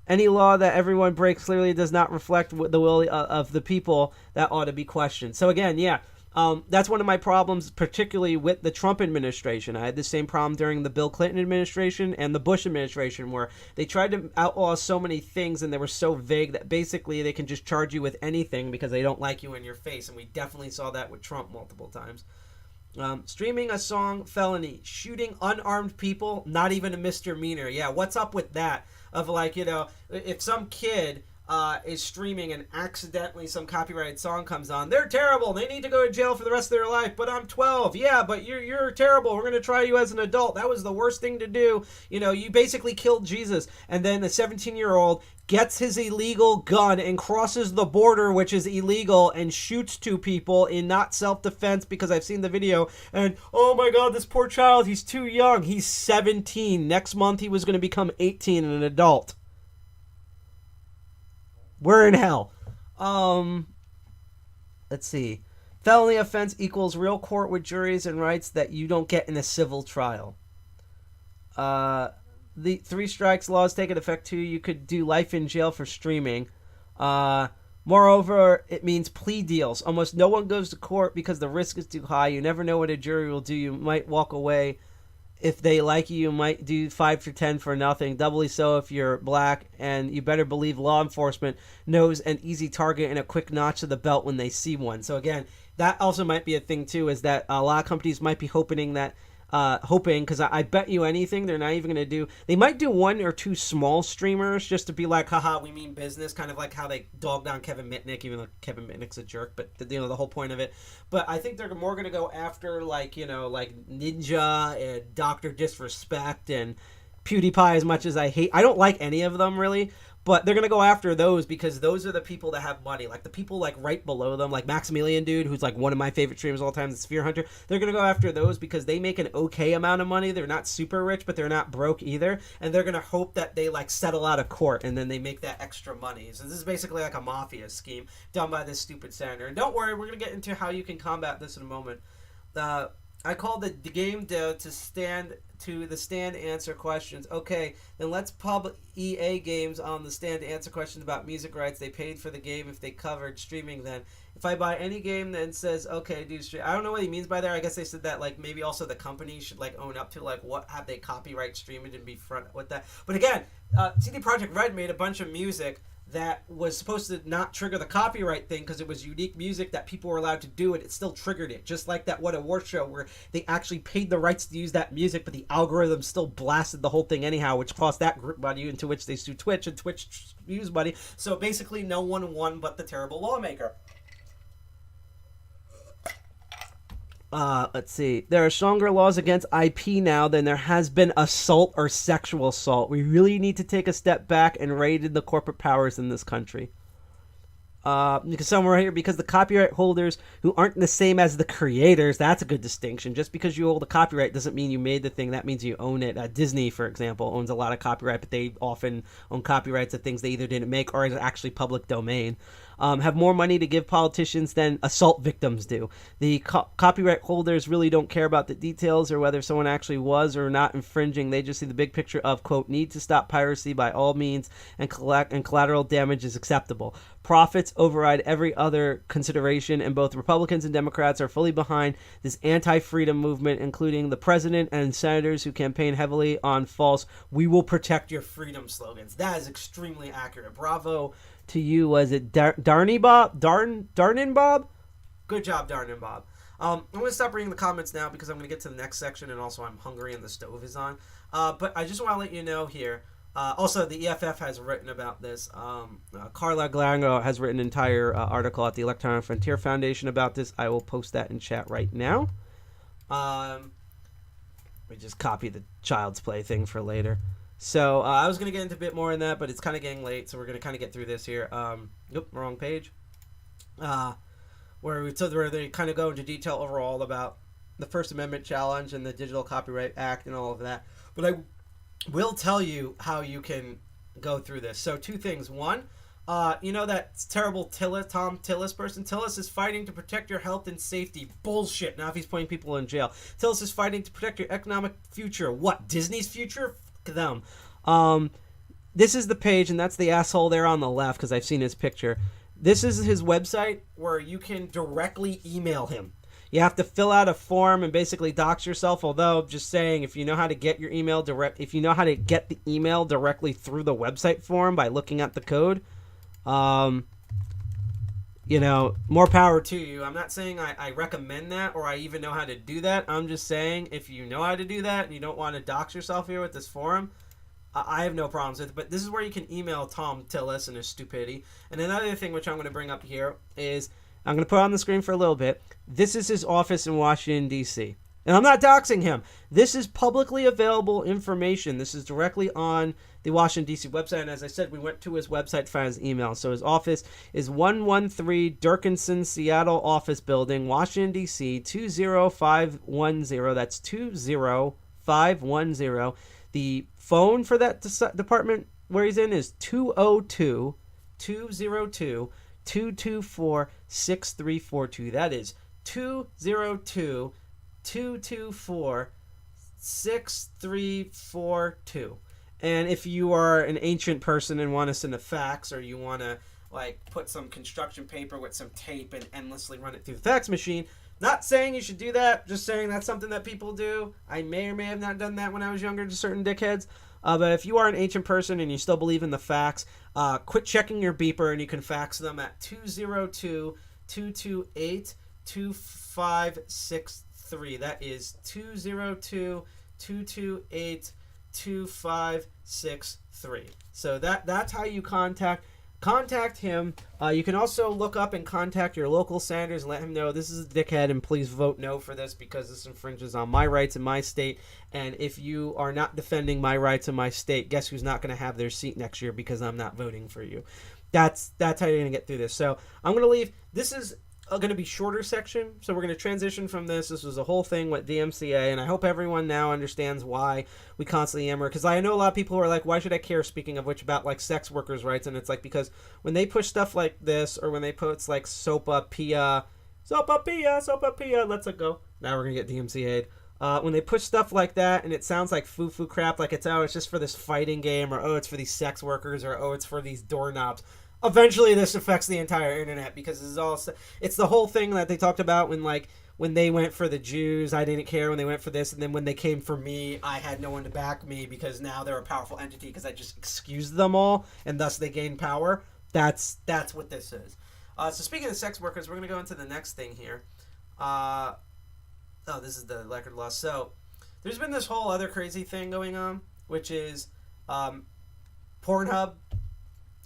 Any law that everyone breaks clearly does not reflect the will of the people that ought to be questioned. So again, yeah, that's one of my problems, particularly with the Trump administration. I had the same problem during the Bill Clinton administration and the Bush administration, where they tried to outlaw so many things and they were so vague that basically they can just charge you with anything because they don't like you in your face. And we definitely saw that with Trump multiple times. Streaming a song, felony. Shooting unarmed people, not even a misdemeanor. Yeah, what's up with that? Of like, you know, if some kid... is streaming and accidentally some copyrighted song comes on, they're terrible, they need to go to jail for the rest of their life, but I'm 12. Yeah, but you're terrible, we're going to try you as an adult, that was the worst thing to do, you know, you basically killed Jesus. And then the 17-year-old gets his illegal gun and crosses the border, which is illegal, and shoots two people in not self-defense, because I've seen the video, and oh my god, this poor child, he's too young, he's 17. Next month he was going to become 18 and an adult. We're in hell. Let's see. Felony offense equals real court with juries and rights that you don't get in a civil trial. The 3 strikes laws take effect too. You could do life in jail for streaming. Moreover, it means plea deals. Almost no one goes to court because the risk is too high. You never know what a jury will do. You might walk away. If they like you, you might do 5 for 10 for nothing. Doubly so if you're black, and you better believe law enforcement knows an easy target and a quick notch to the belt when they see one. So again, that also might be a thing too, is that a lot of companies might be hoping that hoping, because I bet you anything they're not even going to do. They might do 1 or 2 small streamers just to be like, haha, we mean business, kind of like how they dogged on Kevin Mitnick, even though Kevin Mitnick's a jerk, but the whole point of it. But I think they're more going to go after like Ninja and Dr. Disrespect and PewDiePie. As much as I don't like any of them really. But they're going to go after those because those are the people that have money. Like the people like right below them, like Maximilian dude, who's like one of my favorite streamers of all time, the Sphere Hunter. They're going to go after those because they make an okay amount of money. They're not super rich, but they're not broke either. And they're going to hope that they like settle out of court and then they make that extra money. So this is basically like a mafia scheme done by this stupid senator. And don't worry, we're going to get into how you can combat this in a moment. I called the game to stand to answer questions. Okay, then let's pub EA games on the stand to answer questions about music rights. They paid for the game if they covered streaming then. If I buy any game that says, okay, do stream. I don't know what he means by there. I guess they said that like maybe also the company should like own up to like what have they copyright streaming and be front with that. But again, CD Projekt Red made a bunch of music that was supposed to not trigger the copyright thing because it was unique music that people were allowed to do, and it still triggered it. Just like that What a War show where they actually paid the rights to use that music, but the algorithm still blasted the whole thing anyhow, which cost that group money, into which they sued Twitch, and Twitch used money. So basically no one won but the terrible lawmaker. Let's see. There are stronger laws against IP now than there has been assault or sexual assault. We really need to take a step back and raid the corporate powers in this country. Because somewhere here, because the copyright holders who aren't the same as the creators, that's a good distinction. Just because you hold the copyright doesn't mean you made the thing. That means you own it. Disney, for example, owns a lot of copyright, but they often own copyrights of things they either didn't make or is actually public domain. Have more money to give politicians than assault victims do. The copyright holders really don't care about the details or whether someone actually was or not infringing. They just see the big picture of, quote, need to stop piracy by all means and collateral damage is acceptable. Profits override every other consideration, and both Republicans and Democrats are fully behind this anti-freedom movement, including the president and senators who campaign heavily on false "we will protect your freedom" slogans. That is extremely accurate. Bravo to you. Was it Darnin Bob? Good job, Darnin Bob. I'm going to stop reading the comments now because I'm going to get to the next section, and also I'm hungry and the stove is on. But I just want to let you know here. Also, the EFF has written about this. Carla Glango has written an entire article at the Electronic Frontier Foundation about this. I will post that in chat right now. We just copy the Child's Play thing for later. So I was going to get into a bit more in that, but it's kind of getting late, so we're going to kind of get through this here. Nope, wrong page. Where they kind of go into detail overall about the First Amendment challenge and the Digital Copyright Act and all of that. But I will tell you how you can go through this. So 2 things. One, you know that terrible Tom Tillis person? Tillis is fighting to protect your health and safety. Bullshit. Now if he's putting people in jail. Tillis is fighting to protect your economic future. What? Disney's future? Fuck them. This is the page, and that's the asshole there on the left because I've seen his picture. This is his website where you can directly email him. You have to fill out a form and basically dox yourself. Although, just saying, if you know how to get your email if you know how to get the email directly through the website form by looking at the code, you know, more power to you. I'm not saying I recommend that or I even know how to do that. I'm just saying if you know how to do that and you don't want to dox yourself here with this forum, I have no problems with it. But this is where you can email Tom Tillis and his stupidity. And another thing which I'm going to bring up here is, I'm going to put it on the screen for a little bit. This is his office in Washington, D.C. And I'm not doxing him. This is publicly available information. This is directly on the Washington, D.C. website. And as I said, we went to his website to find his email. So his office is 113 Durkinson, Seattle office building, Washington, D.C. 20510. That's 20510. The phone for that department where he's in is 202-224-6342. That is 202-224-6342. And if you are an ancient person and want to send a fax, or you want to like put some construction paper with some tape and endlessly run it through the fax machine, not saying you should do that, just saying that's something that people do. I may or may have not done that when I was younger to certain dickheads. But if you are an ancient person and you still believe in the fax, quit checking your beeper and you can fax them at 202-228-2563. 228-2563. That is 202-228-2563. So that's how you contact him. You can also look up and contact your local senators and let him know this is a dickhead and please vote no for this because this infringes on my rights in my state. And if you are not defending my rights in my state, guess who's not going to have their seat next year because I'm not voting for you. That's how you're going to get through this. So I'm going to leave. This is going to be shorter section, so we're going to transition from this. This was a whole thing with DMCA, and I hope everyone now understands why we constantly yammer, because I know a lot of people who are like, why should I care, speaking of which, about like sex workers' rights? And it's like, because when they push stuff like this, or when they post like Sopapilla, let's go. Now we're going to get DMCA'd. When they push stuff like that and it sounds like foo-foo crap, like it's just for this fighting game, or it's for these sex workers, or it's for these doorknobs. Eventually this affects the entire internet, because it's the whole thing that they talked about when they went for the Jews, I didn't care when they went for this, and then when they came for me, I had no one to back me because now they're a powerful entity because I just excused them all and thus they gained power. That's what this is. So speaking of sex workers, we're going to go into the next thing here. This is the record law. So there's been this whole other crazy thing going on, which is Pornhub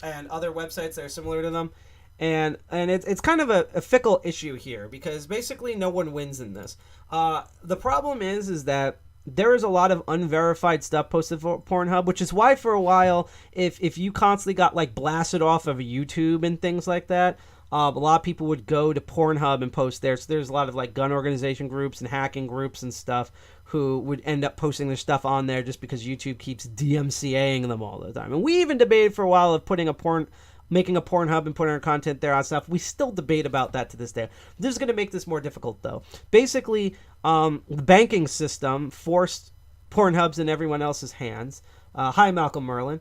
and other websites that are similar to them. And it's kind of a fickle issue here, because basically no one wins in this. The problem is that there is a lot of unverified stuff posted for Pornhub, which is why for a while, if you constantly got like blasted off of YouTube and things like that, a lot of people would go to Pornhub and post there. So there's a lot of like gun organization groups and hacking groups and stuff who would end up posting their stuff on there just because YouTube keeps DMCAing them all the time. And we even debated for a while of making a Pornhub and putting our content there on stuff. We still debate about that to this day. This is going to make this more difficult, though. Basically, the banking system forced Pornhub's in everyone else's hands. Hi, Malcolm Merlin.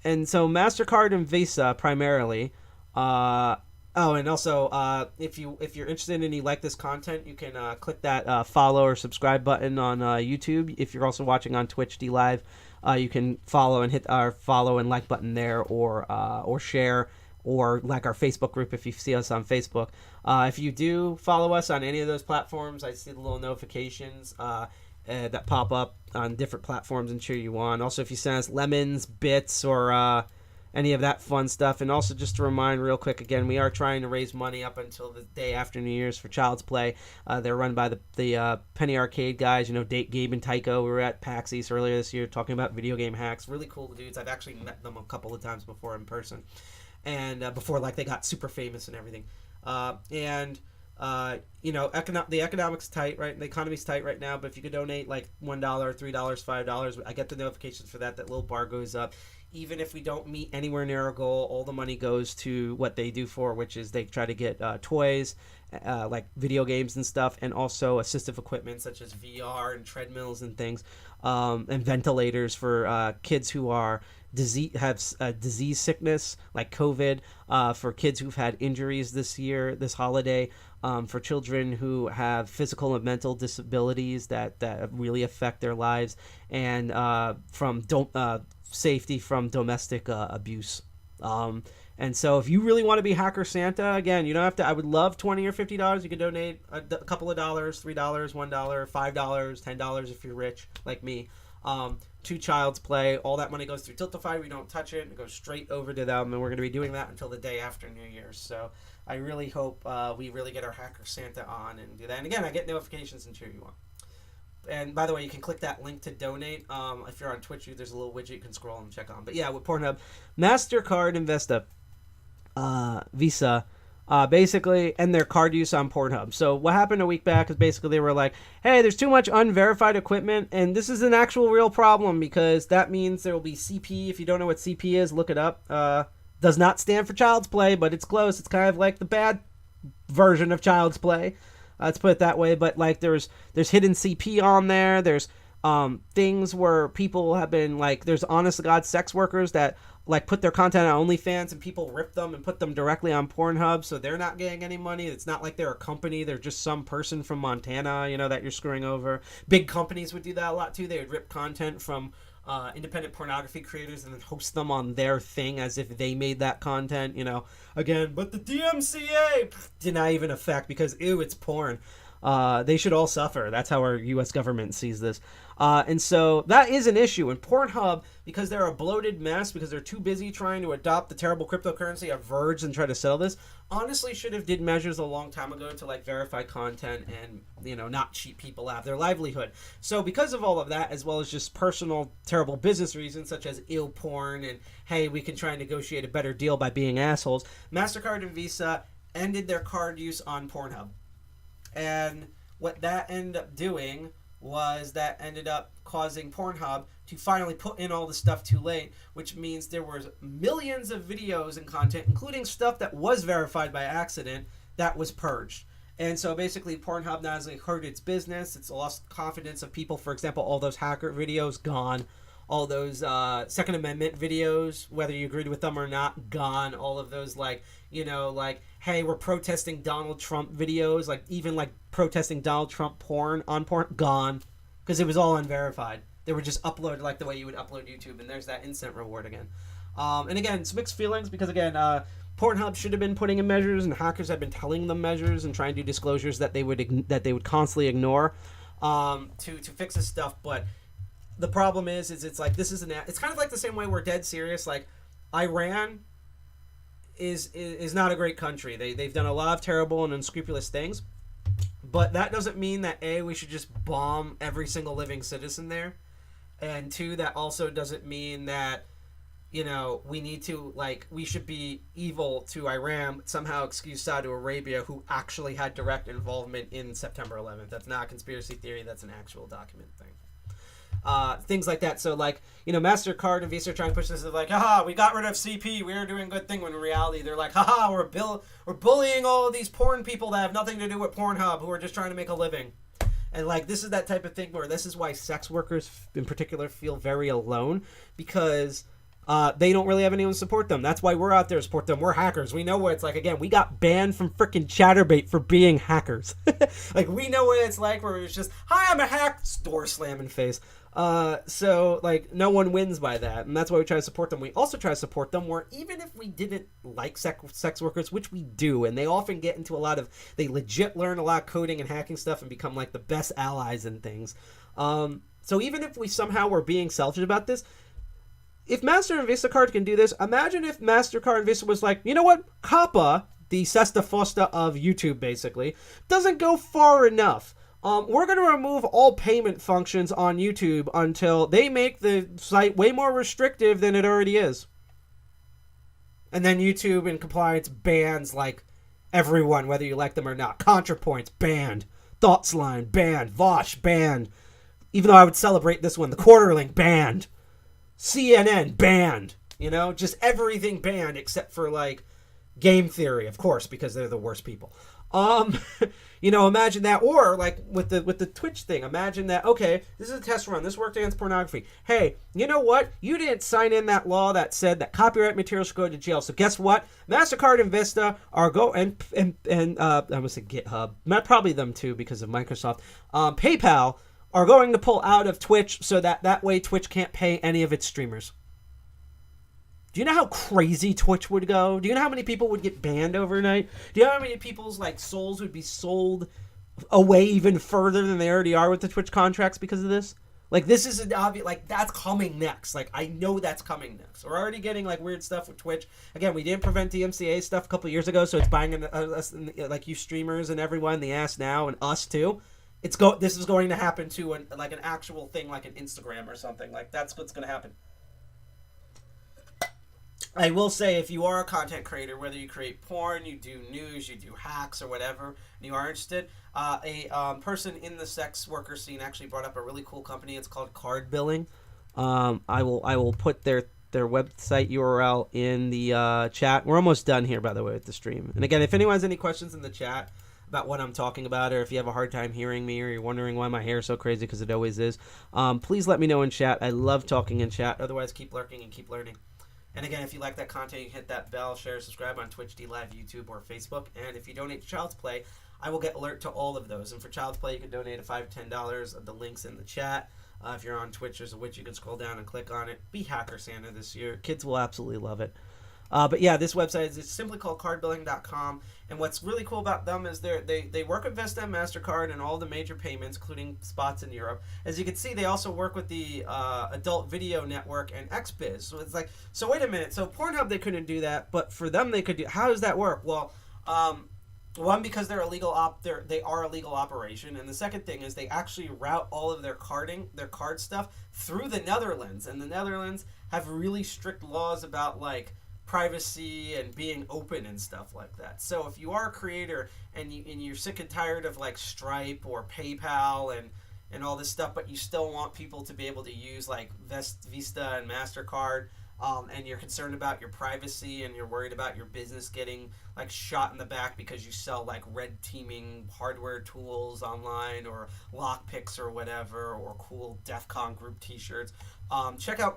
And so MasterCard and Visa primarily. And also, if you're interested and you like this content, you can click that follow or subscribe button on YouTube. If you're also watching on Twitch D Live, you can follow and hit our follow and like button there, or share, or like our Facebook group if you see us on Facebook. If you do follow us on any of those platforms, I see the little notifications that pop up on different platforms and cheer you on. Also, if you send us lemons, bits, or any of that fun stuff. And also, just to remind real quick again, we are trying to raise money up until the day after New Year's for Child's Play. They're run by the Penny Arcade guys, Gabe and Tycho. We were at PAX East earlier this year talking about video game hacks. Really cool dudes. I've actually met them a couple of times before in person, and before they got super famous and everything. The economics tight, right? The economy's tight right now, but if you could donate like $1, $3, $5, I get the notifications for that little bar goes up. Even if we don't meet anywhere near our goal, all the money goes to what they do for, which is they try to get toys, like video games and stuff, and also assistive equipment such as VR and treadmills and things, and ventilators for kids who are disease sickness like COVID, for kids who've had injuries this holiday, for children who have physical and mental disabilities that really affect their lives, and from safety from domestic abuse. And so if you really want to be Hacker Santa, again, you don't have to. I would love $20 or $50. You can donate a couple of dollars, $3, $1, $5, $10 if you're rich like me, to Child's Play. All that money goes through Tiltify. We don't touch it. It goes straight over to them, and we're going to be doing that until the day after New Year's. So I really hope we really get our Hacker Santa on and do that. And again, I get notifications and cheer you on. And by the way, you can click that link to donate. If you're on Twitch, there's a little widget you can scroll and check on. But yeah, with Pornhub, MasterCard and Visa, basically end their card use on Pornhub. So what happened a week back is basically they were like, hey, there's too much unverified equipment, and this is an actual real problem, because that means there will be CP. If you don't know what CP is, look it up. Does not stand for Child's Play, but it's close. It's kind of like the bad version of Child's Play. Let's put it that way. But like there's hidden CP on there. There's things where people have been like, there's honest to God sex workers that like put their content on OnlyFans and people rip them and put them directly on Pornhub, so they're not getting any money. It's not like they're a company. They're just some person from Montana, that you're screwing over. Big companies would do that a lot too. They would rip content from independent pornography creators and then host them on their thing as if they made that content, you know. Again, but the DMCA did not even affect because, ew, it's porn. They should all suffer. That's how our U.S. government sees this. And so that is an issue. And Pornhub, because they're a bloated mess, because they're too busy trying to adopt the terrible cryptocurrency of Verge and try to sell this, honestly should have did measures a long time ago to like verify content and, you know, not cheat people out of their livelihood. So because of all of that, as well as just personal terrible business reasons such as ill porn and, hey, we can try and negotiate a better deal by being assholes, MasterCard and Visa ended their card use on Pornhub. And what that ended up doing was that ended up causing Pornhub to finally put in all the stuff too late, which means there was millions of videos and content, including stuff that was verified by accident, that was purged. And so basically Pornhub not only hurt its business, it's lost confidence of people. For example, all those hacker videos, gone. All those Second Amendment videos, whether you agreed with them or not, gone. All of those, like, you know, like, hey, we're protesting Donald Trump videos, like, even, like, protesting Donald Trump porn on porn, gone. Because it was all unverified. They were just uploaded like the way you would upload YouTube, and there's that instant reward again. And again, it's mixed feelings, because, again, Pornhub should have been putting in measures, and hackers have been telling them measures and trying to do disclosures that they would constantly ignore to fix this stuff, but the problem is it's like this is it's kind of like the same way we're dead serious. Like, Iran is not a great country. They've done a lot of terrible and unscrupulous things, but that doesn't mean that A, we should just bomb every single living citizen there, and two, that also doesn't mean that, you know, we need to, like, we should be evil to Iran, somehow excuse Saudi Arabia, who actually had direct involvement in September 11th. That's not a conspiracy theory. That's an actual document thing. Things like that. So, like, you know, MasterCard and Visa are trying to push this as like, haha, we got rid of CP, we were doing a good thing, when in reality they're like, haha, we're bullying all of these porn people that have nothing to do with Pornhub, who are just trying to make a living. And, like, this is that type of thing where this is why sex workers in particular feel very alone, because they don't really have anyone to support them. That's why we're out there to support them. We're hackers. We know what it's like. Again, we got banned from freaking Chatterbait for being hackers. Like, we know what it's like, where it's just, hi, I'm a hack, door slamming face. So, like, no one wins by that, and that's why we try to support them. We also try to support them where even if we didn't like sex workers, which we do, and they often get into they legit learn a lot of coding and hacking stuff and become, like, the best allies and things. So even if we somehow were being selfish about this, if Master and Visa Card can do this, imagine if MasterCard and Visa was like, you know what, COPPA, the Sesta Fosta of YouTube, basically, doesn't go far enough. We're going to remove all payment functions on YouTube until they make the site way more restrictive than it already is. And then YouTube in compliance bans, like, everyone, whether you like them or not. ContraPoints, banned. ThoughtsLine, banned. Vosh, banned. Even though I would celebrate this one, the Quarterlink, banned. CNN, banned. You know, just everything banned except for, like, Game Theory, of course, because they're the worst people. You know, imagine that. Or, like, with the Twitch thing, imagine that, okay, this is a test run. This worked against pornography. Hey, you know what? You didn't sign in that law that said that copyright material should go to jail. So guess what? MasterCard and Vista are I'm going to say GitHub. Not probably them too because of Microsoft. PayPal are going to pull out of Twitch so that way Twitch can't pay any of its streamers. Do you know how crazy Twitch would go? Do you know how many people would get banned overnight? Do you know how many people's, like, souls would be sold away even further than they already are with the Twitch contracts because of this? Like, this is an obvious, like, that's coming next. Like, I know that's coming next. We're already getting, like, weird stuff with Twitch. Again, we didn't prevent DMCA stuff a couple years ago, so it's buying us, like, you streamers and everyone in the ass now, and us too. This is going to happen to an actual thing, like an Instagram or something. Like, that's what's going to happen. I will say, if you are a content creator, whether you create porn, you do news, you do hacks, or whatever, and you are interested, a person in the sex worker scene actually brought up a really cool company. It's called Card Billing. I will put their website URL in the chat. We're almost done here, by the way, with the stream. And again, if anyone has any questions in the chat about what I'm talking about, or if you have a hard time hearing me, or you're wondering why my hair is so crazy, because it always is, please let me know in chat. I love talking in chat. Otherwise, keep lurking and keep learning. And again, if you like that content, you hit that bell, share, subscribe on Twitch, DLive, YouTube, or Facebook. And if you donate to Child's Play, I will get alert to all of those. And for Child's Play, you can donate $5 to $10. The link's in the chat. If you're on Twitch, there's a witch. You can scroll down and click on it. Be Hacker Santa this year. Kids will absolutely love it. But yeah, this website is simply called cardbilling.com. And what's really cool about them is they work with Vista and MasterCard and all the major payments, including spots in Europe. As you can see, they also work with the Adult Video Network and XBiz. So it's like, so wait a minute. So Pornhub, they couldn't do that, but for them, they could do. How does that work? Well, one, because they're a legal they are a legal operation, and the second thing is they actually route all of their card stuff through the Netherlands, and the Netherlands have really strict laws about like privacy and being open and stuff like that. So if you are a creator and you're sick and tired of like Stripe or PayPal and all this stuff, but you still want people to be able to use like Vista and MasterCard, and you're concerned about your privacy and you're worried about your business getting like shot in the back because you sell like red teaming hardware tools online or lockpicks or whatever, or cool DEFCON group t-shirts, check out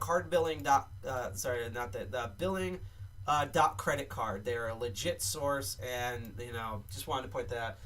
billing.credit card. They're a legit source, and just wanted to point that.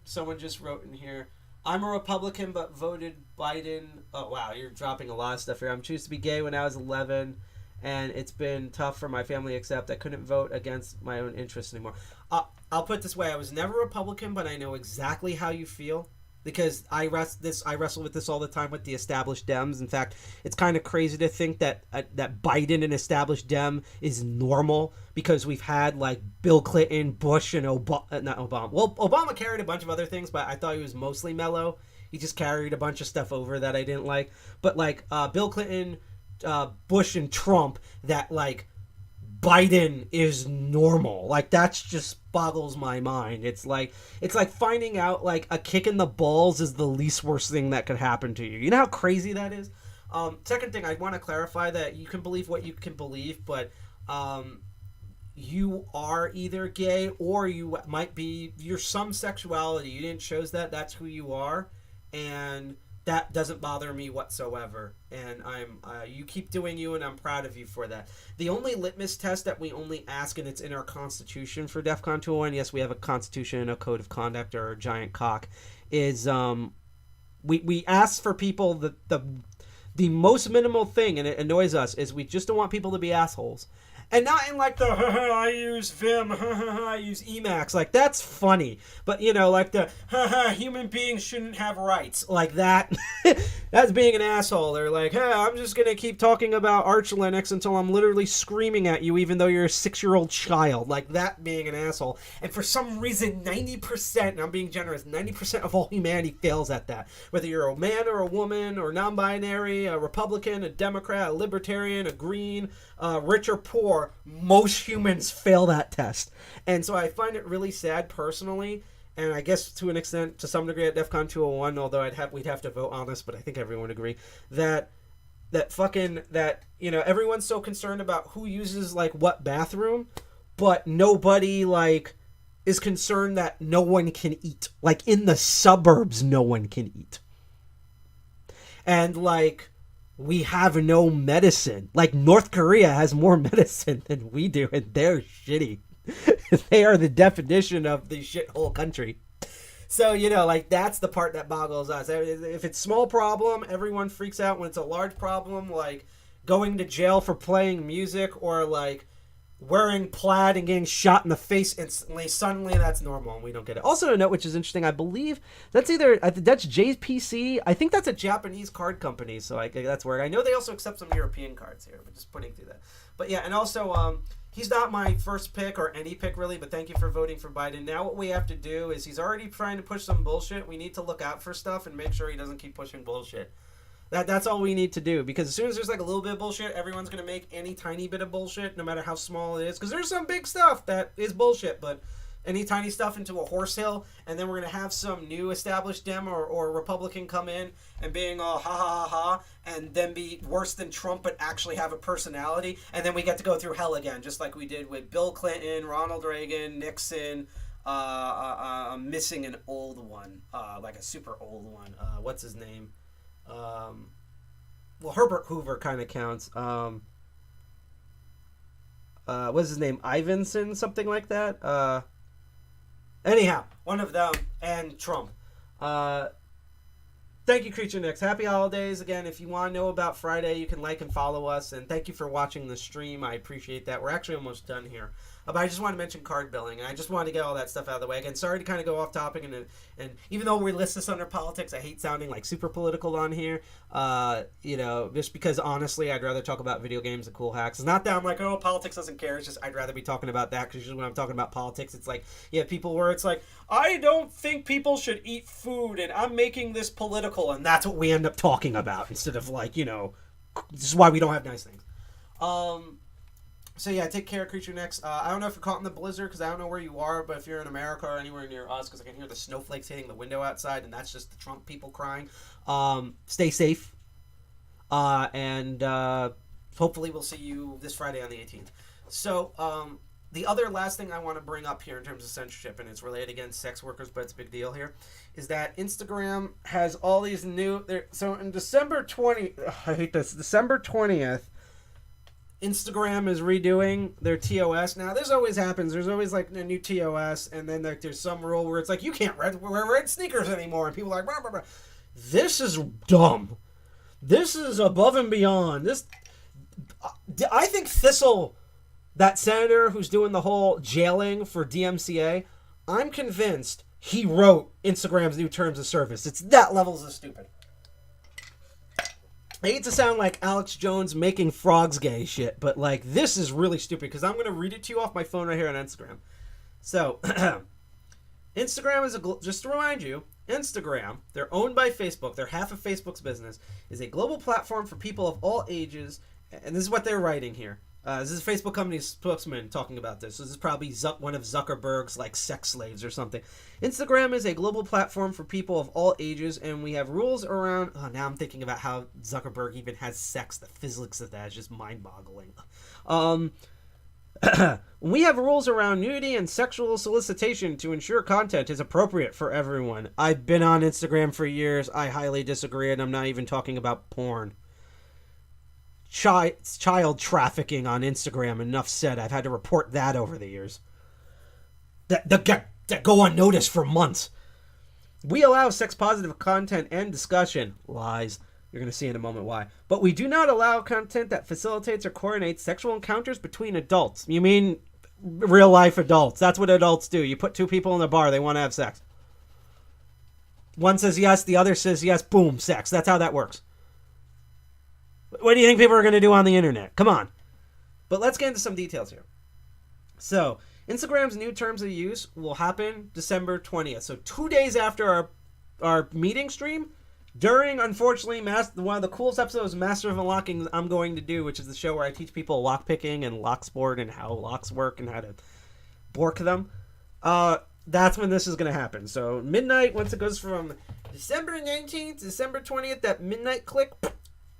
Someone just wrote in here, I'm a Republican but voted Biden. Oh wow, you're dropping a lot of stuff here. I'm choose to be gay when I was 11, and it's been tough for my family to accept. I couldn't vote against my own interests anymore. I'll put it this way, I was never Republican, but I know exactly how you feel, because I wrestle with this all the time with the established Dems. In fact, it's kind of crazy to think that Biden, an established Dem, is normal, because we've had like Bill Clinton, Bush, and not Obama. Well, Obama carried a bunch of other things, but I thought he was mostly mellow. He just carried a bunch of stuff over that I didn't like. But like Bill Clinton, Bush, and Trump, that like Biden is normal. Like, that's just boggles my mind. It's like finding out like a kick in the balls is the least worst thing that could happen to you. You know how crazy that is? Second thing, I want to clarify that you can believe what you can believe, but you are either gay or you're some sexuality. You didn't choose that. That's who you are. And that doesn't bother me whatsoever. And you keep doing you, and I'm proud of you for that. The only litmus test that we only ask, and it's in our constitution for DEFCON 201, yes, we have a constitution and a code of conduct, or a giant cock, is we ask for people the most minimal thing, and it annoys us, is we just don't want people to be assholes. And not in like the, I use Vim, I use Emacs. Like, that's funny. But, like the, human beings shouldn't have rights. Like that, that's being an asshole. Or like, hey, I'm just going to keep talking about Arch Linux until I'm literally screaming at you even though you're a 6-year-old child. Like, that being an asshole. And for some reason, 90%, and I'm being generous, 90% of all humanity fails at that. Whether you're a man or a woman or non-binary, a Republican, a Democrat, a Libertarian, a Green, rich or poor, most humans fail that test. And so I find it really sad personally, and I guess to an extent, to some degree, at DEFCON 201, although we'd have to vote on this, but I think everyone would agree, that everyone's so concerned about who uses like what bathroom, but nobody like is concerned that no one can eat. Like, in the suburbs, no one can eat. And like, we have no medicine. Like, North Korea has more medicine than we do, and they're shitty. They are the definition of the shithole country. So, like, that's the part that boggles us. If it's small problem, everyone freaks out. When it's a large problem, like going to jail for playing music, or like wearing plaid and getting shot in the face instantly, suddenly that's normal, and we don't get it. Also, to note, which is interesting, I believe that's JPC. I think that's a Japanese card company, so that's weird. I know they also accept some European cards here, but just putting through that. But yeah, and also, he's not my first pick, or any pick really, but thank you for voting for Biden. Now what we have to do is, he's already trying to push some bullshit. We need to look out for stuff and make sure he doesn't keep pushing bullshit. That's all we need to do, because as soon as there's like a little bit of bullshit, everyone's going to make any tiny bit of bullshit, no matter how small it is, because there's some big stuff that is bullshit, but any tiny stuff into a horse hill, and then we're going to have some new established Dem or Republican come in and being all ha ha ha ha, and then be worse than Trump but actually have a personality, and then we get to go through hell again, just like we did with Bill Clinton, Ronald Reagan, Nixon. I'm missing an old one, like a super old one. What's his name? Well, Herbert Hoover kind of counts. What's his name? Iverson, something like that. Anyhow, one of them, and Trump. thank you, Creature Nicks. Happy holidays. Again, if you want to know about Friday, you can like and follow us. And thank you for watching the stream. I appreciate that. We're actually almost done here. But I just want to mention card billing, and I just wanted to get all that stuff out of the way. Again, sorry to kind of go off topic, and even though we list this under politics, I hate sounding like super political on here. Just because honestly, I'd rather talk about video games and cool hacks. It's not that I'm like, oh, politics doesn't care. It's just I'd rather be talking about that, because usually when I'm talking about politics, it's like, people where it's like, I don't think people should eat food, and I'm making this political, and that's what we end up talking about instead of like, this is why we don't have nice things. So yeah, take care, Creature Nicks. I don't know if you're caught in the blizzard, because I don't know where you are, but if you're in America or anywhere near us, because I can hear the snowflakes hitting the window outside, and that's just the Trump people crying. Stay safe, and hopefully we'll see you this Friday on the 18th. So the other last thing I want to bring up here in terms of censorship, and it's related against sex workers, but it's a big deal here, is that Instagram has all these new... So in December 20th, Instagram is redoing their TOS. Now, this always happens. There's always like a new TOS, and then there's some rule where it's like, you can't wear red sneakers anymore, and people are like, blah, blah, blah. This is dumb. This is above and beyond. I think Thistle, that senator who's doing the whole jailing for DMCA, I'm convinced he wrote Instagram's new terms of service. It's that levels of stupid. I hate to sound like Alex Jones making frogs gay shit, but like this is really stupid, because I'm going to read it to you off my phone right here on Instagram. So, Instagram is just to remind you, Instagram, they're owned by Facebook. They're half of Facebook's business, is a global platform for people of all ages. And this is what they're writing here. This is a Facebook company's spokesman talking about this. So this is probably one of Zuckerberg's like sex slaves or something. Instagram is a global platform for people of all ages, and we have rules around... Oh, now I'm thinking about how Zuckerberg even has sex. The physics of that is just mind-boggling. We have rules around nudity and sexual solicitation to ensure content is appropriate for everyone. I've been on Instagram for years. I highly disagree, and I'm not even talking about porn. Child trafficking on Instagram, enough said. I've had to report that over the years. That go unnoticed for months. We allow sex-positive content and discussion. Lies. You're going to see in a moment why. But we do not allow content that facilitates or coordinates sexual encounters between adults. You mean real-life adults. That's what adults do. You put two people in a bar, they want to have sex. One says yes, the other says yes, boom, sex. That's how that works. What do you think people are going to do on the internet? Come on. But let's get into some details here. So, Instagram's new terms of use will happen December 20th. So 2 days after our meeting stream, during, unfortunately, one of the coolest episodes of Master of Unlocking I'm going to do, which is the show where I teach people lockpicking and locksport and how locks work and how to bork them. That's when this is going to happen. So midnight, once it goes from December 19th to December 20th, that midnight click,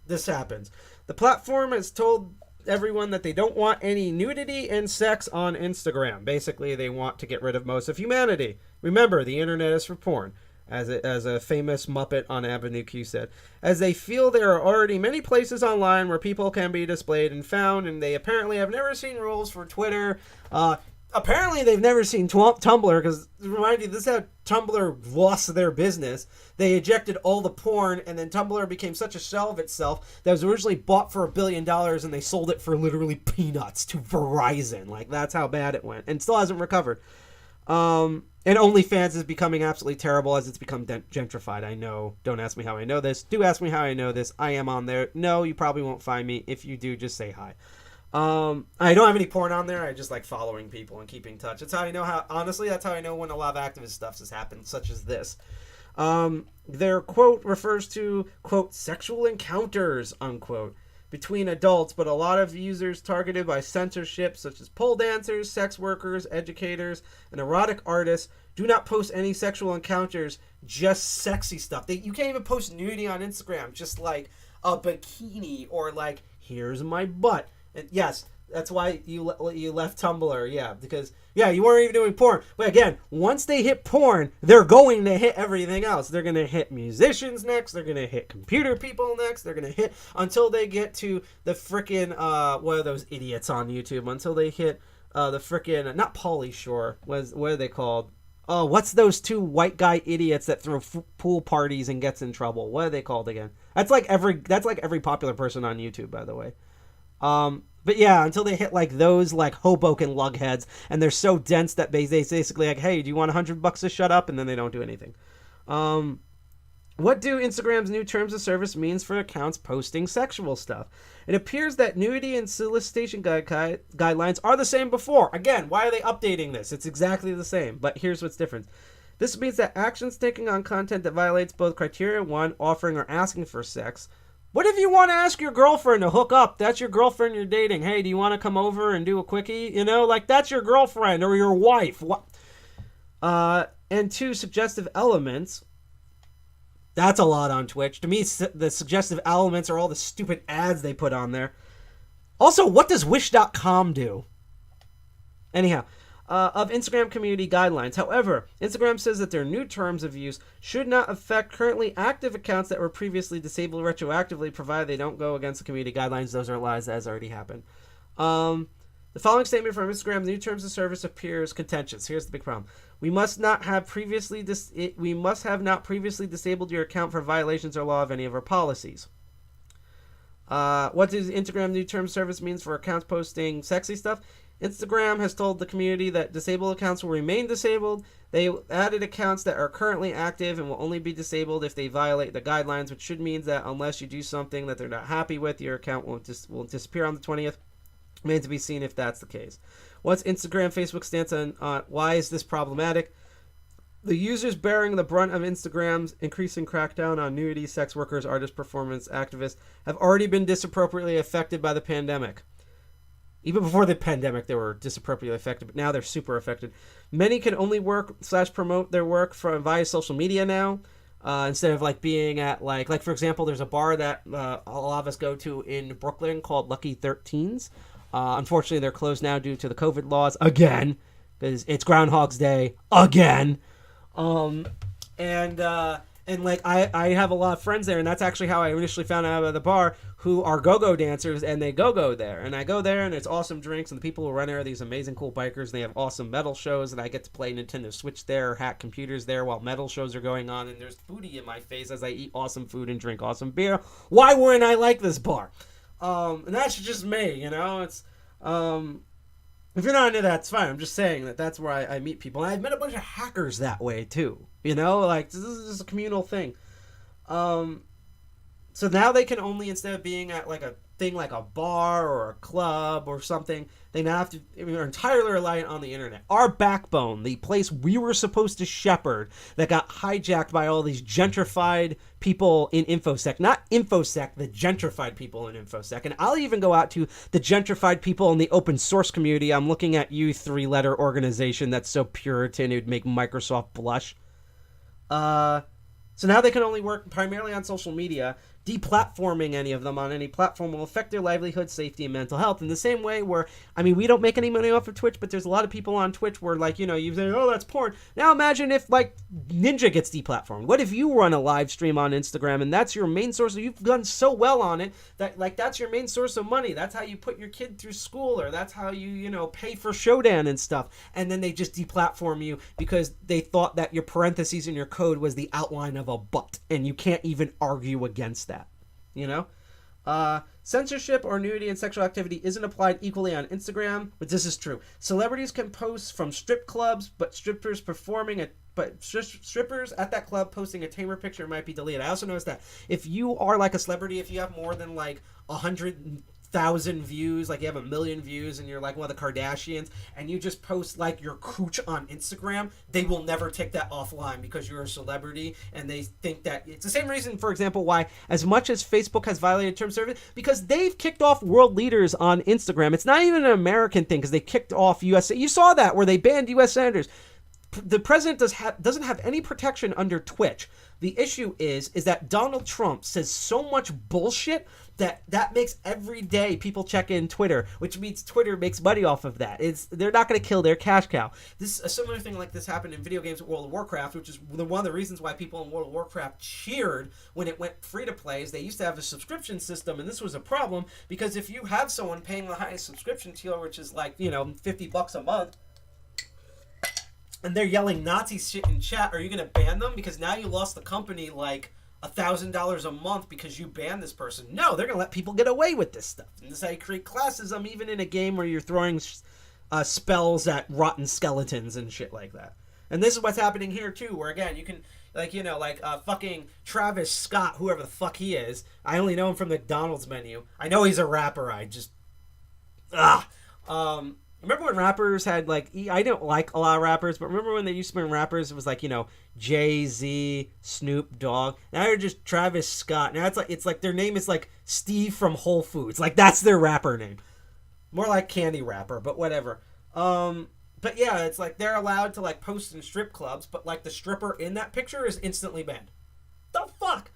this happens. The platform has told everyone that they don't want any nudity and sex on Instagram. Basically, they want to get rid of most of humanity. Remember, the internet is for porn, as a famous Muppet on Avenue Q said. As they feel there are already many places online where people can be displayed and found, and they apparently have never seen rules for Twitter. Apparently, they've never seen Tumblr, because, remind you, this is how Tumblr lost their business. They ejected all the porn, and then Tumblr became such a shell of itself that was originally bought for $1 billion, and they sold it for literally peanuts to Verizon. Like, that's how bad it went, and still hasn't recovered. And OnlyFans is becoming absolutely terrible as it's become gentrified. I know. Don't ask me how I know this. Do ask me how I know this. I am on there. No, you probably won't find me. If you do, just say hi. I don't have any porn on there. I just like following people and keeping in touch. That's how I know honestly, that's how I know when a lot of activist stuff has happened, such as this. Their quote refers to, quote, sexual encounters, unquote, between adults, but a lot of users targeted by censorship, such as pole dancers, sex workers, educators, and erotic artists, do not post any sexual encounters, just sexy stuff. You can't even post nudity on Instagram, just like a bikini or like, here's my butt. And yes, that's why you left Tumblr, yeah, because, yeah, you weren't even doing porn. But again, once they hit porn, they're going to hit everything else. They're going to hit musicians next. They're going to hit computer people next. They're going to hit, until they get to the frickin', what are those idiots on YouTube? Until they hit the frickin', not Pauly Shore, what are they called? Oh, what's those two white guy idiots that throw pool parties and gets in trouble? What are they called again? That's like every popular person on YouTube, by the way. But yeah, until they hit like those like Hoboken lugheads, and they're so dense that they basically like, hey, do you want $100 to shut up? And then they don't do anything. What do Instagram's new terms of service means for accounts posting sexual stuff? It appears that nudity and solicitation guidelines are the same before. Again, why are they updating this? It's exactly the same, but here's what's different. This means that actions taken on content that violates both criteria 1, offering or asking for sex. What if you want to ask your girlfriend to hook up? That's your girlfriend you're dating. Hey, do you want to come over and do a quickie? You know, like that's your girlfriend or your wife. What? And 2, suggestive elements. That's a lot on Twitch. To me, the suggestive elements are all the stupid ads they put on there. Also, what does Wish.com do? Anyhow, of Instagram community guidelines. However, Instagram says that their new terms of use should not affect currently active accounts that were previously disabled retroactively, provided they don't go against the community guidelines. Those are lies. That has already happened. The following statement from Instagram's new terms of service appears contentious. Here's the big problem. We must not have previously not previously disabled your account for violations or law of any of our policies. What does Instagram new terms of service means for accounts posting sexy stuff? Instagram has told the community that disabled accounts will remain disabled. They added accounts that are currently active and will only be disabled if they violate the guidelines, which should mean that unless you do something that they're not happy with, your account will disappear on the 20th. Remains to be seen if that's the case. What's Instagram, Facebook stance on why is this problematic? The users bearing the brunt of Instagram's increasing crackdown on nudity, sex workers, artists, performance activists have already been disappropriately affected by the pandemic. Even before the pandemic, they were disappropriately affected, but now they're super affected. Many can only work/promote their work via social media now, instead of like being at like for example, there's a bar that a lot of us go to in Brooklyn called Lucky 13s. Unfortunately, they're closed now due to the COVID laws again, because it's Groundhog's Day again. And like I have a lot of friends there, and that's actually how I initially found out about the bar, who are go-go dancers, and they go there. And I go there, and it's awesome drinks, and the people who run there are these amazing cool bikers, and they have awesome metal shows, and I get to play Nintendo Switch there, or hack computers there while metal shows are going on, and there's booty in my face as I eat awesome food and drink awesome beer. Why wouldn't I like this bar? And that's just me, you know? It's, if you're not into that, it's fine. I'm just saying that's where I meet people. And I've met a bunch of hackers that way, too. You know? Like, this is just a communal thing. So now they can only, instead of being at like a thing like a bar or a club or something, they now have to, they're entirely reliant on the internet. Our backbone, the place we were supposed to shepherd, that got hijacked by all these gentrified people in InfoSec. Not InfoSec, the gentrified people in InfoSec. And I'll even go out to the gentrified people in the open source community. I'm looking at you, 3-letter organization that's so Puritan it would make Microsoft blush. So now they can only work primarily on social media. Deplatforming any of them on any platform will affect their livelihood, safety, and mental health. In the same way where, I mean, we don't make any money off of Twitch, but there's a lot of people on Twitch where, like, you know, you say, oh, that's porn. Now imagine if, like, Ninja gets deplatformed. What if you run a live stream on Instagram and that's your main source? You've done so well on it that, like, that's your main source of money. That's how you put your kid through school, or that's how you know, pay for Shodan and stuff. And then they just deplatform you because they thought that your parentheses in your code was the outline of a butt, and you can't even argue against that. You know? Censorship or nudity and sexual activity isn't applied equally on Instagram, but this is true. Celebrities can post from strip clubs, but strippers at that club posting a tamer picture might be deleted. I also noticed that if you are like a celebrity, if you have more than like 100,000 views, like you have 1 million views and you're like one of the Kardashians, and you just post like your cooch on Instagram, they will never take that offline because you're a celebrity, and they think that it's the same reason, for example, why as much as Facebook has violated terms of service, because they've kicked off world leaders on Instagram. It's not even an American thing, because they kicked off US. You saw that where they banned US senators. The president doesn't have any protection under Twitch. The issue is that Donald Trump says so much bullshit that makes every day people check in Twitter, which means Twitter makes money off of that. They're not going to kill their cash cow. This a similar thing like this happened in video games with World of Warcraft, which is one of the reasons why people in World of Warcraft cheered when it went free to play. Is they used to have a subscription system, and this was a problem because if you have someone paying the highest subscription tier, which is like, you know, $50 a month, and they're yelling Nazi shit in chat, are you going to ban them? Because now you lost the company like $1,000 a month because you banned this person. No, they're going to let people get away with this stuff. And this is how you create classism, even in a game where you're throwing spells at rotten skeletons and shit like that. And this is what's happening here too, where again, you can, like, you know, like fucking Travis Scott, whoever the fuck he is. I only know him from the McDonald's menu. I know he's a rapper. I just, remember when rappers had, like, I don't like a lot of rappers, but remember when they used to be rappers, it was like, you know, Jay-Z, Snoop Dogg. Now they're just Travis Scott. Now it's like their name is like Steve from Whole Foods. Like, that's their rapper name. More like Candy Rapper, but whatever. But yeah, it's like they're allowed to like post in strip clubs, but like the stripper in that picture is instantly banned. The fuck?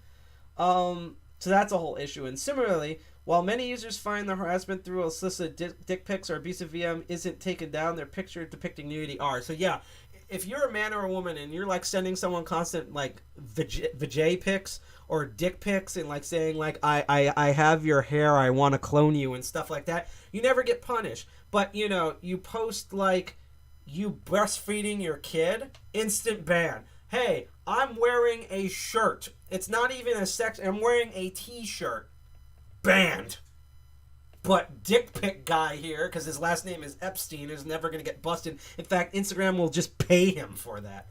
So that's a whole issue. And similarly, while many users find the harassment through illicit dick pics or abusive VM isn't taken down, their picture depicting nudity are. So yeah, if you're a man or a woman and you're like sending someone constant like vajay pics or dick pics and like saying like I have your hair, I want to clone you and stuff like that, you never get punished. But you know, you post like you breastfeeding your kid, instant ban. Hey, I'm wearing a shirt. It's not even a sex. I'm wearing a t-shirt. Banned. But dick pic guy here, because his last name is Epstein, is never going to get busted. In fact, Instagram will just pay him for that.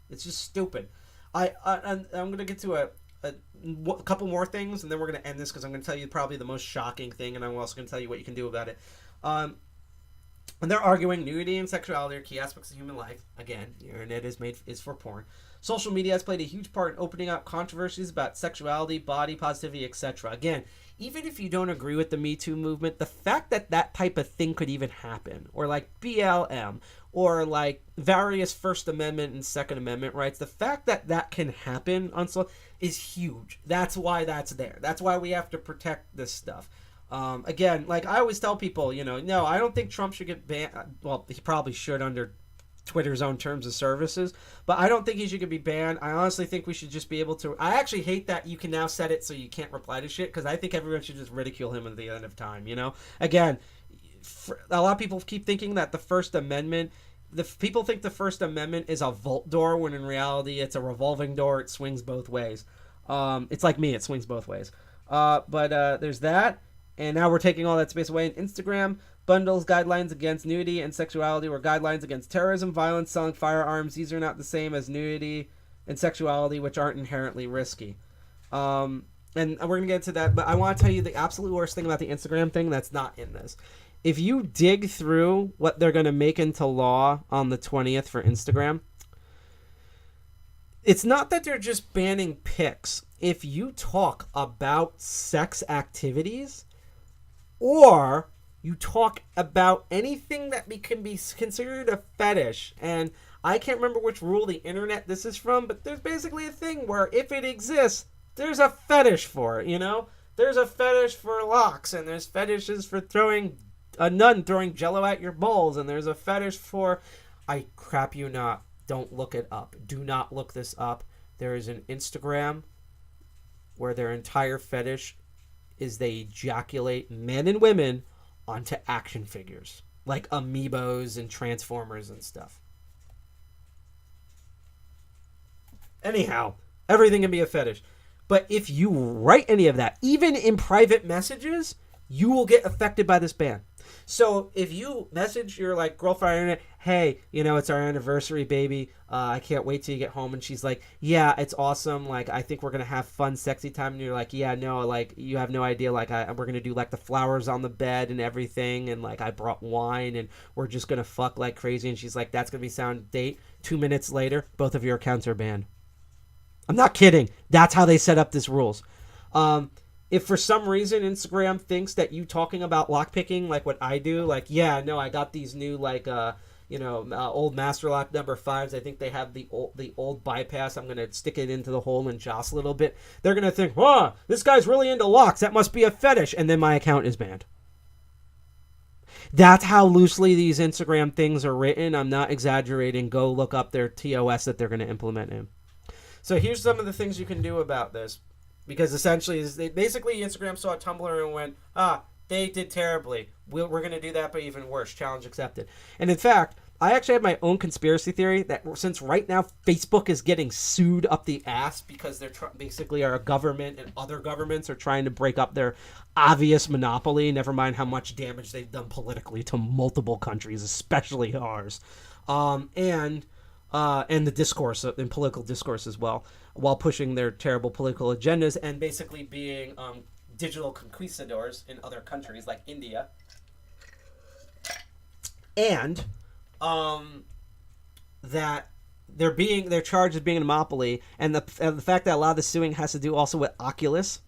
It's just stupid. I'm going to get to a couple more things, and then we're going to end this because I'm going to tell you probably the most shocking thing, and I'm also going to tell you what you can do about it. And they're arguing nudity and sexuality are key aspects of human life. Again, the internet is for porn. Social media has played a huge part in opening up controversies about sexuality, body positivity, etc. Again, even if you don't agree with the Me Too movement, the fact that that type of thing could even happen, or like BLM, or like various First Amendment and Second Amendment rights, the fact that that can happen on social is huge. That's why that's there. That's why we have to protect this stuff. Again, like I always tell people, you know, no, I don't think Trump should get banned. Well, he probably should under Twitter's own terms of services, but I don't think he should be banned. I honestly think we should just be able to. I actually hate that you can now set it so you can't reply to shit, because I think everyone should just ridicule him at the end of time, you know? Again, a lot of people keep thinking that the First Amendment, people think the First Amendment is a vault door, when in reality it's a revolving door. It swings both ways. It's like me, it swings both ways. But there's that. And now we're taking all that space away. In Instagram bundles guidelines against nudity and sexuality were guidelines against terrorism, violence, selling firearms. These are not the same as nudity and sexuality, which aren't inherently risky. And we're going to get to that. But I want to tell you the absolute worst thing about the Instagram thing that's not in this. If you dig through what they're going to make into law on the 20th for Instagram, it's not that they're just banning pics. If you talk about sex activities, or you talk about anything that can be considered a fetish, and I can't remember which rule the internet this is from, but there's basically a thing where if it exists, there's a fetish for it, you know? There's a fetish for locks, and there's fetishes for throwing a nun throwing jello at your balls, and there's a fetish for, I crap you not, don't look it up. Do not look this up. There is an Instagram where their entire fetish is they ejaculate men and women onto action figures, like amiibos and Transformers and stuff. Anyhow, everything can be a fetish. But if you write any of that, even in private messages, you will get affected by this ban. So if you message your like girlfriend on the internet, hey, you know, it's our anniversary, baby. I can't wait till you get home. And she's like, yeah, it's awesome. Like, I think we're going to have fun, sexy time. And you're like, yeah, no, like, you have no idea. Like, we're going to do like the flowers on the bed and everything. And like, I brought wine and we're just going to fuck like crazy. And she's like, that's going to be sound date. 2 minutes later, both of your accounts are banned. I'm not kidding. That's how they set up these rules. If for some reason Instagram thinks that you talking about lockpicking like what I do, like, yeah, no, I got these new like old Master Lock number 5s. I think they have the old bypass. I'm gonna stick it into the hole and jostle a little bit. They're gonna think, oh, this guy's really into locks. That must be a fetish, and then my account is banned. That's how loosely these Instagram things are written. I'm not exaggerating. Go look up their TOS that they're gonna implement in. So here's some of the things you can do about this. Because essentially, basically Instagram saw Tumblr and went, they did terribly. We're going to do that, but even worse. Challenge accepted. And in fact, I actually have my own conspiracy theory that since right now Facebook is getting sued up the ass because they're basically our government and other governments are trying to break up their obvious monopoly, never mind how much damage they've done politically to multiple countries, especially ours, and the discourse and political discourse as well, while pushing their terrible political agendas and basically being digital conquistadors in other countries like India. And that they're charged as being a monopoly, and the fact that a lot of the suing has to do also with Oculus.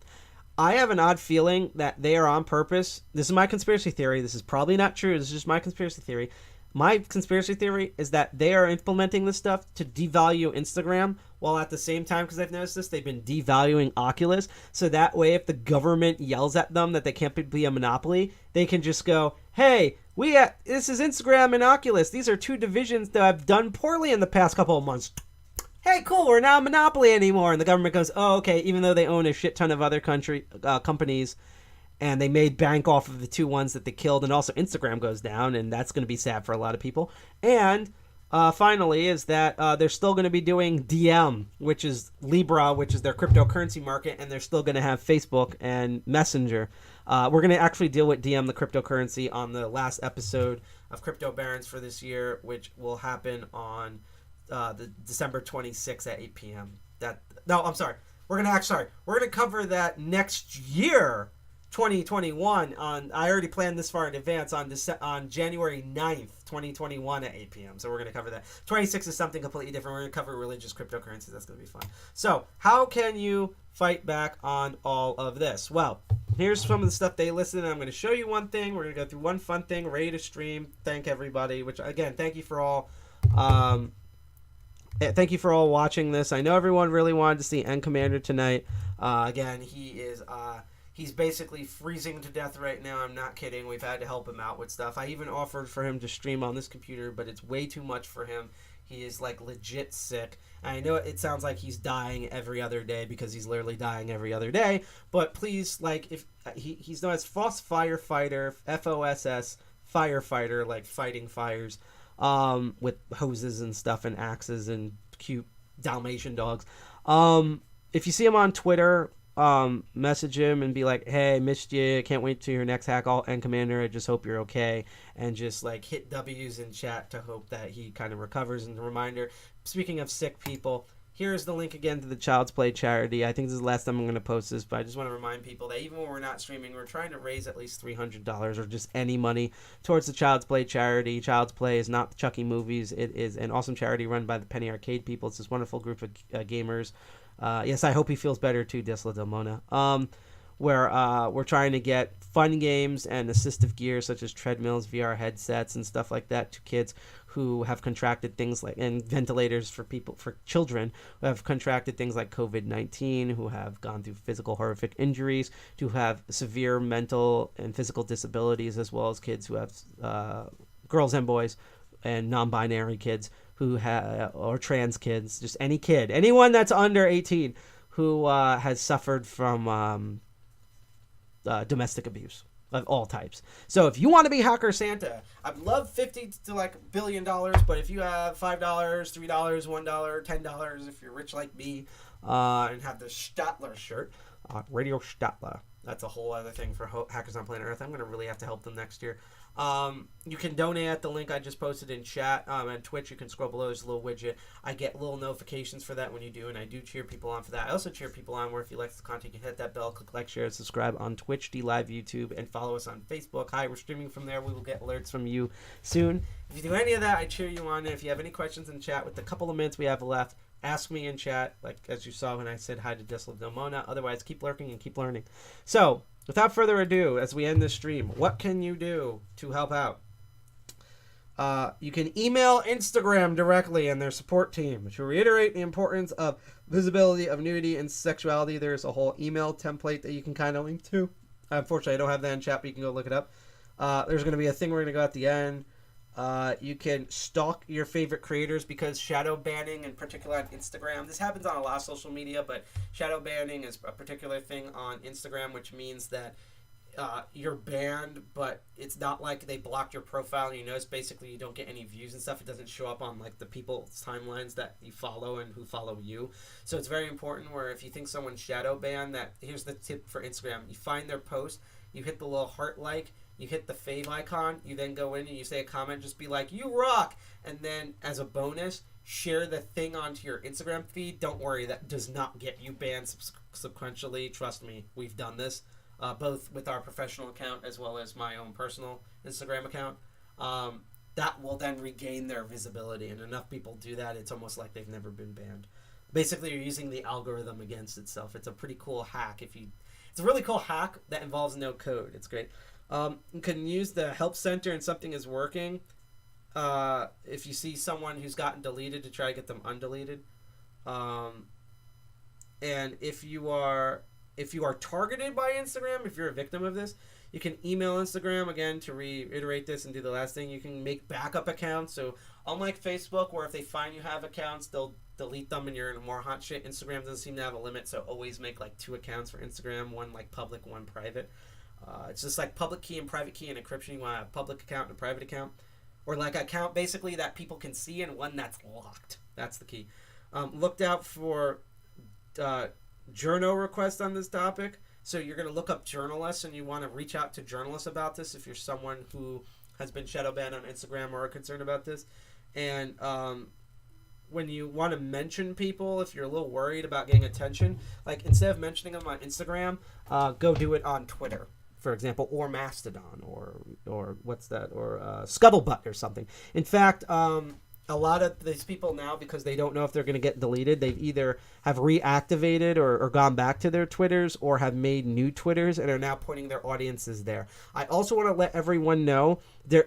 I have an odd feeling that they are on purpose. This is my conspiracy theory. This is probably not true. This is just my conspiracy theory. My conspiracy theory is that they are implementing this stuff to devalue Instagram, while at the same time, because I've noticed this, they've been devaluing Oculus. So that way, if the government yells at them that they can't be a monopoly, they can just go, hey, this is Instagram and Oculus. These are two divisions that have done poorly in the past couple of months. Hey, cool, we're not a monopoly anymore. And the government goes, oh, okay, even though they own a shit ton of other companies, and they made bank off of the two ones that they killed, and also Instagram goes down, and that's going to be sad for a lot of people. And finally is that they're still going to be doing DM, which is Libra, which is their cryptocurrency market, and they're still going to have Facebook and Messenger. We're going to actually deal with DM, the cryptocurrency, on the last episode of Crypto Barons for this year, which will happen on the December 26th at 8 p.m. We're going to cover that next year, 2021. I already planned this far in advance on January 9th, 2021 at 8 p.m. So we're going to cover that. 26 is something completely different. We're going to cover religious cryptocurrencies. That's going to be fun. So how can you fight back on all of this? Well, here's some of the stuff they listed. I'm going to show you one thing. We're going to go through one fun thing, ready to stream. Thank everybody, which again, thank you for all. Thank you for all watching this. I know everyone really wanted to see N Commander tonight. Again, he's basically freezing to death right now. I'm not kidding. We've had to help him out with stuff. I even offered for him to stream on this computer, but it's way too much for him. He is like legit sick. I know it sounds like he's dying every other day because he's literally dying every other day. But please, like, if he's known as FOSS Firefighter, FOSS Firefighter, like fighting fires, with hoses and stuff and axes and cute Dalmatian dogs. If you see him on Twitter, message him and be like, hey, missed you, can't wait to your next hack all N Commander, I just hope you're okay, and just like hit W's in chat to hope that he kind of recovers. And a reminder, speaking of sick people, here's the link again to the Child's Play charity. I think this is the last time I'm going to post this, but I just want to remind people that even when we're not streaming, we're trying to raise at least $300 or just any money towards the Child's Play charity. Child's Play is not the Chucky movies. It is an awesome charity run by the Penny Arcade people. It's this wonderful group of gamers. Yes, I hope he feels better too, Disla Del Mona. Where we're trying to get fun games and assistive gear such as treadmills, VR headsets, and stuff like that to kids who have contracted things like, and ventilators for children who have contracted things like COVID-19, who have gone through physical horrific injuries, who have severe mental and physical disabilities, as well as kids who have girls and boys and non-binary kids who have, or trans kids, just any kid, anyone that's under 18 who has suffered from domestic abuse of all types. So if you want to be Hacker Santa, I'd love $50 to like $1 billion, but if you have $5, $3, $1, $10, if you're rich like me, and have the Statler shirt, Radio Statler, that's a whole other thing for Hackers on Planet Earth. I'm going to really have to help them next year. You can donate at the link I just posted in chat. And Twitch, you can scroll below. There's a little widget. I get little notifications for that when you do, and I do cheer people on for that. I also cheer people on where if you like the content, you can hit that bell, click like, share, subscribe on Twitch, DLive, YouTube, and follow us on Facebook. Hi, we're streaming from there. We will get alerts from you soon. If you do any of that, I cheer you on. And if you have any questions in chat with the couple of minutes we have left, ask me in chat, like as you saw when I said hi to Disla Del Mona. Otherwise, keep lurking and keep learning. So, without further ado, as we end this stream, what can you do to help out? You can email Instagram directly and their support team. To reiterate the importance of visibility of nudity and sexuality, there's a whole email template that you can kind of link to. Unfortunately, I don't have that in chat, but you can go look it up. There's going to be a thing we're going to go at the end. You can stalk your favorite creators, because shadow banning, in particular on Instagram, this happens on a lot of social media, but shadow banning is a particular thing on Instagram, which means that you're banned, but it's not like they blocked your profile and you notice basically you don't get any views and stuff. It doesn't show up on like the people's timelines that you follow and who follow you. So it's very important where if you think someone's shadow banned, that here's the tip for Instagram. You find their post, you hit the little heart like, you hit the fave icon, you then go in and you say a comment, just be like, you rock! And then as a bonus, share the thing onto your Instagram feed. Don't worry, that does not get you banned sequentially. Trust me, we've done this. Both with our professional account as well as my own personal Instagram account. That will then regain their visibility, and enough people do that, it's almost like they've never been banned. Basically, you're using the algorithm against itself. It's a pretty cool hack. It's a really cool hack that involves no code. It's great. You can use the help center and something is working. If you see someone who's gotten deleted, to try to get them undeleted. And if you are targeted by Instagram, if you're a victim of this, you can email Instagram again to reiterate this and do the last thing. You can make backup accounts. So unlike Facebook, where if they find you have accounts, they'll delete them and you're in more hot shit. Instagram doesn't seem to have a limit, so always make like 2 accounts for Instagram, one like public, one private. It's just like public key and private key and encryption. You want to have a public account and a private account, or like an account basically that people can see and one that's locked. That's the key. Looked out for journal requests on this topic. So you're going to look up journalists and you want to reach out to journalists about this if you're someone who has been shadow banned on Instagram or are concerned about this. And when you want to mention people, if you're a little worried about getting attention, like instead of mentioning them on Instagram, go do it on Twitter, for example, or Mastodon, or what's that, or Scuttlebutt or something. In fact, a lot of these people now, because they don't know if they're going to get deleted, they've either have reactivated or gone back to their Twitters or have made new Twitters and are now pointing their audiences there. I also want to let everyone know,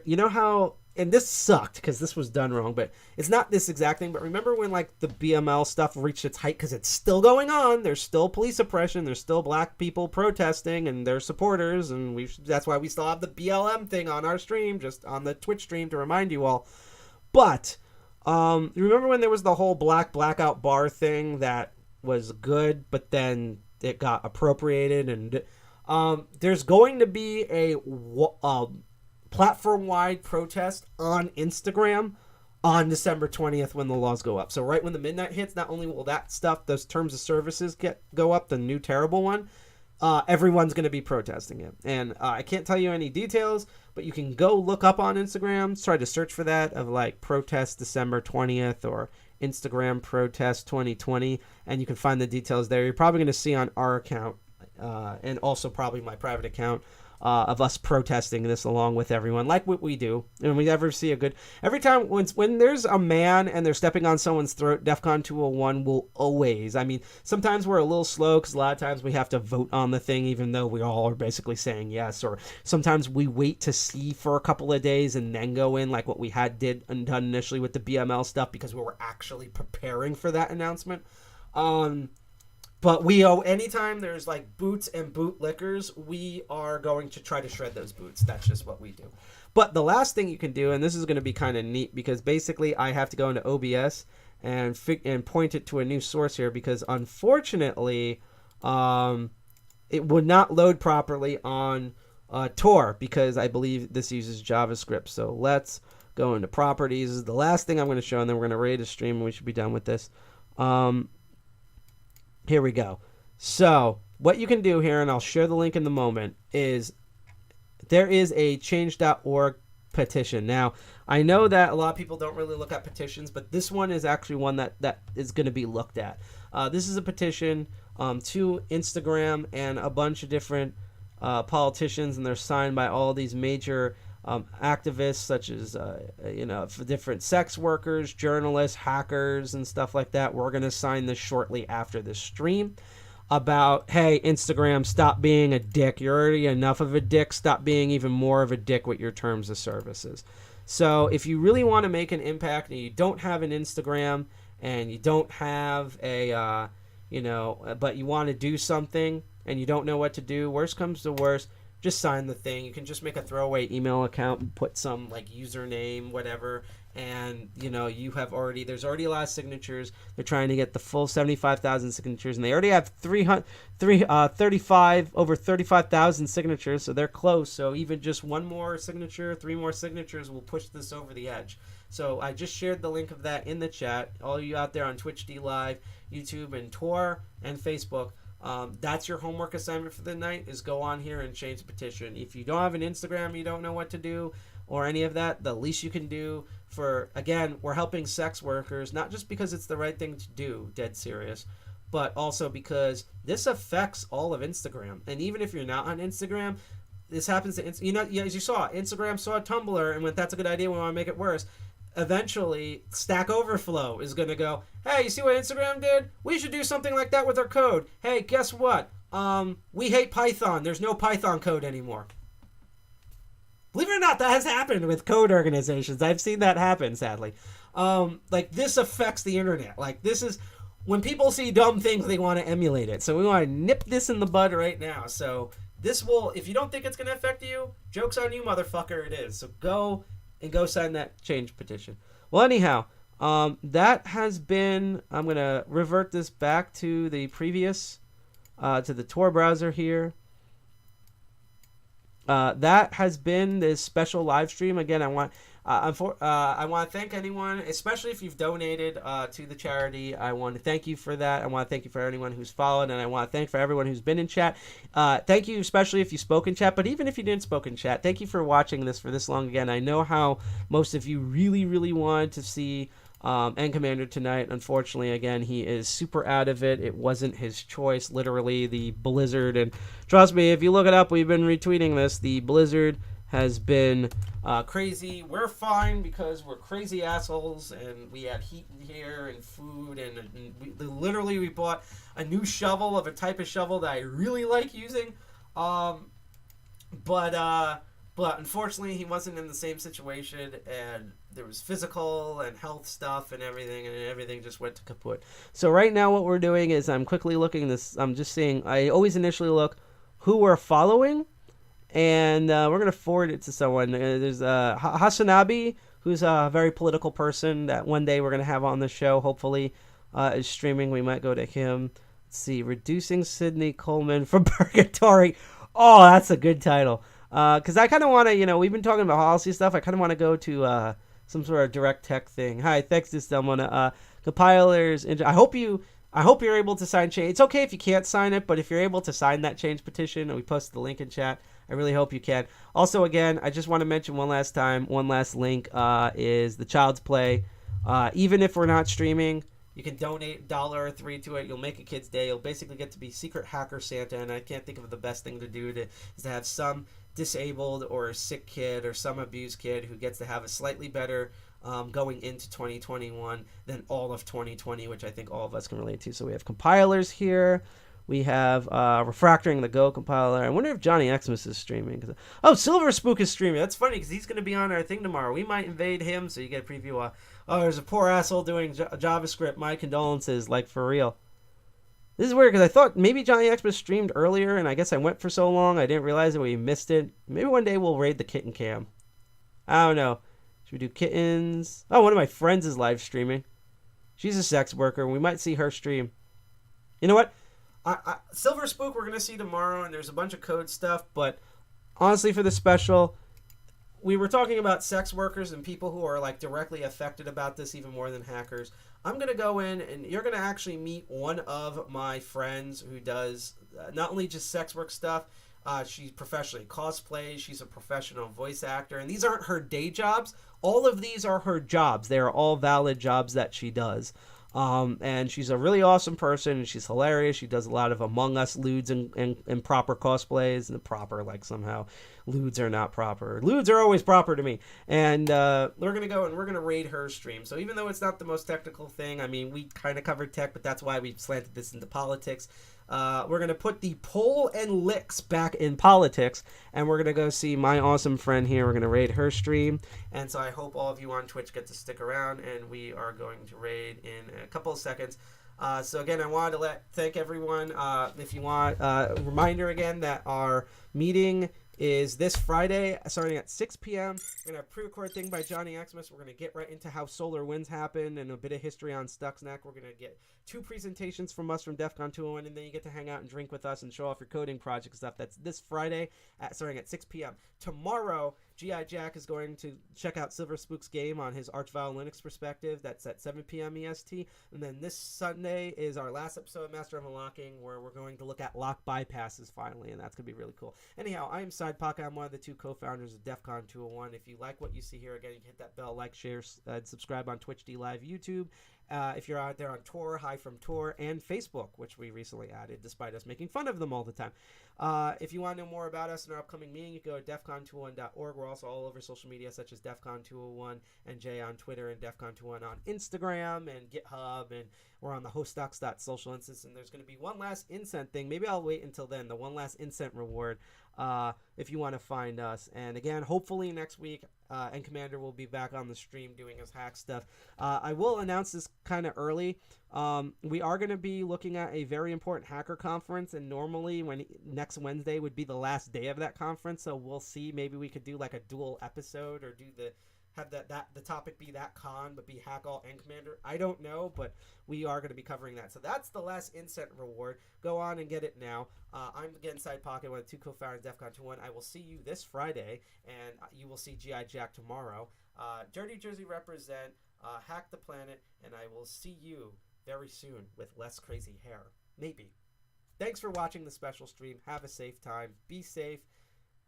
you know how, and this sucked because this was done wrong, but it's not this exact thing, but remember when like the BML stuff reached its height, because it's still going on, there's still police oppression, there's still black people protesting and their supporters, and that's why we still have the BLM thing on our stream, just on the Twitch stream to remind you all. But remember when there was the whole blackout bar thing that was good, but then it got appropriated, and there's going to be a platform-wide protest on Instagram on December 20th when the laws go up. So right when the midnight hits, not only will that stuff, those terms of services go up, the new terrible one, everyone's going to be protesting it. And I can't tell you any details, but you can go look up on Instagram, try to search for that, of like protest December 20th or Instagram protest 2020, and you can find the details there. You're probably going to see on our account and also probably my private account of us protesting this along with everyone, like what we do. And we never see every time when there's a man and they're stepping on someone's throat, DEFCON 201 will always, I mean, sometimes we're a little slow because a lot of times we have to vote on the thing, even though we all are basically saying yes, or sometimes we wait to see for a couple of days and then go in, like what we done initially with the BML stuff, because we were actually preparing for that announcement. But anytime there's like boots and bootlickers, we are going to try to shred those boots. That's just what we do. But the last thing you can do, and this is going to be kind of neat, because basically I have to go into OBS and point it to a new source here, because unfortunately it would not load properly on Tor, because I believe this uses JavaScript. So let's go into properties. This is the last thing I'm going to show, and then we're going to raid a stream and we should be done with this. Here we go. So what you can do here, and I'll share the link in the moment, is there is a change.org petition. Now, I know that a lot of people don't really look at petitions, but this one is actually one that is going to be looked at. This is a petition to Instagram and a bunch of different politicians, and they're signed by all these major activists, such as for different sex workers, journalists, hackers, and stuff like that. We're going to sign this shortly after this stream about, hey, Instagram, stop being a dick. You're already enough of a dick. Stop being even more of a dick with your terms of services. So if you really want to make an impact and you don't have an Instagram and you don't have a but you want to do something and you don't know what to do, worst comes to worst, just sign the thing. You can just make a throwaway email account and put some like username, whatever, And there's already a lot of signatures. They're trying to get the full 75,000 signatures, and they already have 35,000 signatures, so they're close. So even just one more signature, 3 more signatures will push this over the edge. So I just shared the link of that in the chat. All you out there on Twitch D Live, YouTube, and Tor, and Facebook, that's your homework assignment for the night, is go on here and change the petition. If you don't have an Instagram, you don't know what to do, or any of that, the least you can do we're helping sex workers, not just because it's the right thing to do, dead serious, but also because this affects all of Instagram. And even if you're not on Instagram, this happens to, as you saw, Instagram saw Tumblr and went, that's a good idea, we want to make it worse. Eventually, Stack Overflow is going to go, hey, you see what Instagram did? We should do something like that with our code. Hey, guess what? We hate Python. There's no Python code anymore. Believe it or not, that has happened with code organizations. I've seen that happen, sadly. This affects the internet. This is, when people see dumb things, they want to emulate it. So we want to nip this in the bud right now. So this will, if you don't think it's going to affect you, joke's on you, motherfucker, it is. So go sign that change petition. Well, anyhow, that has been, I'm going to revert this back to the previous, to the Tor browser here. That has been this special live stream. Again, I want to thank anyone, especially if you've donated to the charity. I want to thank you for that. I want to thank you for anyone who's followed, and I want to thank for everyone who's been in chat. Thank you, especially if you spoke in chat, but even if you didn't spoke in chat, thank you for watching this for this long. Again, I know how most of you really, really wanted to see End Commander tonight. Unfortunately, again, he is super out of it. It wasn't his choice, literally, the blizzard. And trust me, if you look it up, we've been retweeting this. The blizzard has been crazy. We're fine because we're crazy assholes, and we had heat in here and food, and we bought a new shovel of a type of shovel that I really like using. But unfortunately, he wasn't in the same situation, and there was physical and health stuff and everything just went to kaput. So right now what we're doing is I'm quickly looking this. I'm just seeing, I always initially look who we're following, and we're going to forward it to someone. There's Hasanabi, who's a very political person that one day we're going to have on the show, hopefully, is streaming. We might go to him. Let's see, Reducing Sidney Coleman from Purgatory. Oh, that's a good title. Because I kind of want to, we've been talking about policy stuff. I kind of want to go to some sort of direct tech thing. Hi, thanks to someone. Compilers. I hope you're able to sign change. It's okay if you can't sign it, but if you're able to sign that change petition, and we posted the link in chat, I really hope you can. Also, again, I just want to mention one last link is the Child's Play. Even if we're not streaming, you can donate $1 or $3 to it. You'll make a kid's day. You'll basically get to be Secret Hacker Santa, and I can't think of the best thing to do is to have some disabled or a sick kid or some abused kid who gets to have a slightly better going into 2021 than all of 2020, which I think all of us can relate to. So we have compilers here. We have Refactoring the Go compiler. I wonder if Johnny Xmas is streaming. Oh, Silver Spook is streaming. That's funny because he's going to be on our thing tomorrow. We might invade him, so you get a preview. There's a poor asshole doing JavaScript. My condolences, for real. This is weird because I thought maybe Johnny Xmas streamed earlier, and I guess I went for so long I didn't realize that we missed it. Maybe one day we'll raid the kitten cam. I don't know. Should we do kittens? Oh, one of my friends is live streaming. She's a sex worker. We might see her stream. You know what? Silver Spook we're going to see tomorrow, and there's a bunch of code stuff, but honestly for the special, we were talking about sex workers and people who are directly affected about this even more than hackers. I'm going to go in, and you're going to actually meet one of my friends who does not only just sex work stuff, she professionally cosplays, she's a professional voice actor, and these aren't her day jobs. All of these are her jobs. They are all valid jobs that she does. And she's a really awesome person, and she's hilarious. She does a lot of Among Us lewds and proper cosplays, and proper, somehow lewds are not proper. Lewds are always proper to me. And we're going to go and we're going to raid her stream. So even though it's not the most technical thing, I mean, we kind of covered tech, but that's why we slanted this into politics. We're going to put the poll and licks back in politics, and we're going to go see my awesome friend here. We're going to raid her stream, and so I hope all of you on Twitch get to stick around, and we are going to raid in a couple of seconds. So again, I wanted to thank everyone. If you want, reminder again that our meeting is this Friday, starting at 6 p.m. We're going to have a pre-record thing by Johnny Xmas. We're going to get right into how solar winds happen and a bit of history on Stuxnet. We're going to get 2 presentations from us from DEFCON 201, and then you get to hang out and drink with us and show off your coding project stuff. That's this Friday, starting at 6 p.m. Tomorrow, G.I. Jack is going to check out Silver Spook's game on his Arch Vile Linux perspective. That's at 7 p.m. EST. And then this Sunday is our last episode of Master of Unlocking, where we're going to look at lock bypasses finally, and that's going to be really cool. Anyhow, I am Sidepocket. I'm one of the 2 co-founders of DEFCON 201. If you like what you see here, again, you can hit that bell, like, share, and subscribe on Twitch, D Live, YouTube. If you're out there on Tor, Hi from Tor, and Facebook, which we recently added, despite us making fun of them all the time. If you want to know more about us and our upcoming meeting, you can go to defcon201.org. We're also all over social media, such as DEFCON201 and Jay on Twitter, and DEFCON201 on Instagram and GitHub, and we're on the hostdocs.social instance. And there's going to be one last incent thing. Maybe I'll wait until then. The one last incent reward, if you want to find us. And again, hopefully next week, and Commander will be back on the stream doing his hack stuff. I will announce this kind of early. We are going to be looking at a very important hacker conference, and normally next Wednesday would be the last day of that conference, so we'll see. Maybe we could do like a dual episode, or have the topic be that con but be hack all and Commander. I don't know, but we are going to be covering that. So that's the last incent reward. Go on and get it now. I'm again Sidepocket, one of the 2 co-founders of DEFCON 201. I will see you this Friday, and you will see G.I. Jack tomorrow. Dirty Jersey represent, hack the planet, and I will see you very soon with less crazy hair. Maybe. Thanks for watching the special stream. Have a safe time. Be safe.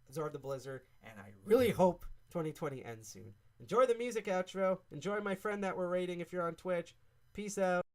Absorb the blizzard. And I really hope 2020 ends soon. Enjoy the music outro. Enjoy my friend that we're rating if you're on Twitch. Peace out.